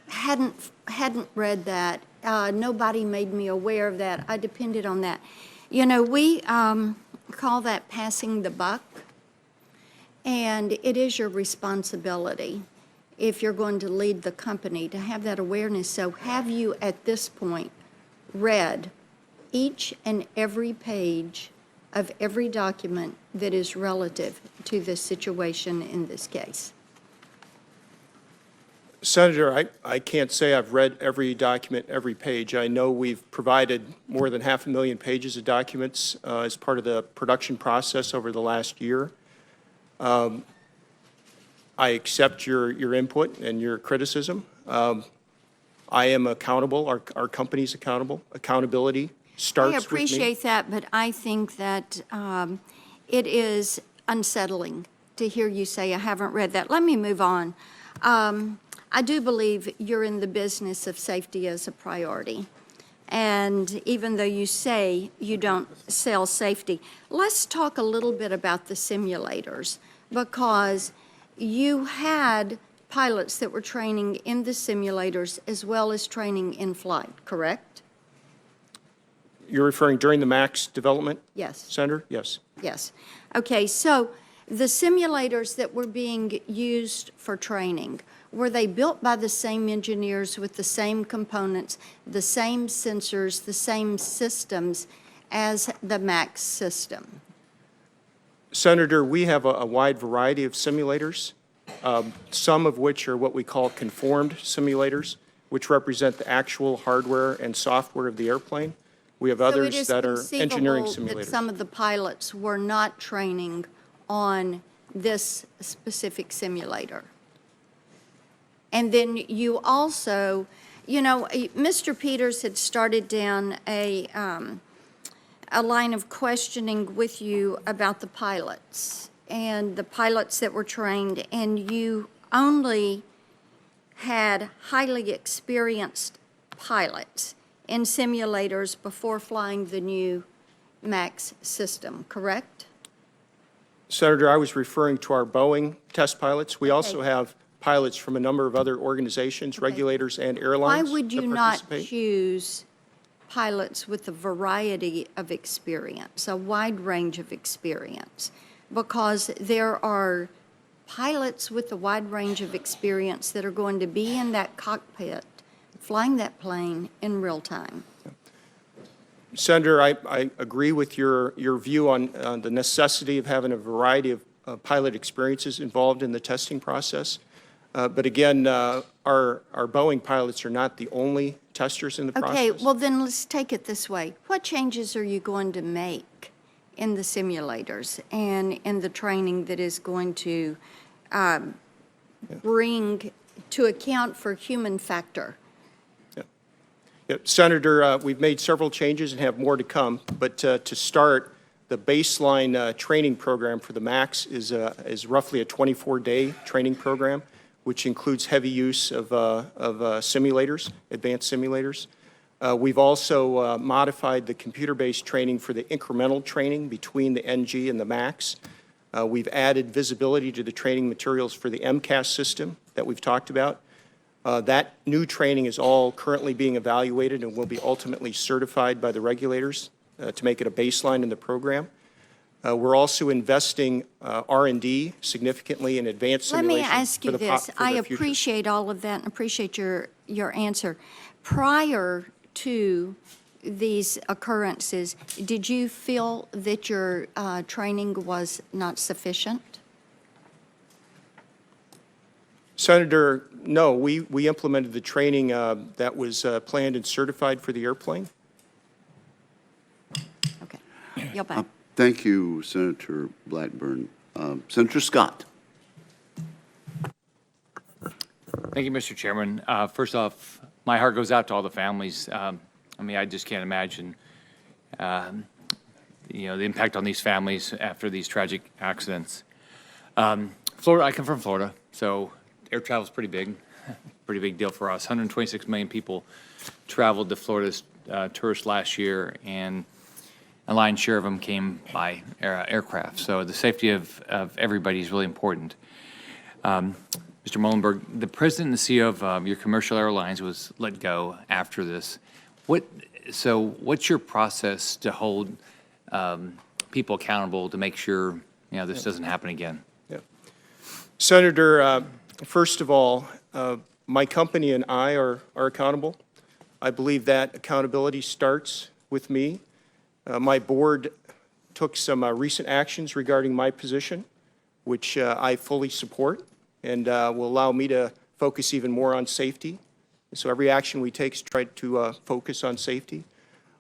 hadn't read that. Nobody made me aware of that. I depended on that. We call that passing the buck, and it is your responsibility, if you're going to lead the company, to have that awareness. So have you, at this point, read each and every page of every document that is relative to the situation in this case? Senator, I can't say I've read every document, every page. I know we've provided more than 500,000 pages of documents as part of the production process over the last year. I accept your input and your criticism. I am accountable. Our company's accountable. Accountability starts with me. I appreciate that, but I think that it is unsettling to hear you say, I haven't read that. Let me move on. I do believe you're in the business of safety as a priority. And even though you say you don't sell safety, let's talk a little bit about the simulators, because you had pilots that were training in the simulators as well as training in flight, correct? You're referring during the MAX development, Yes. Senator? Yes. Yes. Okay, so the simulators that were being used for training, were they built by the same engineers with the same components, the same sensors, the same systems as the MAX system? Senator, we have a wide variety of simulators, some of which are what we call conformed simulators, which represent the actual hardware and software of the airplane. We have others that are engineering So it is conceivable simulators. that some of the pilots were not training on this specific simulator. And then you also, you know, Mr. Peters had started down a line of questioning with you about the pilots and the pilots that were trained, and you only had highly experienced pilots in simulators before flying the new MAX system, correct? Senator, I was referring to our Boeing test pilots. We also have pilots from a number of other organizations, regulators, and airlines Why would you that not participate. choose pilots with a variety of experience, a wide range of experience? Because there are pilots with a wide range of experience that are going to be in that cockpit, flying that plane in real time. Senator, I agree with your view on the necessity of having a variety of pilot experiences involved in the testing process. But again, our Boeing pilots are not the only testers in the process. Okay, well then let's take it this way. What changes are you going to make in the simulators and in the training that is going to bring to account for human factor? Yeah, Senator, we've made several changes and have more to come, but to start, the baseline training program for the MAX is roughly a 24-day training program, which includes heavy use of simulators, advanced simulators. We've also modified the computer-based training for the incremental training between the NG and the MAX. We've added visibility to the training materials for the MCAS system that we've talked about. That new training is all currently being evaluated and will be ultimately certified by the regulators to make it a baseline in the program. We're also investing R&D significantly in advanced simulation. Let me ask you this. I appreciate all of that and appreciate your answer. Prior to these occurrences, did you feel that your training was not sufficient? Senator, no, we implemented the training that was planned and certified for the airplane. Okay. Yield back. Thank you, Senator Blackburn. Senator Scott. Thank you, Mr. Chairman. First off, my heart goes out to all the families. I mean, I just can't imagine, you know, the impact on these families after these tragic accidents. Florida, I come from Florida, so air travel is pretty big deal for us. 126 million people traveled to Florida's tourists last year, and a lion's share of them came by aircraft. So the safety of everybody is really important. Mr. Muilenburg, the president and CEO of your commercial airlines was let go after this. So what's your process to hold people accountable to make sure, you know, this doesn't happen again? Yeah. Senator, first of all, my company and I are accountable. I believe that accountability starts with me. My board took some recent actions regarding my position, which I fully support, and will allow me to focus even more on safety. So every action we take is try to focus on safety.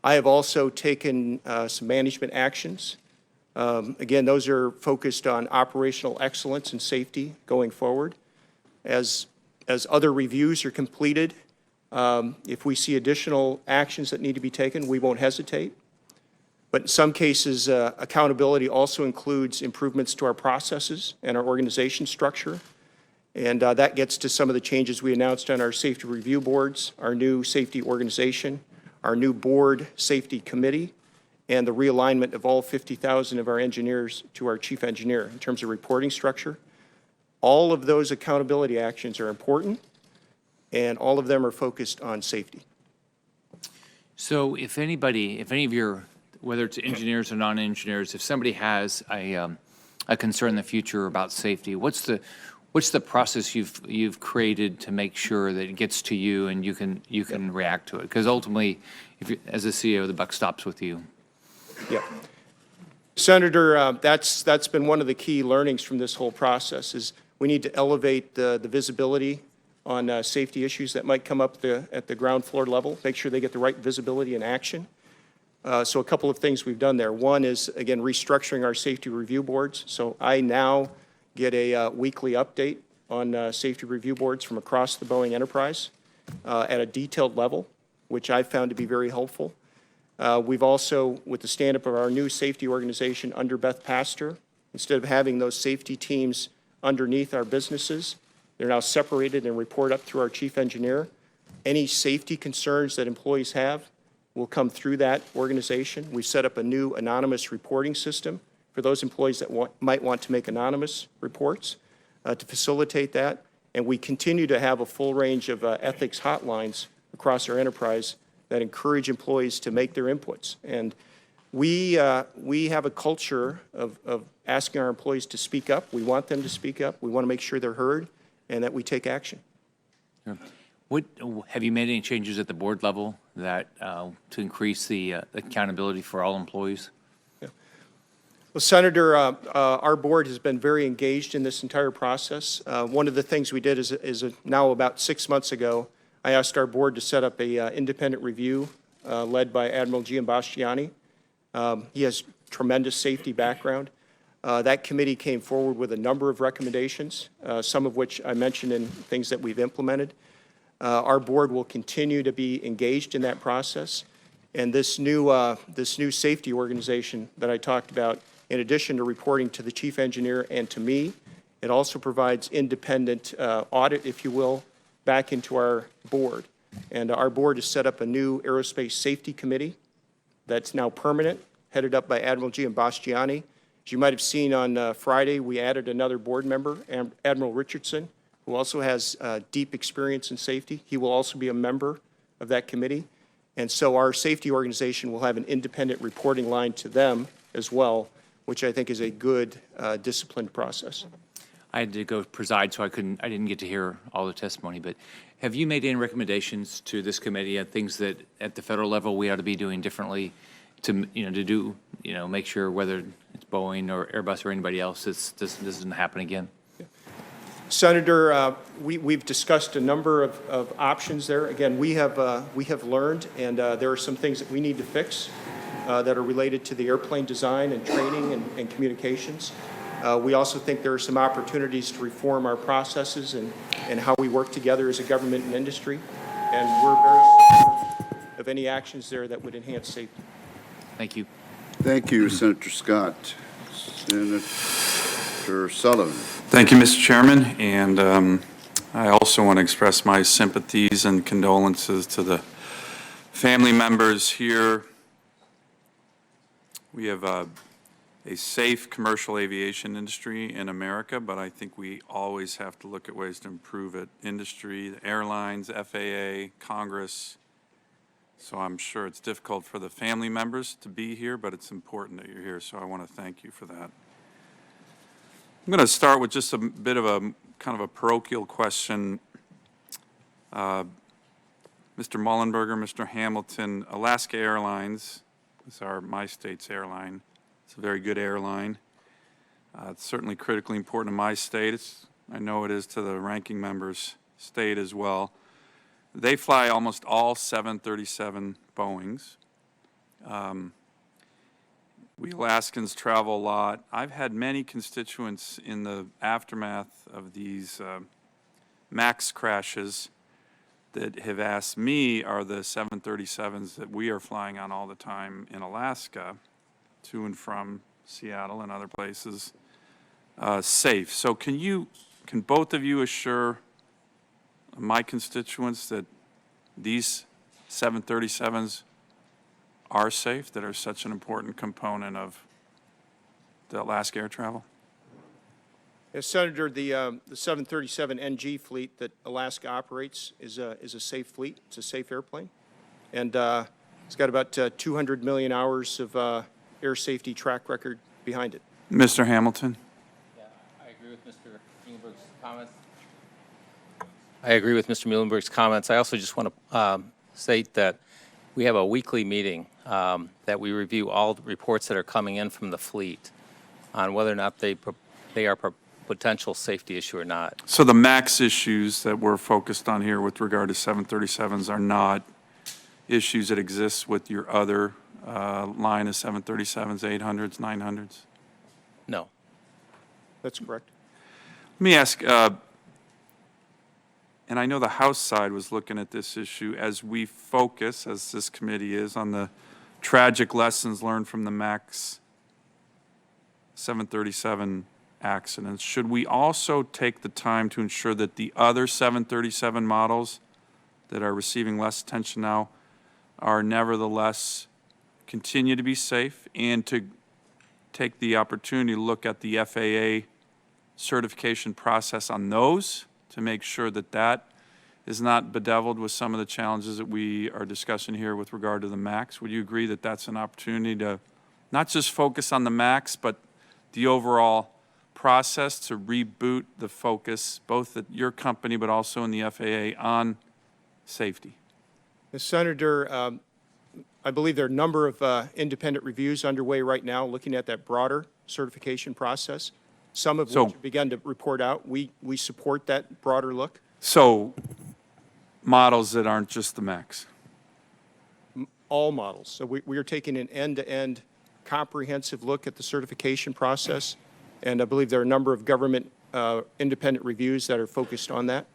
I have also taken some management actions. Again, those are focused on operational excellence and safety going forward. As other reviews are completed, if we see additional actions that need to be taken, we won't hesitate. But in some cases, accountability also includes improvements to our processes and our organization structure. And that gets to some of the changes we announced on our safety review boards, our new safety organization, our new board safety committee, and the realignment of all 50,000 of our engineers to our chief engineer in terms of reporting structure. All of those accountability actions are important, and all of them are focused on safety. So if anybody, if any of your, whether it's engineers or non-engineers, if somebody has a concern in the future about safety, what's the process you've created to make sure that it gets to you and you can react to it? Because ultimately, if you, as a CEO, the buck stops with you. Yeah. Senator, that's been one of the key learnings from this whole process is we need to elevate the visibility on safety issues that might come up at the ground floor level, make sure they get the right visibility and action. So a couple of things we've done there. One is, again, restructuring our safety review boards. So I now get a weekly update on safety review boards from across the Boeing enterprise at a detailed level, which I've found to be very helpful. We've also, with the stand-up of our new safety organization under Beth Pastor, instead of having those safety teams underneath our businesses, they're now separated and report up through our chief engineer. Any safety concerns that employees have will come through that organization. We've set up a new anonymous reporting system for those employees that might want to make anonymous reports to facilitate that. And we continue to have a full range of ethics hotlines across our enterprise that encourage employees to make their inputs. And we have a culture of asking our employees to speak up. We want them to speak up. We want to make sure they're heard and that we take action. Sure. What, have you made any changes at the board level that to increase the accountability for all employees? Yeah. Well, Senator, our board has been very engaged in this entire process. One of the things we did is now about 6 months ago, I asked our board to set up a independent review led by Admiral Giambastiani. He has tremendous safety background. That committee came forward with a number of recommendations, some of which I mentioned in things that we've implemented. Our board will continue to be engaged in that process. And this new safety organization that I talked about, in addition to reporting to the chief engineer and to me, it also provides independent audit, if you will, back into our board. And our board has set up a new aerospace safety committee that's now permanent, headed up by Admiral Giambastiani. As you might have seen on Friday, we added another board member, Admiral Richardson, who also has deep experience in safety. He will also be a member of that committee. And so our safety organization will have an independent reporting line to them as well, which I think is a good disciplined process. I had to go preside, so I didn't get to hear all the testimony, but have you made any recommendations to this committee on things that at the federal level we ought to be doing differently to, make sure whether it's Boeing or Airbus or anybody else, this doesn't happen again? Senator, we've discussed a number of options there. Again, we have learned, and there are some things that we need to fix that are related to the airplane design and training and communications. We also think there are some opportunities to reform our processes and how we work together as a government and industry. And we're very supportive of any actions there that would enhance safety. Thank you. Thank you, Senator Scott. Senator Sullivan. Thank you, Mr. Chairman, and I also want to express my sympathies and condolences to the family members here. We have a safe commercial aviation industry in America, but I think we always have to look at ways to improve it. Industry, the airlines, FAA, Congress. So I'm sure it's difficult for the family members to be here, but it's important that you're here, so I want to thank you for that. I'm going to start with just a bit of a kind of a parochial question. Mr. Muilenburg, Mr. Hamilton, Alaska Airlines is my state's airline. It's a very good airline. It's certainly critically important to my state. I know it is to the ranking member's state as well. They fly almost all 737 Boeings. We Alaskans travel a lot. I've had many constituents in the aftermath of these MAX crashes that have asked me, are the 737s that we are flying on all the time in Alaska to and from Seattle and other places safe? So can both of you assure my constituents that these 737s are safe, that are such an important component of the Alaska air travel? Yes, Senator, the 737NG fleet that Alaska operates is a safe fleet. It's a safe airplane. And It's got about 200 million hours of air safety track record behind it. Mr. Hamilton? I agree with Mr. Muilenburg's comments. I agree with Mr. Muilenburg's comments. I also just want to state that we have a weekly meeting that we review all the reports that are coming in from the fleet on whether or not they are a potential safety issue or not. So the MAX issues that we're focused on here with regard to 737s are not issues that exist with your other line of 737s, 800s, 900s? No. That's correct. Let me ask, and I know the House side was looking at this issue as we focus, as this committee is, on the tragic lessons learned from the MAX 737 accidents. Should we also take the time to ensure that the other 737 models that are receiving less attention now are nevertheless continue to be safe, and to take the opportunity to look at the FAA certification process on those to make sure that that is not bedeviled with some of the challenges that we are discussing here with regard to the MAX? Would you agree that that's an opportunity to not just focus on the MAX, but the overall process to reboot the focus, both at your company but also in the FAA, on safety? Senator, I believe there are a number of independent reviews underway right now looking at that broader certification process, some of which have begun to report out. We support that broader look. So models that aren't just the MAX? All models. So we are taking an end-to-end comprehensive look at the certification process, and I believe there are a number of government independent reviews that are focused on that.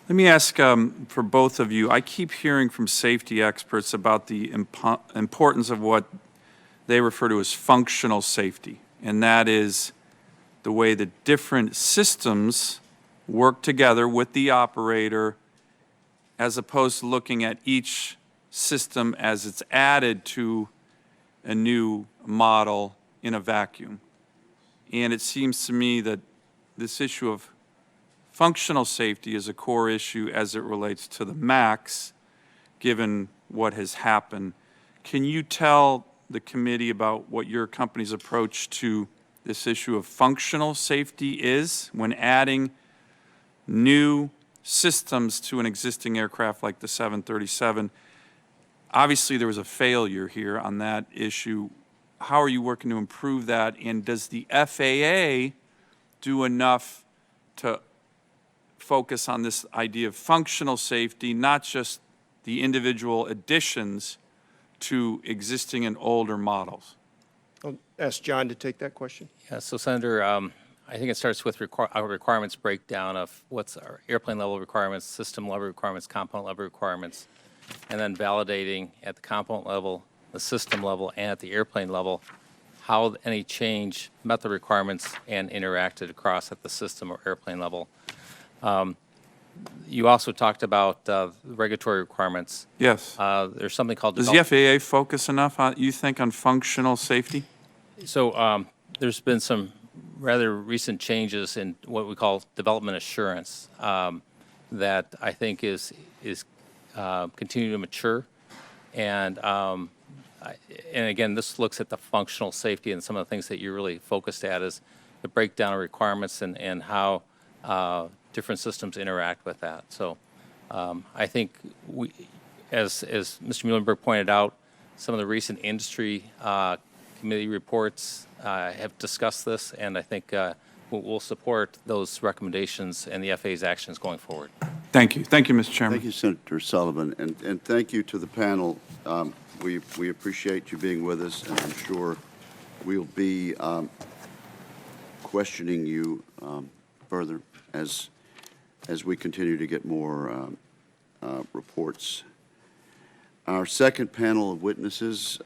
Let me ask for both of you, I keep hearing from safety experts about the importance of what they refer to as functional safety, and that is the way that different systems work together with the operator as opposed to looking at each system as it's added to a new model in a vacuum. And it seems to me that this issue of functional safety is a core issue as it relates to the MAX, given what has happened. Can you tell the committee about what your company's approach to this issue of functional safety is when adding new systems to an existing aircraft like the 737? Obviously, there was a failure here on that issue. How are you working to improve that? And does the FAA do enough to focus on this idea of functional safety, not just the individual additions to existing and older models? I'll ask John to take that question. Yeah, so Senator, I think it starts with our requirements breakdown of what's our airplane level requirements, system level requirements, component level requirements, and then validating at the component level, the system level, and at the airplane level how any change met the requirements and interacted across at the system or airplane level. You also talked about regulatory requirements. Yes. There's something called... Does the FAA focus enough, you think, on functional safety? So there's been some rather recent changes in what we call development assurance that I think is continuing to mature. And again, this looks at the functional safety, and some of the things that you're really focused at is the breakdown of requirements and how different systems interact with that. So I think we, as Mr. Muilenburg pointed out, some of the recent industry committee reports have discussed this, and I think we'll support those recommendations and the FAA's actions going forward. Thank you. Thank you, Mr. Chairman. Thank you, Senator Sullivan, and thank you to the panel. We appreciate you being with us, and I'm sure we'll be questioning you further as we continue to get more reports. Our second panel of witnesses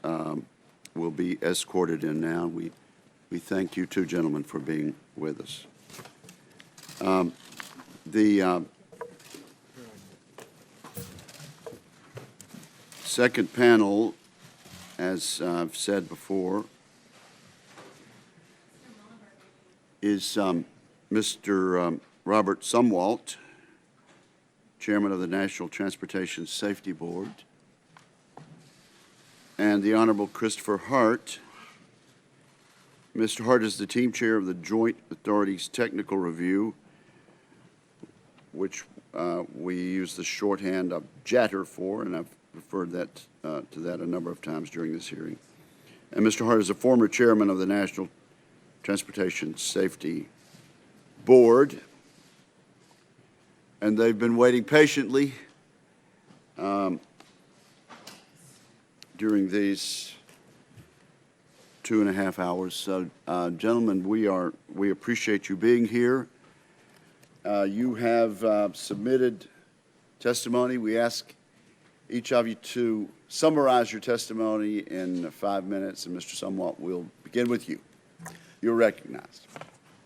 will be escorted in now. We thank you two gentlemen for being with us. The second panel, as I've said before, is Mr. Robert Sumwalt, Chairman of the National Transportation Safety Board, and the Honorable Christopher Hart. Mr. Hart is the team chair of the Joint Authorities Technical Review, which we use the shorthand of JATTR for, and I've referred that to that a number of times during this hearing. And Mr. Hart is a former chairman of the National Transportation Safety Board, and they've been waiting patiently during these 2.5 hours. So, gentlemen, we appreciate you being here. You have submitted testimony. We ask each of you to summarize your testimony in 5 minutes, and Mr. Sumwalt, we'll begin with you. You're recognized.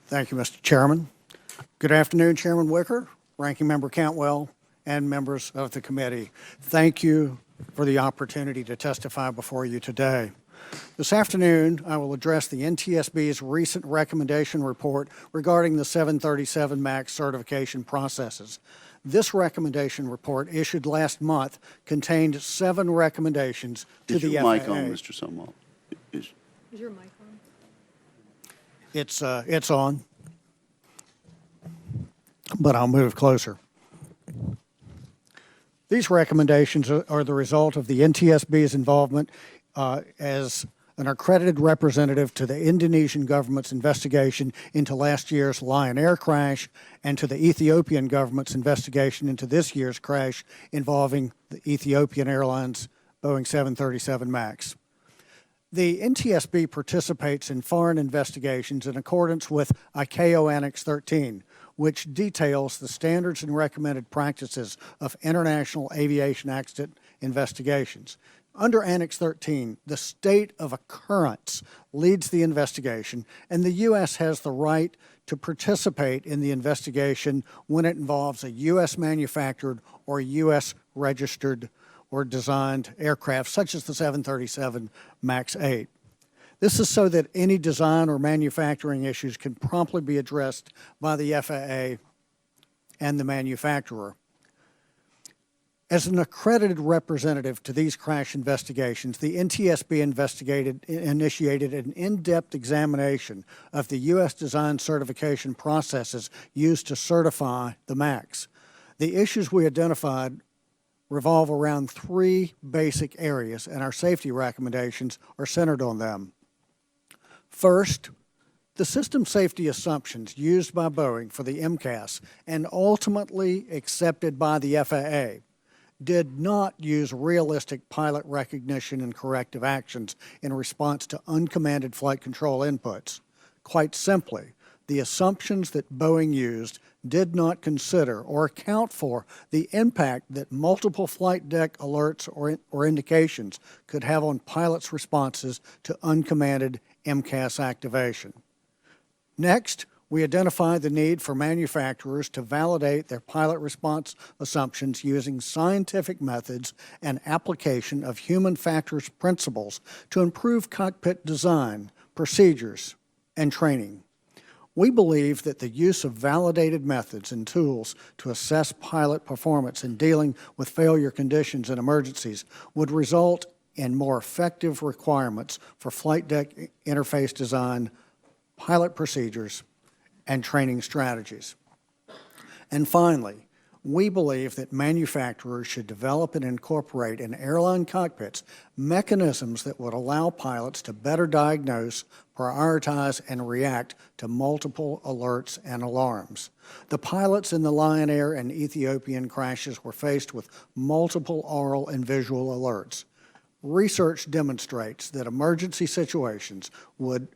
Thank you, Mr. Chairman. Good afternoon, Chairman Wicker, Ranking Member Cantwell, and members of the committee. Thank you for the opportunity to testify before you today. This afternoon, I will address the NTSB's recent recommendation report regarding the 737 MAX certification processes. This recommendation report, issued last month, contained 7 recommendations to the FAA. Is your mic on, Mr. Sumwalt? Is your mic on? It's on, but I'll move closer. These recommendations are the result of the NTSB's involvement as an accredited representative to the Indonesian government's investigation into last year's Lion Air crash and to the Ethiopian government's investigation into this year's crash involving the Ethiopian Airlines Boeing 737 MAX. The NTSB participates in foreign investigations in accordance with ICAO Annex 13, which details the standards and recommended practices of international aviation accident investigations. Under Annex 13, the state of occurrence leads the investigation, and the U.S. has the right to participate in the investigation when it involves a U.S. manufactured or U.S. registered or designed aircraft, such as the 737 MAX 8. This is so that any design or manufacturing issues can promptly be addressed by the FAA and the manufacturer. As an accredited representative to these crash investigations, the NTSB initiated an in-depth examination of the U.S. design certification processes used to certify the MAX. The issues we identified revolve around 3 basic areas, and our safety recommendations are centered on them. First, the system safety assumptions used by Boeing for the MCAS and ultimately accepted by the FAA did not use realistic pilot recognition and corrective actions in response to uncommanded flight control inputs. Quite simply, the assumptions that Boeing used did not consider or account for the impact that multiple flight deck alerts or indications could have on pilots' responses to uncommanded MCAS activation. Next, we identified the need for manufacturers to validate their pilot response assumptions using scientific methods and application of human factors principles to improve cockpit design, procedures, and training. We believe that the use of validated methods and tools to assess pilot performance in dealing with failure conditions and emergencies would result in more effective requirements for flight deck interface design, pilot procedures, and training strategies. And finally, we believe that manufacturers should develop and incorporate in airline cockpits mechanisms that would allow pilots to better diagnose, prioritize, and react to multiple alerts and alarms. The pilots in the Lion Air and Ethiopian crashes were faced with multiple oral and visual alerts. Research demonstrates that emergency situations would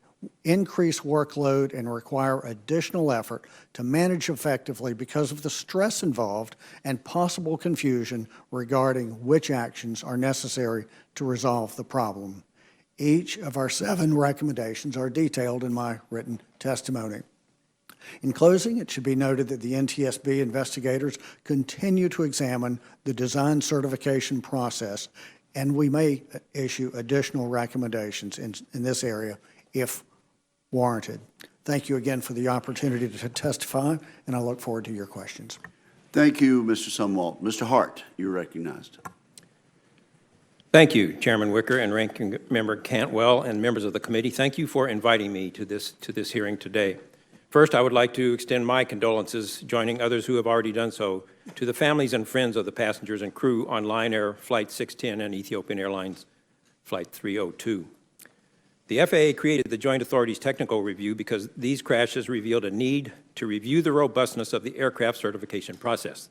increase workload and require additional effort to manage effectively because of the stress involved and possible confusion regarding which actions are necessary to resolve the problem. Each of our 7 recommendations are detailed in my written testimony. In closing, it should be noted that the NTSB investigators continue to examine the design certification process, and we may issue additional recommendations in this area if warranted. Thank you again for the opportunity to testify, and I look forward to your questions. Thank you, Mr. Sumwalt. Mr. Hart, you're recognized. Thank you, Chairman Wicker and Ranking Member Cantwell and members of the committee. Thank you for inviting me to this hearing today. First, I would like to extend my condolences, joining others who have already done so, to the families and friends of the passengers and crew on Lion Air Flight 610 and Ethiopian Airlines Flight 302. The FAA created the Joint Authorities Technical Review because these crashes revealed a need to review the robustness of the aircraft certification process.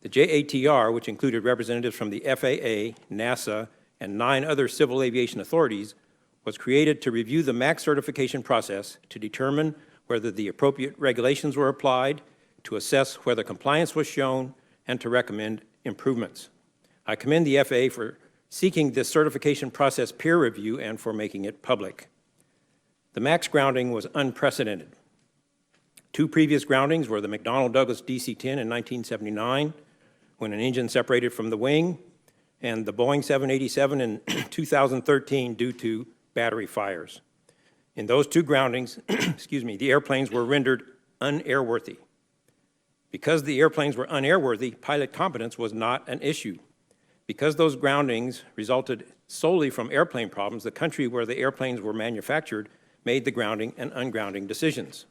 The JATR, which included representatives from the FAA, NASA, and 9 other civil aviation authorities, was created to review the MAX certification process to determine whether the appropriate regulations were applied, to assess whether compliance was shown, and to recommend improvements. I commend the FAA for seeking this certification process peer review and for making it public. The MAX grounding was unprecedented. 2 previous groundings were the McDonnell Douglas DC-10 in 1979, when an engine separated from the wing, and the Boeing 787 in 2013 due to battery fires. In those 2 groundings, the airplanes were rendered unairworthy. Because the airplanes were unairworthy, pilot competence was not an issue. Because those groundings resulted solely from airplane problems, the country where the airplanes were manufactured made the grounding and ungrounding decisions.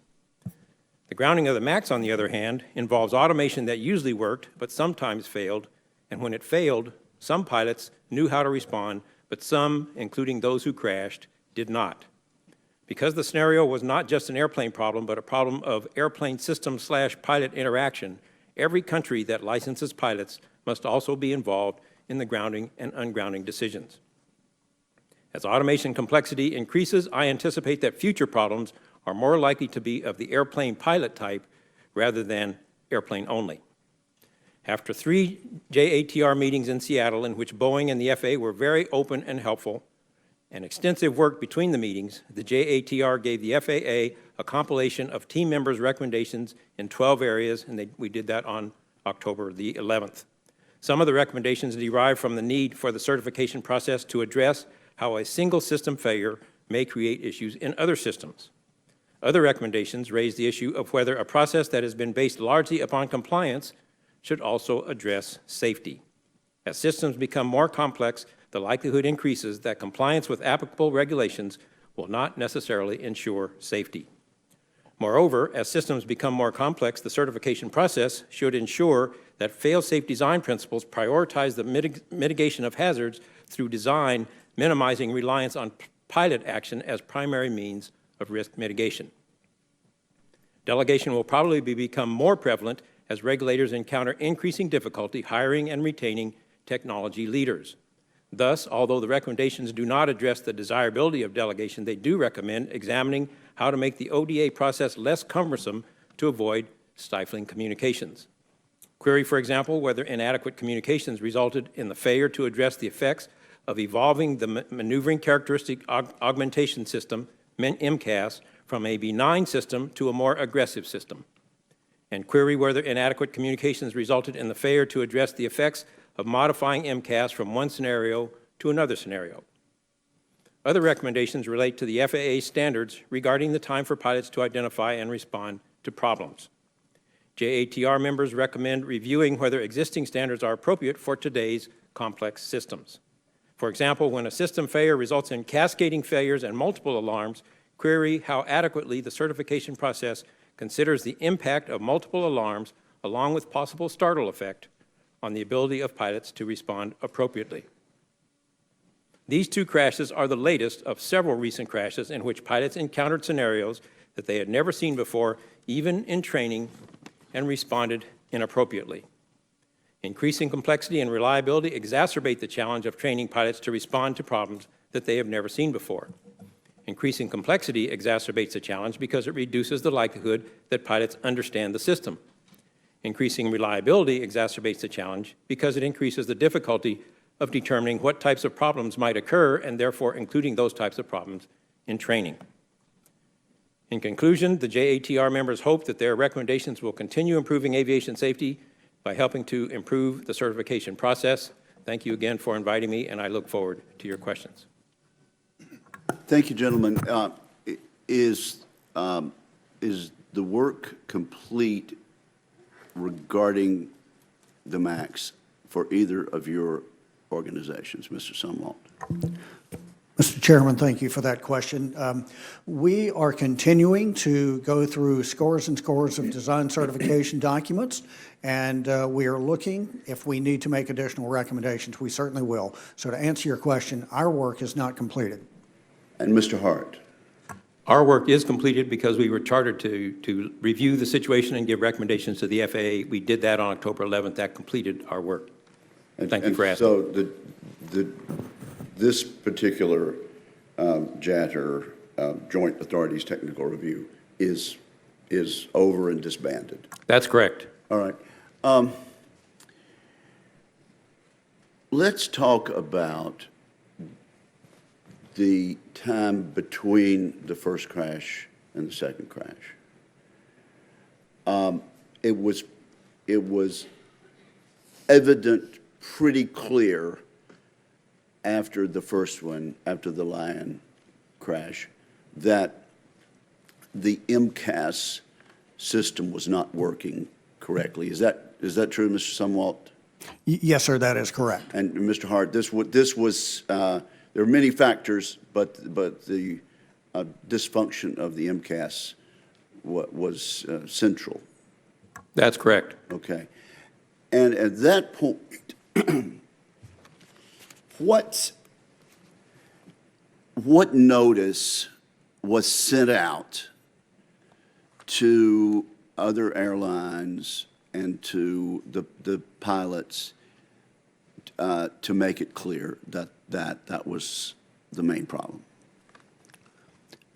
The grounding of the MAX, on the other hand, involves automation that usually worked, but sometimes failed, and when it failed, some pilots knew how to respond, but some, including those who crashed, did not. Because the scenario was not just an airplane problem, but a problem of airplane system/pilot interaction, every country that licenses pilots must also be involved in the grounding and ungrounding decisions. As automation complexity increases, I anticipate that future problems are more likely to be of the airplane pilot type rather than airplane only. After 3 JATR meetings in Seattle in which Boeing and the FAA were very open and helpful, and extensive work between the meetings, the JATR gave the FAA a compilation of team members' recommendations in 12 areas, and we did that on October the 11th. Some of the recommendations derive from the need for the certification process to address how a single system failure may create issues in other systems. Other recommendations raise the issue of whether a process that has been based largely upon compliance should also address safety. As systems become more complex, the likelihood increases that compliance with applicable regulations will not necessarily ensure safety. Moreover, as systems become more complex, the certification process should ensure that fail-safe design principles prioritize the mitigation of hazards through design, minimizing reliance on pilot action as primary means of risk mitigation. Delegation will probably become more prevalent as regulators encounter increasing difficulty hiring and retaining technology leaders. Thus, although the recommendations do not address the desirability of delegation, they do recommend examining how to make the ODA process less cumbersome to avoid stifling communications. Query, for example, whether inadequate communications resulted in the failure to address the effects of evolving the maneuvering characteristic augmentation system, MCAS, from a benign system to a more aggressive system. And query whether inadequate communications resulted in the failure to address the effects of modifying MCAS from one scenario to another scenario. Other recommendations relate to the FAA standards regarding the time for pilots to identify and respond to problems. JATR members recommend reviewing whether existing standards are appropriate for today's complex systems. For example, when a system failure results in cascading failures and multiple alarms, query how adequately the certification process considers the impact of multiple alarms along with possible startle effect on the ability of pilots to respond appropriately. These 2 crashes are the latest of several recent crashes in which pilots encountered scenarios that they had never seen before, even in training, and responded inappropriately. Increasing complexity and reliability exacerbate the challenge of training pilots to respond to problems that they have never seen before. Increasing complexity exacerbates the challenge because it reduces the likelihood that pilots understand the system. Increasing reliability exacerbates the challenge because it increases the difficulty of determining what types of problems might occur and therefore including those types of problems in training. In conclusion, the JATR members hope that their recommendations will continue improving aviation safety by helping to improve the certification process. Thank you again for inviting me, and I look forward to your questions. Thank you, gentlemen. Is the work complete regarding the MAX for either of your organizations? Mr. Sumwalt. Mr. Chairman, thank you for that question. We are continuing to go through scores and scores of design certification documents, and we are looking, if we need to make additional recommendations, we certainly will. So to answer your question, our work is not completed. And Mr. Hart. Our work is completed because we were chartered to review the situation and give recommendations to the FAA. We did that on October 11th. That completed our work. Thank you for asking. So this particular JATR, Joint Authorities Technical Review, is over and disbanded? That's correct. All right. Let's talk about the time between the first crash and the second crash. It was evident, pretty clear after the first one, after the Lion crash, that the MCAS system was not working correctly. Is that true, Mr. Sumwalt? Yes, sir, that is correct. And Mr. Hart, this was there are many factors, but the dysfunction of the MCAS was central. That's correct. Okay. And at that point, what notice was sent out to other airlines and to the pilots to make it clear that was the main problem?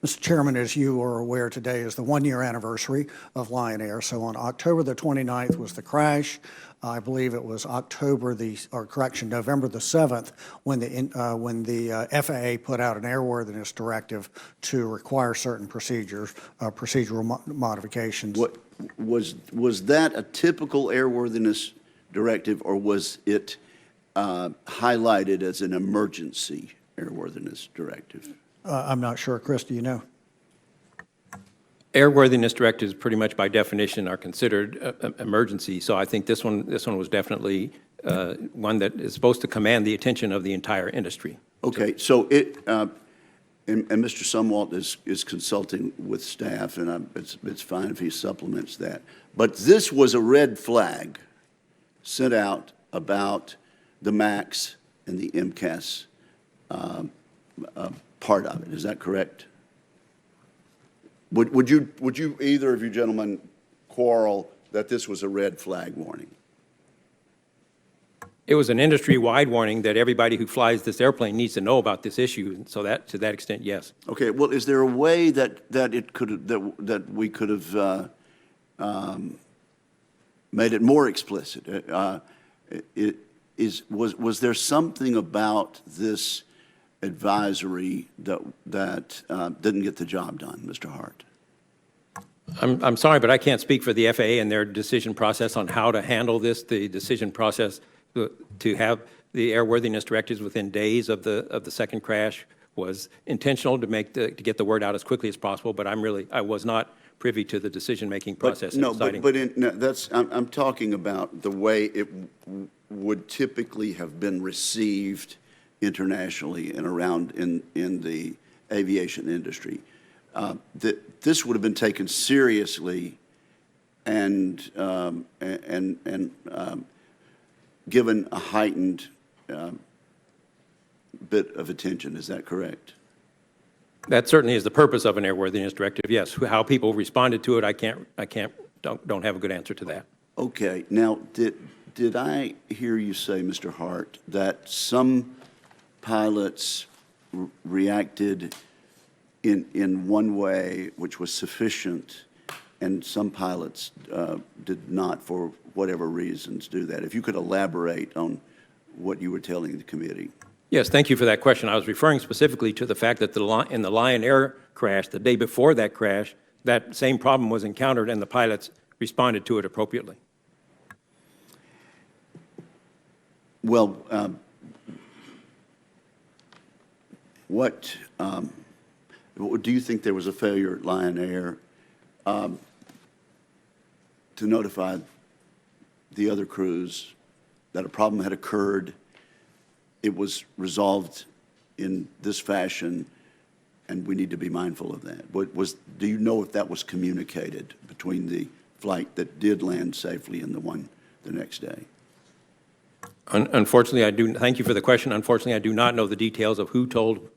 Mr. Chairman, as you are aware, today is the one-year anniversary of Lion Air. So on October the 29th was the crash. I believe it was November the 7th when the FAA put out an airworthiness directive to require certain procedural modifications. What was that a typical airworthiness directive, or was it highlighted as an emergency airworthiness directive? I'm not sure. Chris, do you know? Airworthiness directives pretty much by definition are considered emergency, so I think this one was definitely one that is supposed to command the attention of the entire industry. Okay, so it, and Mr. Sumwalt is consulting with staff, and it's fine if he supplements that. But this was a red flag sent out about the MAX and the MCAS part of it. Is that correct? Would you either of you gentlemen quarrel that this was a red flag warning? It was an industry-wide warning that everybody who flies this airplane needs to know about this issue, and so that, to that extent, yes. Okay, well, is there a way that we could have made it more explicit? Was there something about this advisory that didn't get the job done, Mr. Hart? I'm sorry, but I can't speak for the FAA and their decision process on how to handle this. The decision process to have the airworthiness directives within days of the second crash was intentional to get the word out as quickly as possible. But I was not privy to the decision-making process. I'm talking about the way it would typically have been received internationally and around in the aviation industry. That this would have been taken seriously and given a heightened bit of attention. Is that correct? That certainly is the purpose of an airworthiness directive. Yes, how people responded to it, don't have a good answer to that. Okay. Now, did I hear you say, Mr. Hart, that some pilots reacted in one way which was sufficient, and some pilots did not, for whatever reasons, do that? If you could elaborate on what you were telling the committee. Yes, thank you for that question. I was referring specifically to the fact that in the Lion Air crash, the day before that crash, that same problem was encountered and the pilots responded to it appropriately. Well, do you think there was a failure at Lion Air to notify the other crews that a problem had occurred it was resolved in this fashion, and we need to be mindful of that. Do you know if that was communicated between the flight that did land safely and the one the next day? Unfortunately, I do, thank you for the question. Unfortunately, I do not know the details of who told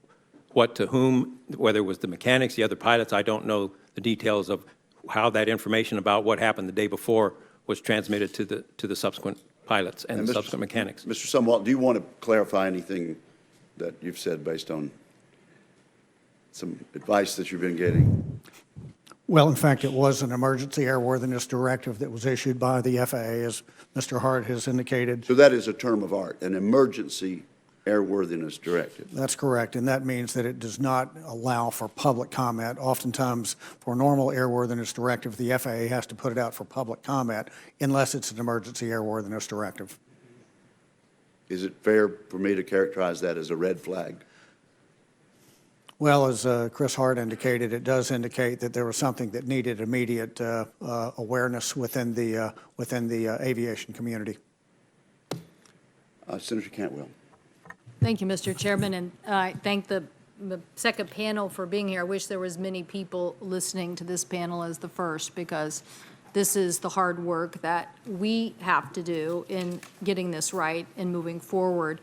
what to whom, whether it was the mechanics, the other pilots. I don't know the details of how that information about what happened the day before was transmitted to the subsequent pilots and the subsequent mechanics. Mr. Sumwalt, do you want to clarify anything that you've said based on some advice that you've been getting? Well, in fact, it was an emergency airworthiness directive that was issued by the FAA, as Mr. Hart has indicated. So that is a term of art, an emergency airworthiness directive. That's correct, and that means that it does not allow for public comment. Oftentimes, for a normal airworthiness directive, the FAA has to put it out for public comment unless it's an emergency airworthiness directive. Is it fair for me to characterize that as a red flag? Well, as Chris Hart indicated, it does indicate that there was something that needed immediate awareness within the aviation community. Senator Cantwell. Thank you, Mr. Chairman, and I thank the second panel for being here. I wish there was many people listening to this panel as the first, because this is the hard work that we have to do in getting this right and moving forward.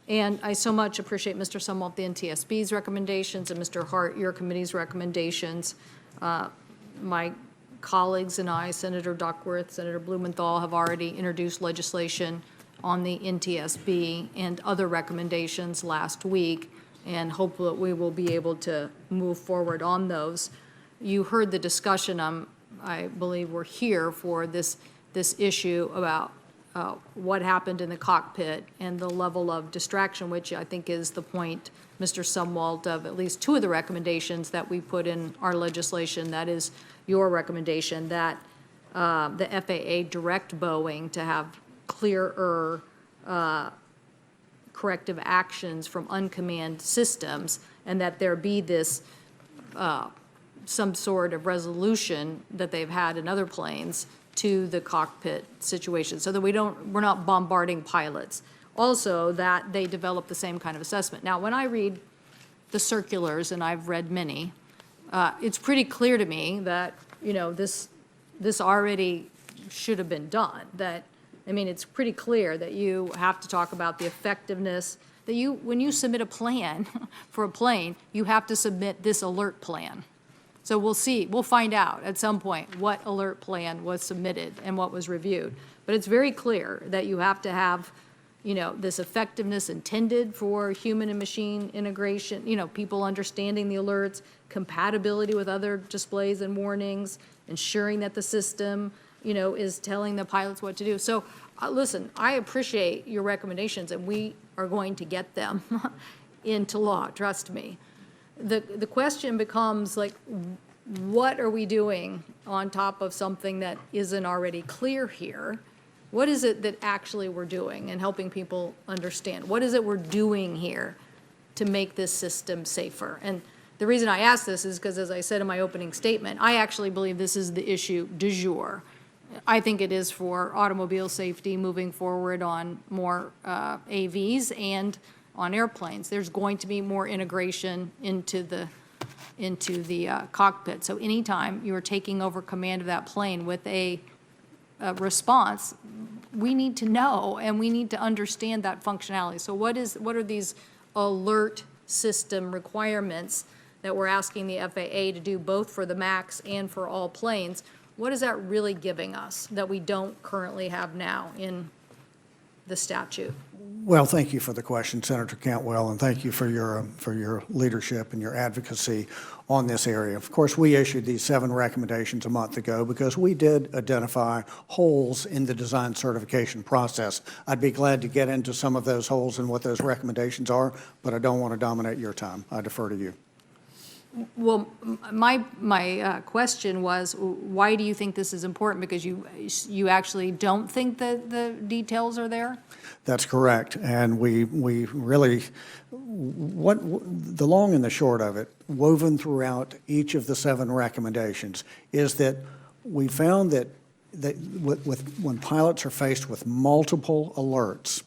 And I so much appreciate, Mr. Sumwalt, the NTSB's recommendations, and Mr. Hart, your committee's recommendations. My colleagues and I, Senator Duckworth, Senator Blumenthal, have already introduced legislation on the NTSB and other recommendations last week, and hope that we will be able to move forward on those. You heard the discussion. I believe we're here for this issue about what happened in the cockpit and the level of distraction, which I think is the point, Mr. Sumwalt, of at least two of the recommendations that we put in our legislation. That is your recommendation that the FAA direct Boeing to have clearer corrective actions from uncomanned systems, and that there be this some sort of resolution that they've had in other planes to the cockpit situation, so that we're not bombarding pilots. Also, that they develop the same kind of assessment. Now, when I read the circulars, and I've read many, it's pretty clear to me that, you know, this already should have been done. That, I mean, it's pretty clear that you have to talk about the effectiveness, that when you submit a plan for a plane, you have to submit this alert plan. So we'll see, we'll find out at some point what alert plan was submitted and what was reviewed. But it's very clear that you have to have, you know, this effectiveness intended for human and machine integration, you know, people understanding the alerts, compatibility with other displays and warnings, ensuring that the system, you know, is telling the pilots what to do. So listen, I appreciate your recommendations, and we are going to get them into law, trust me. The question becomes, like, what are we doing on top of something that isn't already clear here? What is it that actually we're doing and helping people understand? What is it we're doing here to make this system safer? And the reason I ask this is because, as I said in my opening statement, I actually believe this is the issue du jour. I think it is for automobile safety moving forward on more AVs and on airplanes. There's going to be more integration into the cockpit. So anytime you're taking over command of that plane with a response, we need to know and we need to understand that functionality. So what are these alert system requirements that we're asking the FAA to do both for the MAX and for all planes? What is that really giving us that we don't currently have now in the statute? Well, thank you for the question, Senator Cantwell, and thank you for your leadership and your advocacy on this area. Of course, we issued these 7 recommendations a month ago because we did identify holes in the design certification process. I'd be glad to get into some of those holes and what those recommendations are, but I don't want to dominate your time. I defer to you. Well, my question was, why do you think this is important? Because you actually don't think that the details are there? That's correct. And we really, the long and the short of it, woven throughout each of the 7 recommendations, is that we found that when pilots are faced with multiple alerts,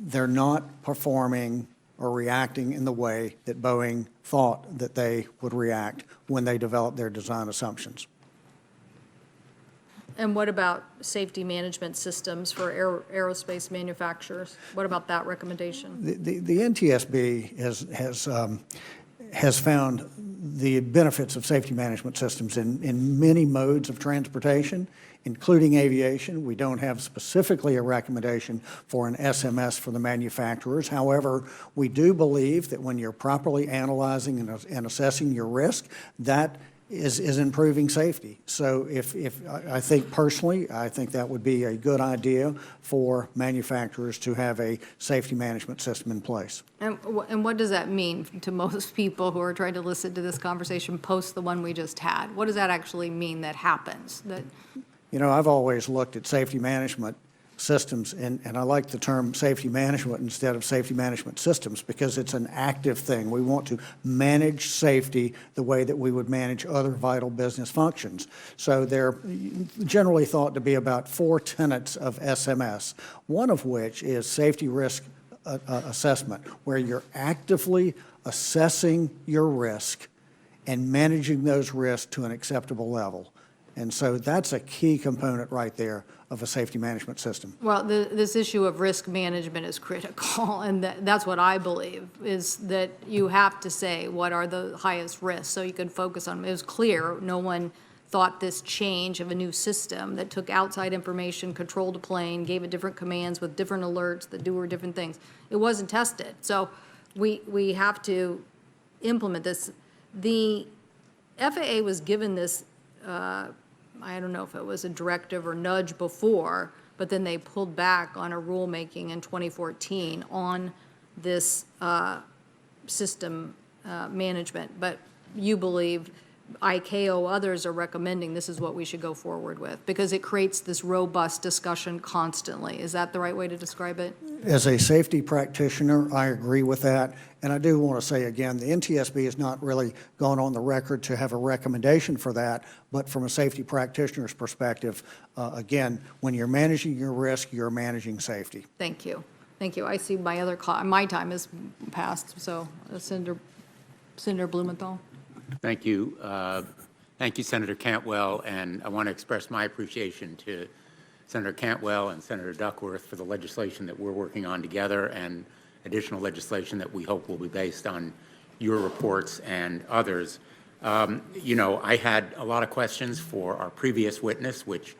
they're not performing or reacting in the way that Boeing thought that they would react when they developed their design assumptions. And what about safety management systems for aerospace manufacturers? What about that recommendation? The NTSB has found the benefits of safety management systems in many modes of transportation, including aviation. We don't have specifically a recommendation for an SMS for the manufacturers. However, we do believe that when you're properly analyzing and assessing your risk, that is improving safety. So I think personally, I think that would be a good idea for manufacturers to have a safety management system in place. And what does that mean to most people who are trying to listen to this conversation post the one we just had? What does that actually mean that happens? You know, I've always looked at safety management systems, and I like the term safety management instead of safety management systems because it's an active thing. We want to manage safety the way that we would manage other vital business functions. So they're generally thought to be about 4 tenets of SMS, one of which is safety risk assessment, where you're actively assessing your risk and managing those risks to an acceptable level. And so that's a key component right there of a safety management system. Well, this issue of risk management is critical, and that's what I believe, is that you have to say what are the highest risks so you can focus on them. It was clear no one thought this change of a new system that took outside information, controlled a plane, gave it different commands with different alerts that do different things. It wasn't tested. So we have to implement this. The FAA was given this I don't know if it was a directive or nudge before, but then they pulled back on a rulemaking in 2014 on this system management. But you believe ICAO, others are recommending this is what we should go forward with because it creates this robust discussion constantly. Is that the right way to describe it? As a safety practitioner, I agree with that. And I do want to say again, the NTSB has not really gone on the record to have a recommendation for that. But from a safety practitioner's perspective, again, when you're managing your risk, you're managing safety. Thank you. Thank you. I see my time has passed. So Senator Blumenthal. Thank you. Thank you, Senator Cantwell, and I want to express my appreciation to Senator Cantwell and Senator Duckworth for the legislation that we're working on together and additional legislation that we hope will be based on your reports and others. You know, I had a lot of questions for our previous witness, which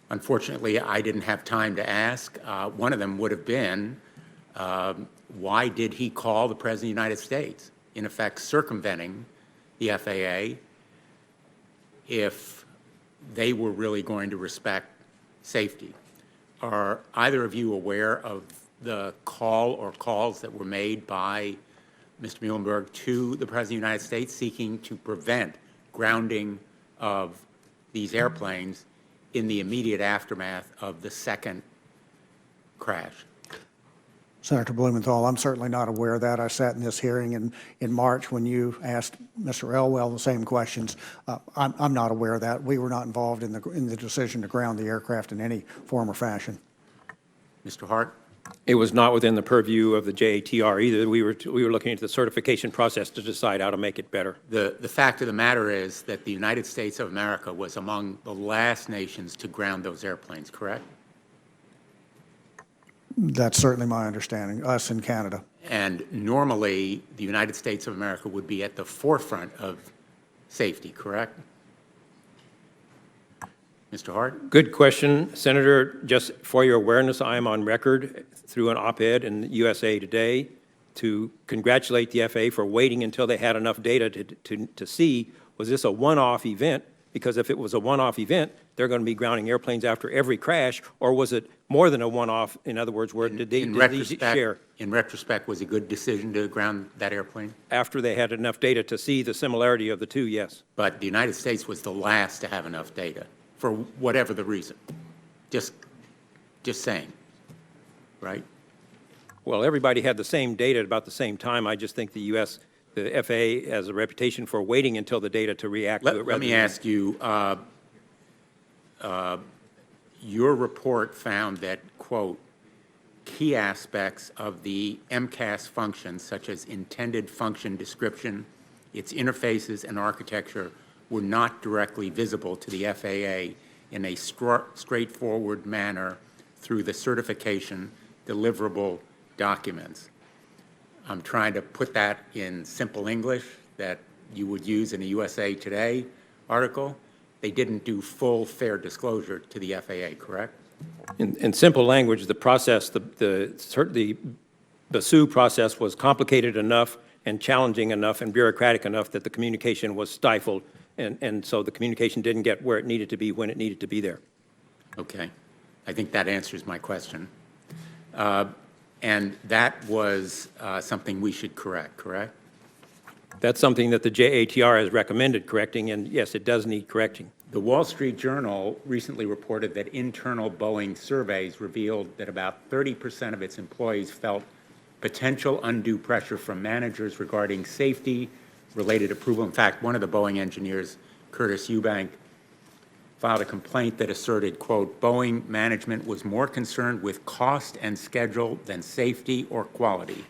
unfortunately I didn't have time to ask. One of them would have been, why did he call the President of the United States, in effect circumventing the FAA if they were really going to respect safety? Are either of you aware of the call or calls that were made by Mr. Muilenburg to the President of the United States seeking to prevent grounding of these airplanes in the immediate aftermath of the second crash? Senator Blumenthal, I'm certainly not aware of that. I sat in this hearing in March when you asked Mr. Elwell the same questions. I'm not aware of that. We were not involved in the decision to ground the aircraft in any form or fashion. Mr. Hart? It was not within the purview of the JATR either. We were looking at the certification process to decide how to make it better. The fact of the matter is that the United States of America was among the last nations to ground those airplanes, correct? That's certainly my understanding, us in Canada. And normally, the United States of America would be at the forefront of safety, correct? Mr. Hart? Good question, Senator. Just for your awareness, I am on record through an op-ed in USA Today to congratulate the FAA for waiting until they had enough data to see, was this a one-off event? Because if it was a one-off event, they're going to be grounding airplanes after every crash, or was it more than a one-off? In other words, did these share? In retrospect, was it a good decision to ground that airplane? After they had enough data to see the similarity of the two, yes. But the United States was the last to have enough data, for whatever the reason. Just saying, right? Well, everybody had the same data at about the same time. I just think the FAA has a reputation for waiting until the data to react to it. Let me ask you, your report found that, quote, key aspects of the MCAS function, such as intended function description, its interfaces and architecture, were not directly visible to the FAA in a straightforward manner through the certification deliverable documents. I'm trying to put that in simple English that you would use in a USA Today article. They didn't do full fair disclosure to the FAA, correct? In simple language, the process, the SUE process was complicated enough and challenging enough and bureaucratic enough that the communication was stifled, and so the communication didn't get where it needed to be when it needed to be there. Okay. I think that answers my question. And that was something we should correct, correct? That's something that the JATR has recommended correcting, and yes, it does need correcting. The Wall Street Journal recently reported that internal Boeing surveys revealed that about 30% of its employees felt potential undue pressure from managers regarding safety-related approval. In fact, one of the Boeing engineers, Curtis Eubank, filed a complaint that asserted, quote, Boeing management was more concerned with cost and schedule than safety or quality,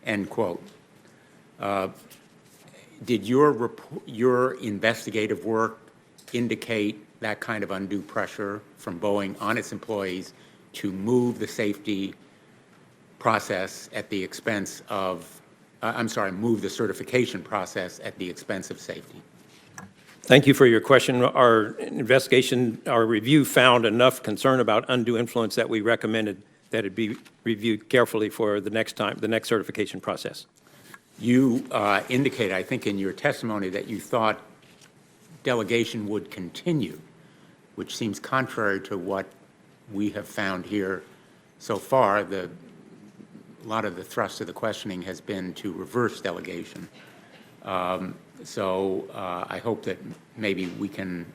end quote. Did your investigative work indicate that kind of undue pressure from Boeing on its employees to move the safety process at the expense of, move the certification process at the expense of safety? Thank you for your question. Our investigation, our review found enough concern about undue influence that we recommended that it be reviewed carefully for the next time, the next certification process. You indicated, I think, in your testimony that you thought delegation would continue, which seems contrary to what we have found here so far. A lot of the thrust of the questioning has been to reverse delegation. So I hope that maybe we can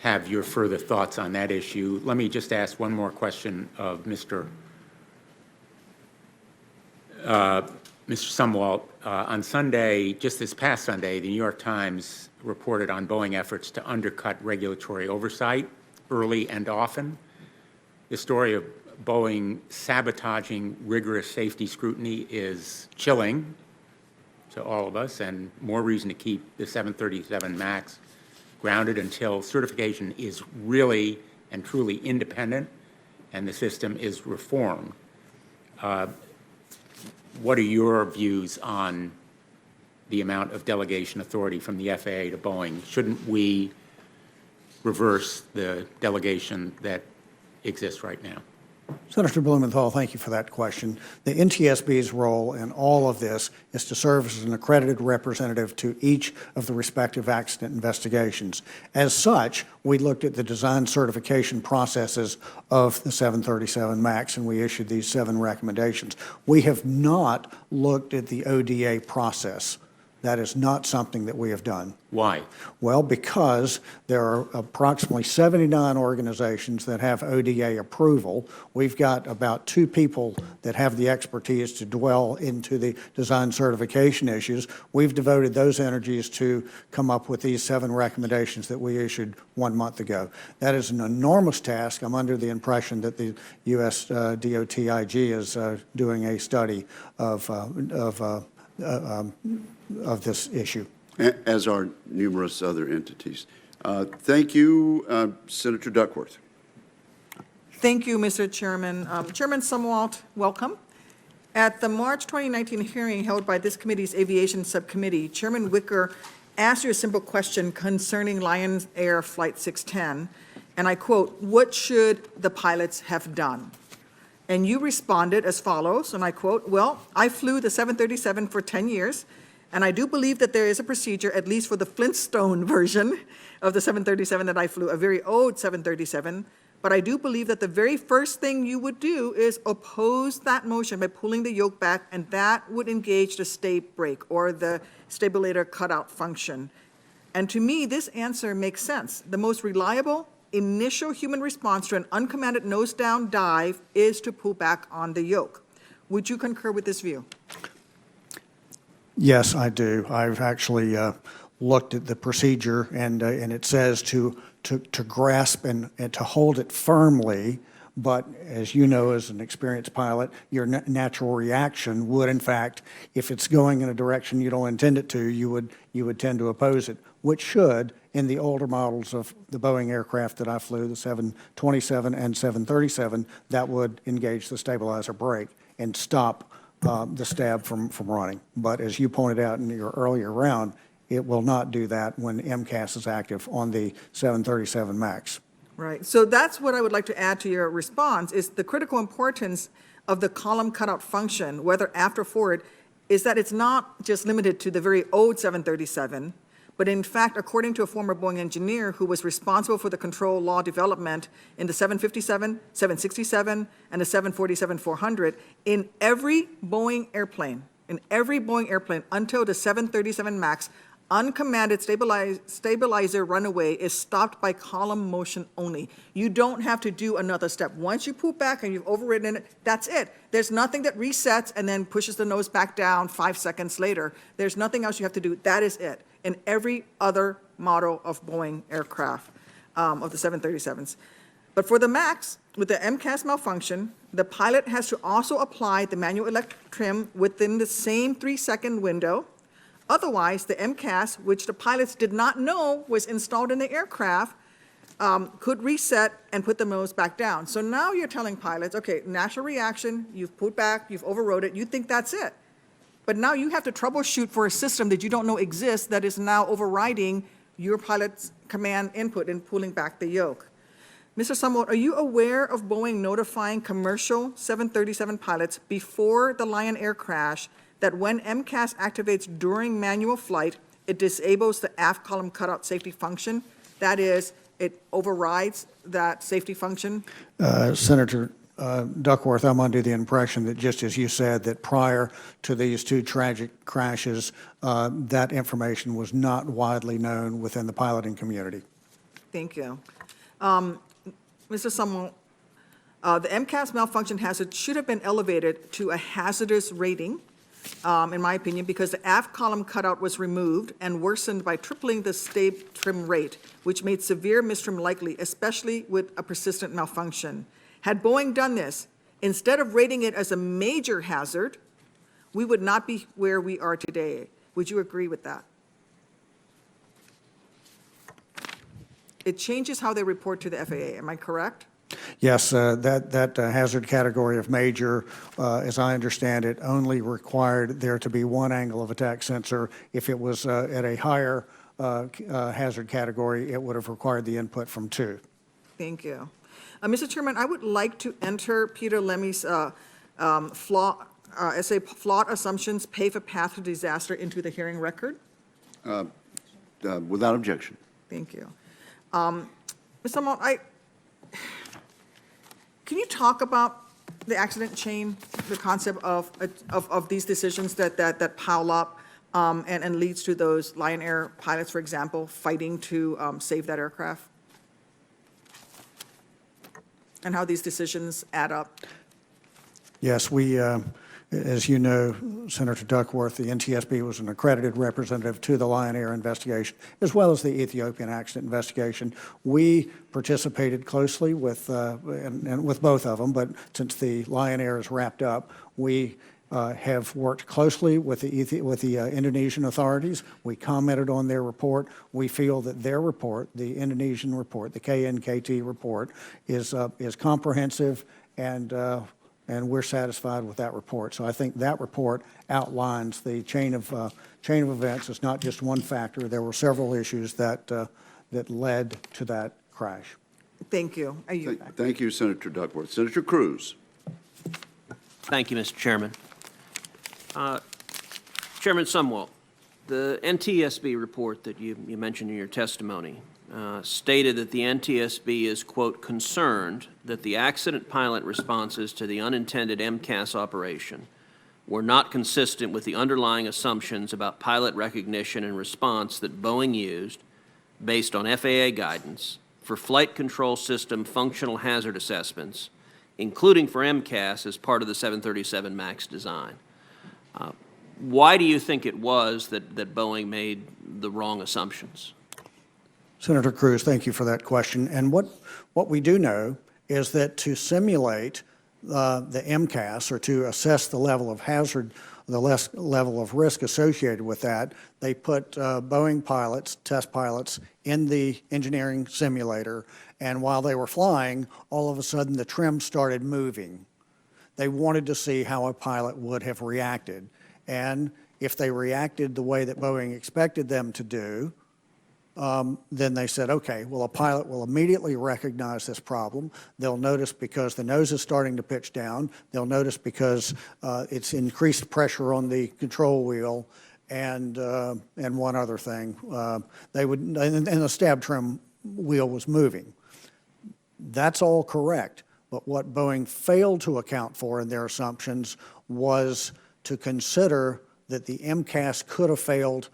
have your further thoughts on that issue. Let me just ask one more question of Mr. Sumwalt. On Sunday, just this past Sunday, the New York Times reported on Boeing efforts to undercut regulatory oversight early and often. The story of Boeing sabotaging rigorous safety scrutiny is chilling to all of us, and more reason to keep the 737 MAX grounded until certification is really and truly independent and the system is reformed. What are your views on the amount of delegation authority from the FAA to Boeing? Shouldn't we reverse the delegation that exists right now? Senator Blumenthal, thank you for that question. The NTSB's role in all of this is to serve as an accredited representative to each of the respective accident investigations. As such, we looked at the design certification processes of the 737 MAX, and we issued these 7 recommendations. We have not looked at the ODA process. That is not something that we have done. Why? Well, because there are approximately 79 organizations that have ODA approval. We've got about 2 people that have the expertise to dwell into the design certification issues. We've devoted those energies to come up with these 7 recommendations that we issued 1 month ago. That is an enormous task. I'm under the impression that the U.S. DOTIG is doing a study of this issue. As are numerous other entities. Thank you, Senator Duckworth. Thank you, Mr. Chairman. Chairman Sumwalt, welcome. At the March 2019 hearing held by this committee's Aviation Subcommittee, Chairman Wicker asked you a simple question concerning Lion Air Flight 610, and I quote, "What should the pilots have done?" And you responded as follows, and I quote, "Well, I flew the 737 for 10 years, and I do believe that there is a procedure, at least for the Flintstone version of the 737 that I flew, a very old 737, but I do believe that the very first thing you would do is oppose that motion by pulling the yoke back, and that would engage the state brake or the stabilator cutout function. And to me, this answer makes sense. The most reliable initial human response to an uncommanded nose-down dive is to pull back on the yoke. Would you concur with this view?" Yes, I do. I've actually looked at the procedure, and it says to grasp and to hold it firmly But as you know, as an experienced pilot, your natural reaction would, in fact, if it's going in a direction you don't intend it to, you would tend to oppose it, which should, in the older models of the Boeing aircraft that I flew, the 727 and 737, that would engage the stabilizer brake and stop the stab from running. But as you pointed out in your earlier round, it will not do that when MCAS is active on the 737 MAX. Right. So that's what I would like to add to your response, is the critical importance of the column cutout function, whether after or forward, is that it's not just limited to the very old 737, but in fact, according to a former Boeing engineer who was responsible for the control law development in the 757, 767, and the 747-400, in every Boeing airplane until the 737 MAX, uncommanded stabilizer runaway is stopped by column motion only. You don't have to do another step. Once you poop back and you've overridden it, that's it. There's nothing that resets and then pushes the nose back down 5 seconds later. There's nothing else you have to do. That is it in every other model of Boeing aircraft, of the 737s. But for the MAX, with the MCAS malfunction, the pilot has to also apply the manual electric trim within the same 3-second window. Otherwise, the MCAS, which the pilots did not know was installed in the aircraft, could reset and put the nose back down. So now you're telling pilots, okay, natural reaction, you've put back, you've overrode it, you think that's it. But now you have to troubleshoot for a system that you don't know exists that is now overriding your pilot's command input in pulling back the yoke. Mr. Sumwalt, are you aware of Boeing notifying commercial 737 pilots before the Lion Air crash that when MCAS activates during manual flight, it disables the aft column cutout safety function? That is, it overrides that safety function? Senator Duckworth, I'm under the impression that, just as you said, that prior to these two tragic crashes, that information was not widely known within the piloting community. Thank you. Mr. Sumwalt, the MCAS malfunction hazard should have been elevated to a hazardous rating, in my opinion, because the aft column cutout was removed and worsened by tripling the stab trim rate, which made severe mistrim likely, especially with a persistent malfunction. Had Boeing done this, instead of rating it as a major hazard, we would not be where we are today. Would you agree with that? It changes how they report to the FAA, am I correct? Yes, that hazard category of major, as I understand it, only required there to be one angle of attack sensor. If it was at a higher hazard category, it would have required the input from 2. Thank you. Mr. Chairman, I would like to enter Peter Lemmy's essay, Flawed Assumptions Pave a Path to Disaster, into the hearing record. Without objection. Thank you. Mr. Sumwalt, can you talk about the accident chain, the concept of these decisions that pile up and leads to those Lion Air pilots, for example, fighting to save that aircraft? And how these decisions add up? Yes, we, as you know, Senator Duckworth, the NTSB was an accredited representative to the Lion Air investigation, as well as the Ethiopian accident investigation. We participated closely with, and with both of them, but since the Lion Air is wrapped up, we have worked closely with the Indonesian authorities. We commented on their report. We feel that their report, the Indonesian report, the KNKT report, is comprehensive, and we're satisfied with that report. So I think that report outlines the chain of events. It's not just one factor. There were several issues that led to that crash. Thank you. Thank you, Senator Duckworth. Senator Cruz. Thank you, Mr. Chairman. Chairman Sumwalt, the NTSB report that you mentioned in your testimony stated that the NTSB is, quote, concerned that the accident pilot responses to the unintended MCAS operation were not consistent with the underlying assumptions about pilot recognition and response that Boeing used based on FAA guidance for flight control system functional hazard assessments, including for MCAS as part of the 737 MAX design. Why do you think it was that Boeing made the wrong assumptions? Senator Cruz, thank you for that question. And what we do know is that to simulate the MCAS, or to assess the level of hazard, the level of risk associated with that, they put Boeing pilots, test pilots, in the engineering simulator, and while they were flying, all of a sudden the trim started moving. They wanted to see how a pilot would have reacted, and if they reacted the way that Boeing expected them to do, then they said, okay, well, a pilot will immediately recognize this problem. They'll notice because the nose is starting to pitch down. They'll notice because it's increased pressure on the control wheel, and one other thing. And the stab trim wheel was moving. That's all correct. But what Boeing failed to account for in their assumptions was to consider that the MCAS could have failed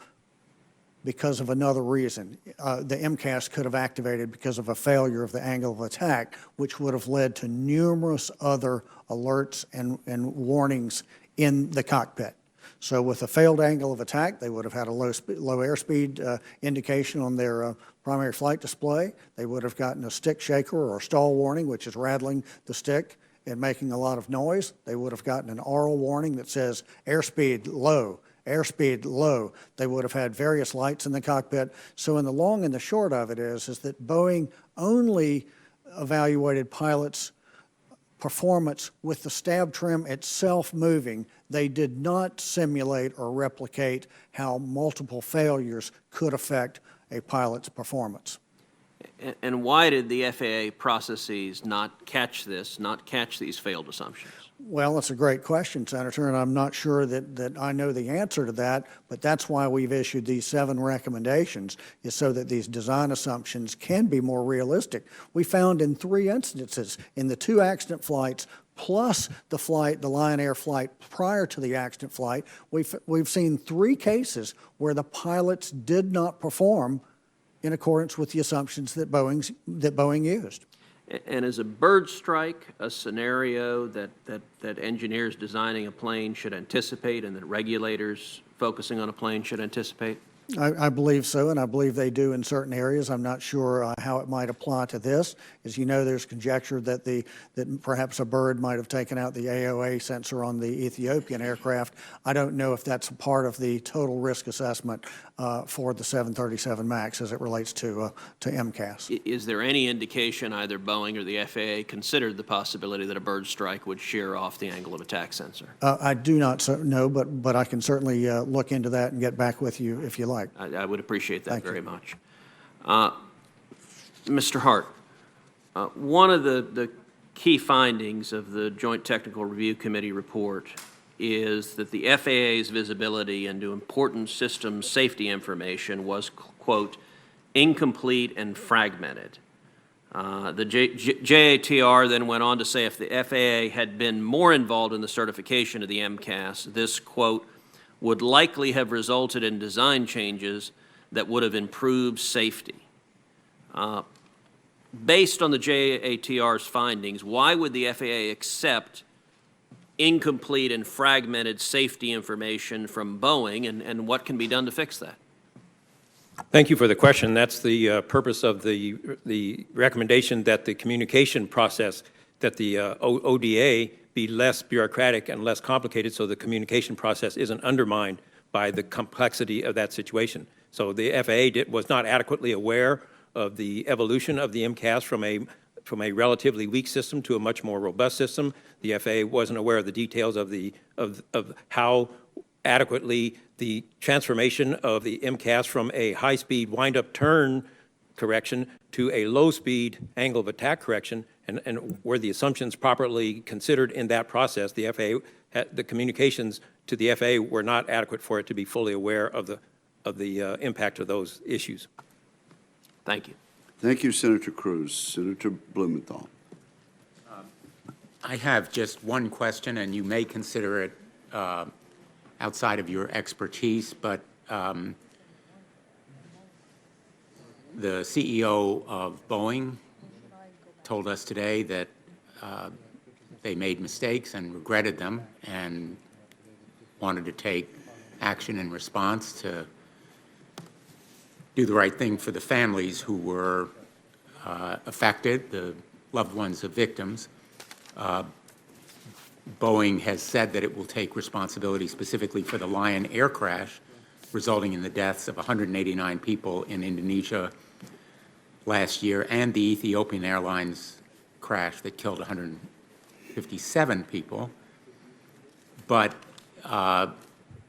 because of another reason. The MCAS could have activated because of a failure of the angle of attack, which would have led to numerous other alerts and warnings in the cockpit. So with a failed angle of attack, they would have had a low airspeed indication on their primary flight display. They would have gotten a stick shaker or a stall warning, which is rattling the stick and making a lot of noise. They would have gotten an aural warning that says airspeed low, airspeed low. They would have had various lights in the cockpit. So in the long and the short of it is that Boeing only evaluated pilots' performance with the stab trim itself moving. They did not simulate or replicate how multiple failures could affect a pilot's performance. And why did the FAA processes not catch this, not catch these failed assumptions? Well, that's a great question, Senator, and I'm not sure that I know the answer to that, but that's why we've issued these 7 recommendations, is so that these design assumptions can be more realistic. We found in 3 instances, in the 2 accident flights, plus the flight, the Lion Air flight prior to the accident flight, we've seen 3 cases where the pilots did not perform in accordance with the assumptions that Boeing used. And is a bird strike a scenario that engineers designing a plane should anticipate and that regulators focusing on a plane should anticipate? I believe so, and I believe they do in certain areas. I'm not sure how it might apply to this. As you know, there's conjecture that that perhaps a bird might have taken out the AOA sensor on the Ethiopian aircraft. I don't know if that's a part of the total risk assessment for the 737 MAX as it relates to MCAS. Is there any indication either Boeing or the FAA considered the possibility that a bird strike would shear off the angle of attack sensor? I do not know, but I can certainly look into that and get back with you if you like. I would appreciate that very you. much. Mr. Hart, one of the key findings of the Joint Technical Review Committee report is that the FAA's visibility into important system safety information was, quote, incomplete and fragmented. The JATR then went on to say if the FAA had been more involved in the certification of the MCAS, this, quote, would likely have resulted in design changes that would have improved safety. Based on the JATR's findings, why would the FAA accept incomplete and fragmented safety information from Boeing, and what can be done to fix that? Thank you for the question. That's the purpose of the recommendation that the communication process, that the ODA be less bureaucratic and less complicated so the communication process isn't undermined by the complexity of that situation. So the FAA was not adequately aware of the evolution of the MCAS from a relatively weak system to a much more robust system. The FAA wasn't aware of the details of how adequately the transformation of the MCAS from a high-speed wind-up turn correction to a low-speed angle of attack correction, and were the assumptions properly considered in that process. The FAA, the communications to the FAA were not adequate for it to be fully aware of the impact of those issues. Thank you. Thank you, Senator Cruz. Senator Blumenthal. I have just one question, and you may consider it outside of your expertise, but the CEO of Boeing told us today that they made mistakes and regretted them and wanted to take action in response to do the right thing for the families who were affected, the loved ones of victims. Boeing has said that it will take responsibility specifically for the Lion Air crash, resulting in the deaths of 189 people in Indonesia last year, and the Ethiopian Airlines crash that killed 157 people. But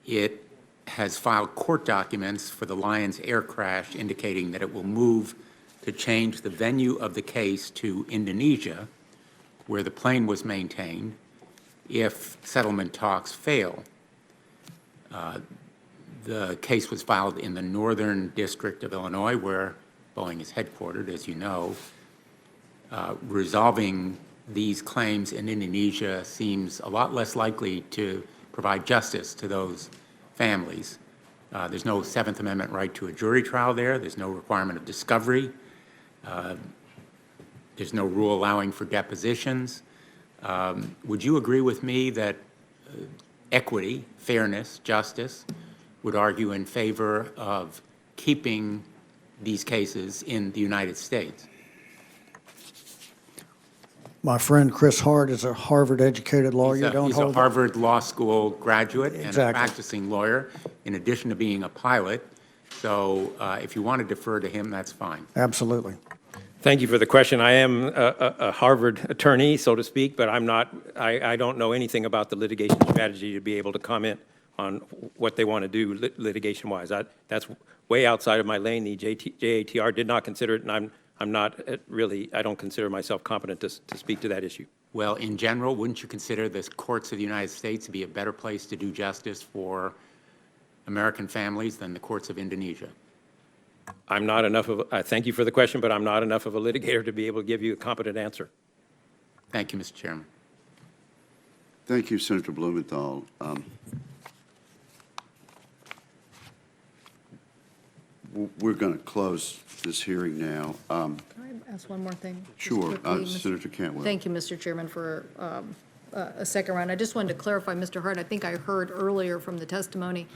it has filed court documents for the Lions Air crash indicating that it will move to change the venue of the case to Indonesia, where the plane was maintained, if settlement talks fail. The case was filed in the Northern District of Illinois, where Boeing is headquartered, as you know. Resolving these claims in Indonesia seems a lot less likely to provide justice to those families. There's no Seventh Amendment right to a jury trial there. There's no requirement of discovery. There's no rule allowing for depositions. Would you agree with me that equity, fairness, justice would argue in favor of keeping these cases in the United States? My friend Chris Hart is a Harvard-educated lawyer. He's a Harvard Law School graduate and a Exactly. practicing lawyer, in addition to being a pilot. So if you want to defer to him, that's fine. Absolutely. Thank you for the question. I am a Harvard attorney, so to speak, but I'm not, I don't know anything about the litigation strategy to be able to comment on what they want to do litigation-wise. That's way outside of my lane. The JATR did not consider it, and I'm not really, I don't consider myself competent to speak to that issue. Well, in general, wouldn't you consider the courts of the United States to be a better place to do justice for American families than the courts of Indonesia? I'm not enough of, thank you for the question, but I'm not enough of a litigator to be able to give you a competent answer. Thank you, Mr. Chairman. Thank you, Senator Blumenthal. We're going to close this hearing now. Can I ask one more thing? just Sure, quickly, Senator Cantwell. Thank you, Mr. Chairman, for a second round. I just wanted to clarify, Mr. Hart, I think I heard earlier from the testimony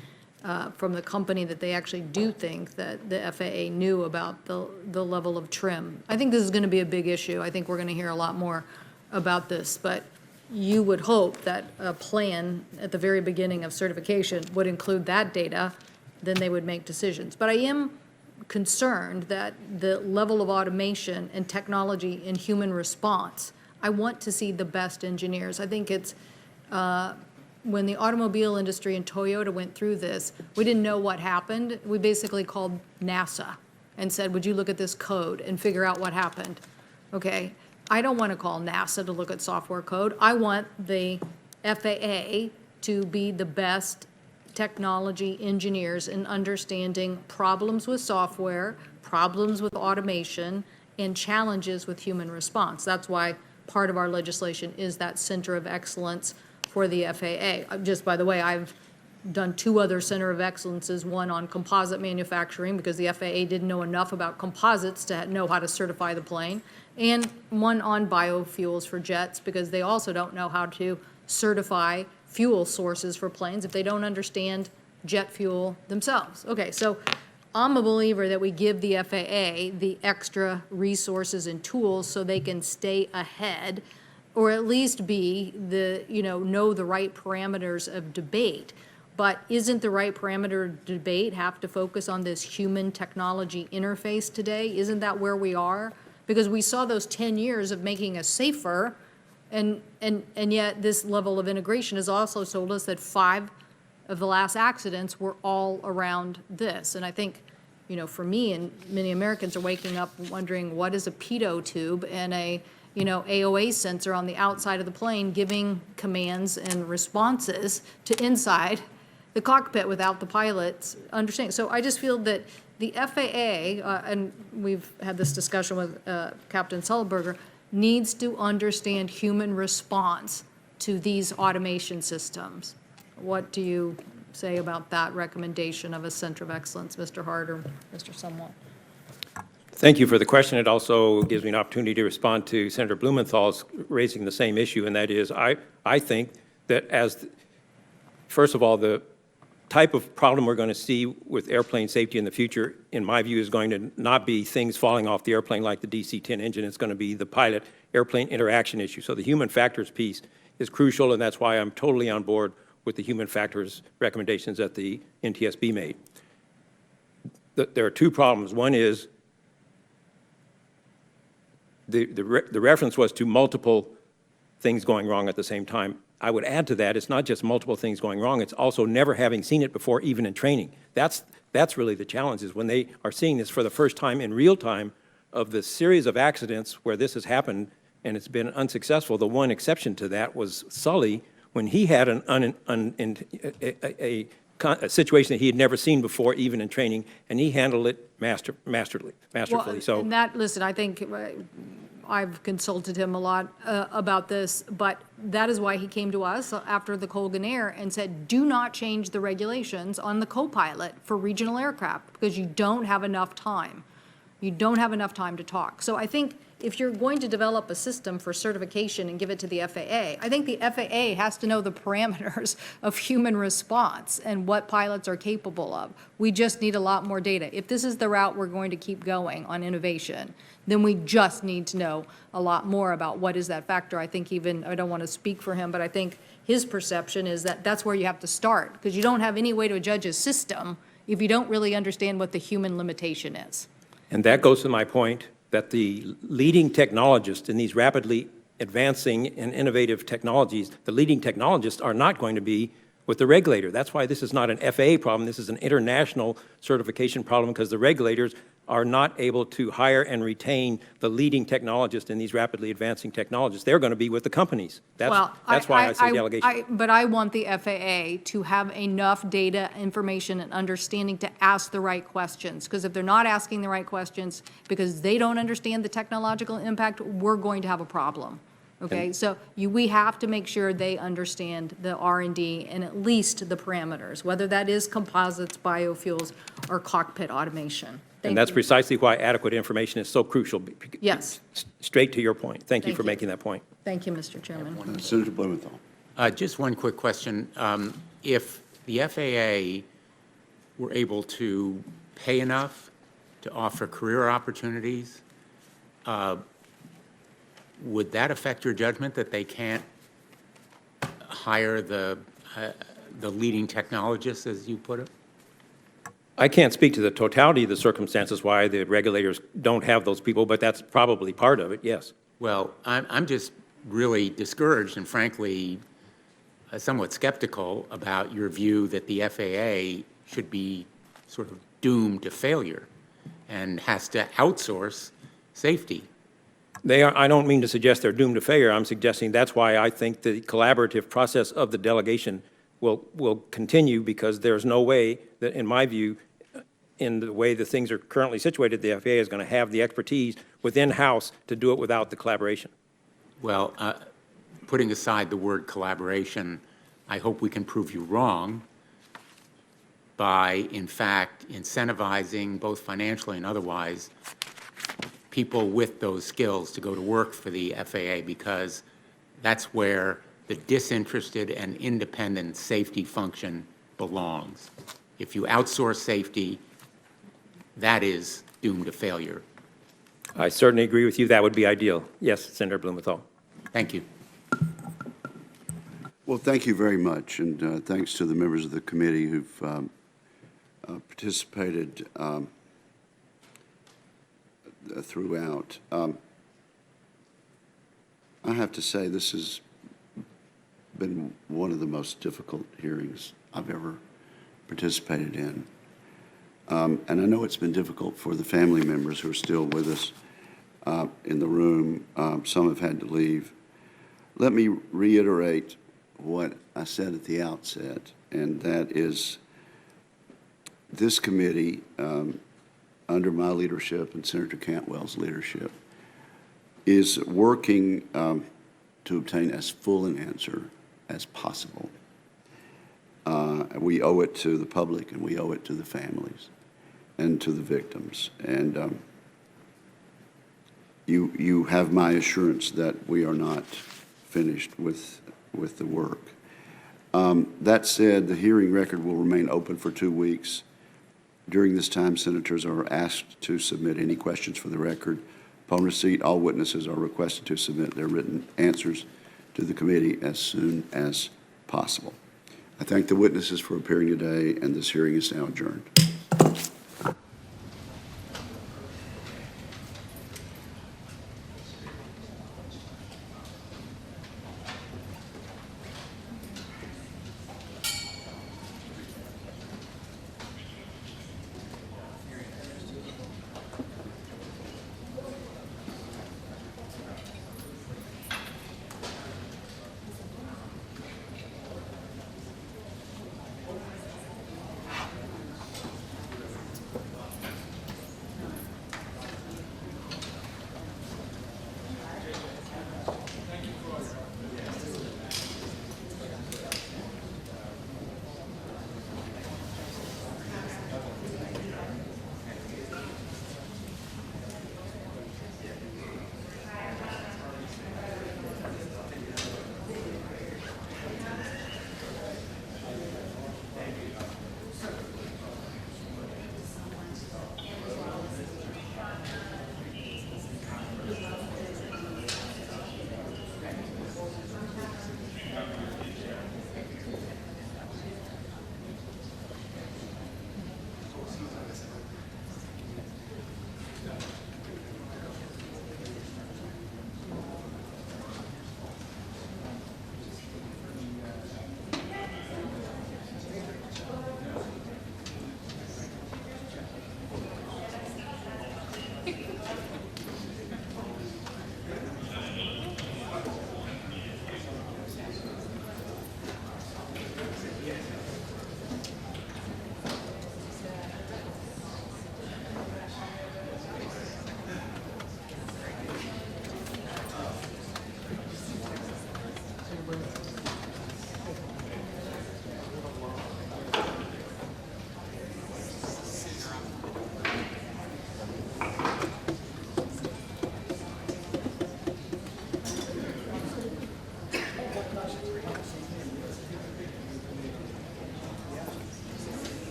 from the company that they actually do think that the FAA knew about the level of trim. I think this is going to be a big issue. I think we're going to hear a lot more about this, but you would hope that a plan at the very beginning of certification would include that data, then they would make decisions. But I am concerned that the level of automation and technology in human response, I want to see the best engineers. I think it's, when the automobile industry and Toyota went through this, we didn't know what happened. We basically called NASA and said, would you look at this code and figure out what happened? Okay, I don't want to call NASA to look at software code. I want the FAA to be the best technology engineers in understanding problems with software, problems with automation, and challenges with human response. That's why part of our legislation is that center of excellence for the FAA. Just by the way, I've done 2 other center of excellences, one on composite manufacturing because the FAA didn't know enough about composites to know how to certify the plane, and one on biofuels for jets because they also don't know how to certify fuel sources for planes if they don't understand jet fuel themselves. Okay, so I'm a believer that we give the FAA the extra resources and tools so they can stay ahead or at least be the, know the right parameters of debate. But isn't the right parameter of debate have to focus on this human technology interface today? Isn't that where we are? Because we saw those 10 years of making us safer, and yet this level of integration has also told us that 5 of the last accidents were all around this. And I think, for me and many Americans are waking up wondering what is a pitot tube and a AOA sensor on the outside of the plane giving commands and responses to inside the cockpit without the pilots understanding. So I just feel that the FAA, and we've had this discussion with Captain Sullenberger, needs to understand human response to these automation systems. What do you say about that recommendation of a center of excellence, Mr. Hart or Mr. Sumwalt? Thank you for the question. It also gives me an opportunity to respond to Senator Blumenthal's raising the same issue, and that is I think that first of all, the type of problem we're going to see with airplane safety in the future, in my view, is going to not be things falling off the airplane like the DC-10 engine. It's going to be the pilot-airplane interaction issue. So the human factors piece is crucial, and that's why I'm totally on board with the human factors recommendations that the NTSB made. There are two problems. One is the reference was to multiple things going wrong at the same time. I would add to that, it's not just multiple things going wrong, it's also never having seen it before, even in training. That's really the challenge, is when they are seeing this for the first time in real time of the series of accidents where this has happened and it's been unsuccessful. The one exception to that was Sully, when he had a situation that he had never seen before, even in training, and he handled it masterfully. Well, and that, listen, I think I've consulted him a lot about this, but that is why he came to us after the Colgan Air and said, do not change the regulations on the co-pilot for regional aircraft, because you don't have enough time. You don't have enough time to talk. So I think if you're going to develop a system for certification and give it to the FAA, I think the FAA has to know the parameters of human response and what pilots are capable of. We just need a lot more data. If this is the route we're going to keep going on innovation, then we just need to know a lot more about what is that factor. I think even, I don't want to speak for him, but I think his perception is that that's where you have to start, because you don't have any way to judge a system if you don't really understand what the human limitation is. And that goes to my point that the leading technologists in these rapidly advancing and innovative technologies, the leading technologists are not going to be with the regulator. That's why this is not an FAA problem. This is an international certification problem, because the regulators are not able to hire and retain the leading technologists in these rapidly advancing technologies. They're going to be with the companies. That's why I say delegation. But I want the FAA to have enough data, information, and understanding to ask the right questions, because if they're not asking the right questions because they don't understand the technological impact, we're going to have a problem. Okay, so we have to make sure they understand the R&D and at least the parameters, whether that is composites, biofuels, or cockpit automation. And that's precisely why adequate information is so crucial. Yes. Straight to your point. Thank you for making that point. Thank you, Mr. Chairman. Senator Blumenthal. Just one quick question. If the FAA were able to pay enough to offer career opportunities, would that affect your judgment that they can't hire the leading technologists, as you put it? I can't speak to the totality of the circumstances why the regulators don't have those people, but that's probably part of it, yes. Well, I'm just really discouraged and frankly somewhat skeptical about your view that the FAA should be sort of doomed to failure and has to outsource safety. I don't mean to suggest they're doomed to failure. I'm suggesting that's why I think the collaborative process of the delegation will continue, because there's no way that, in my view, in the way the things are currently situated, the FAA is going to have the expertise within-house to do it without the collaboration. Well, putting aside the word collaboration, I hope we can prove you wrong by, in fact, incentivizing, both financially and otherwise, people with those skills to go to work for the FAA, because that's where the disinterested and independent safety function belongs. If you outsource safety, that is doomed to failure. I certainly agree with you. That would be ideal. Yes, Senator Blumenthal. Thank you. Well, thank you very much, and thanks to the members of the committee who've participated throughout. I have to say this has been one of the most difficult hearings I've ever participated in. And I know it's been difficult for the family members who are still with us in the room. Some have had to leave. Let me reiterate what I said at the outset, and that is this committee, under my leadership and Senator Cantwell's leadership, is working to obtain as full an answer as possible. We owe it to the public, and we owe it to the families and to the victims. And you have my assurance that we are not finished with the work. That said, the hearing record will remain open for 2 weeks. During this time, senators are asked to submit any questions for the record. Upon receipt, all witnesses are requested to submit their written answers to the committee as soon as possible. I thank the witnesses for appearing today, and this hearing is now adjourned.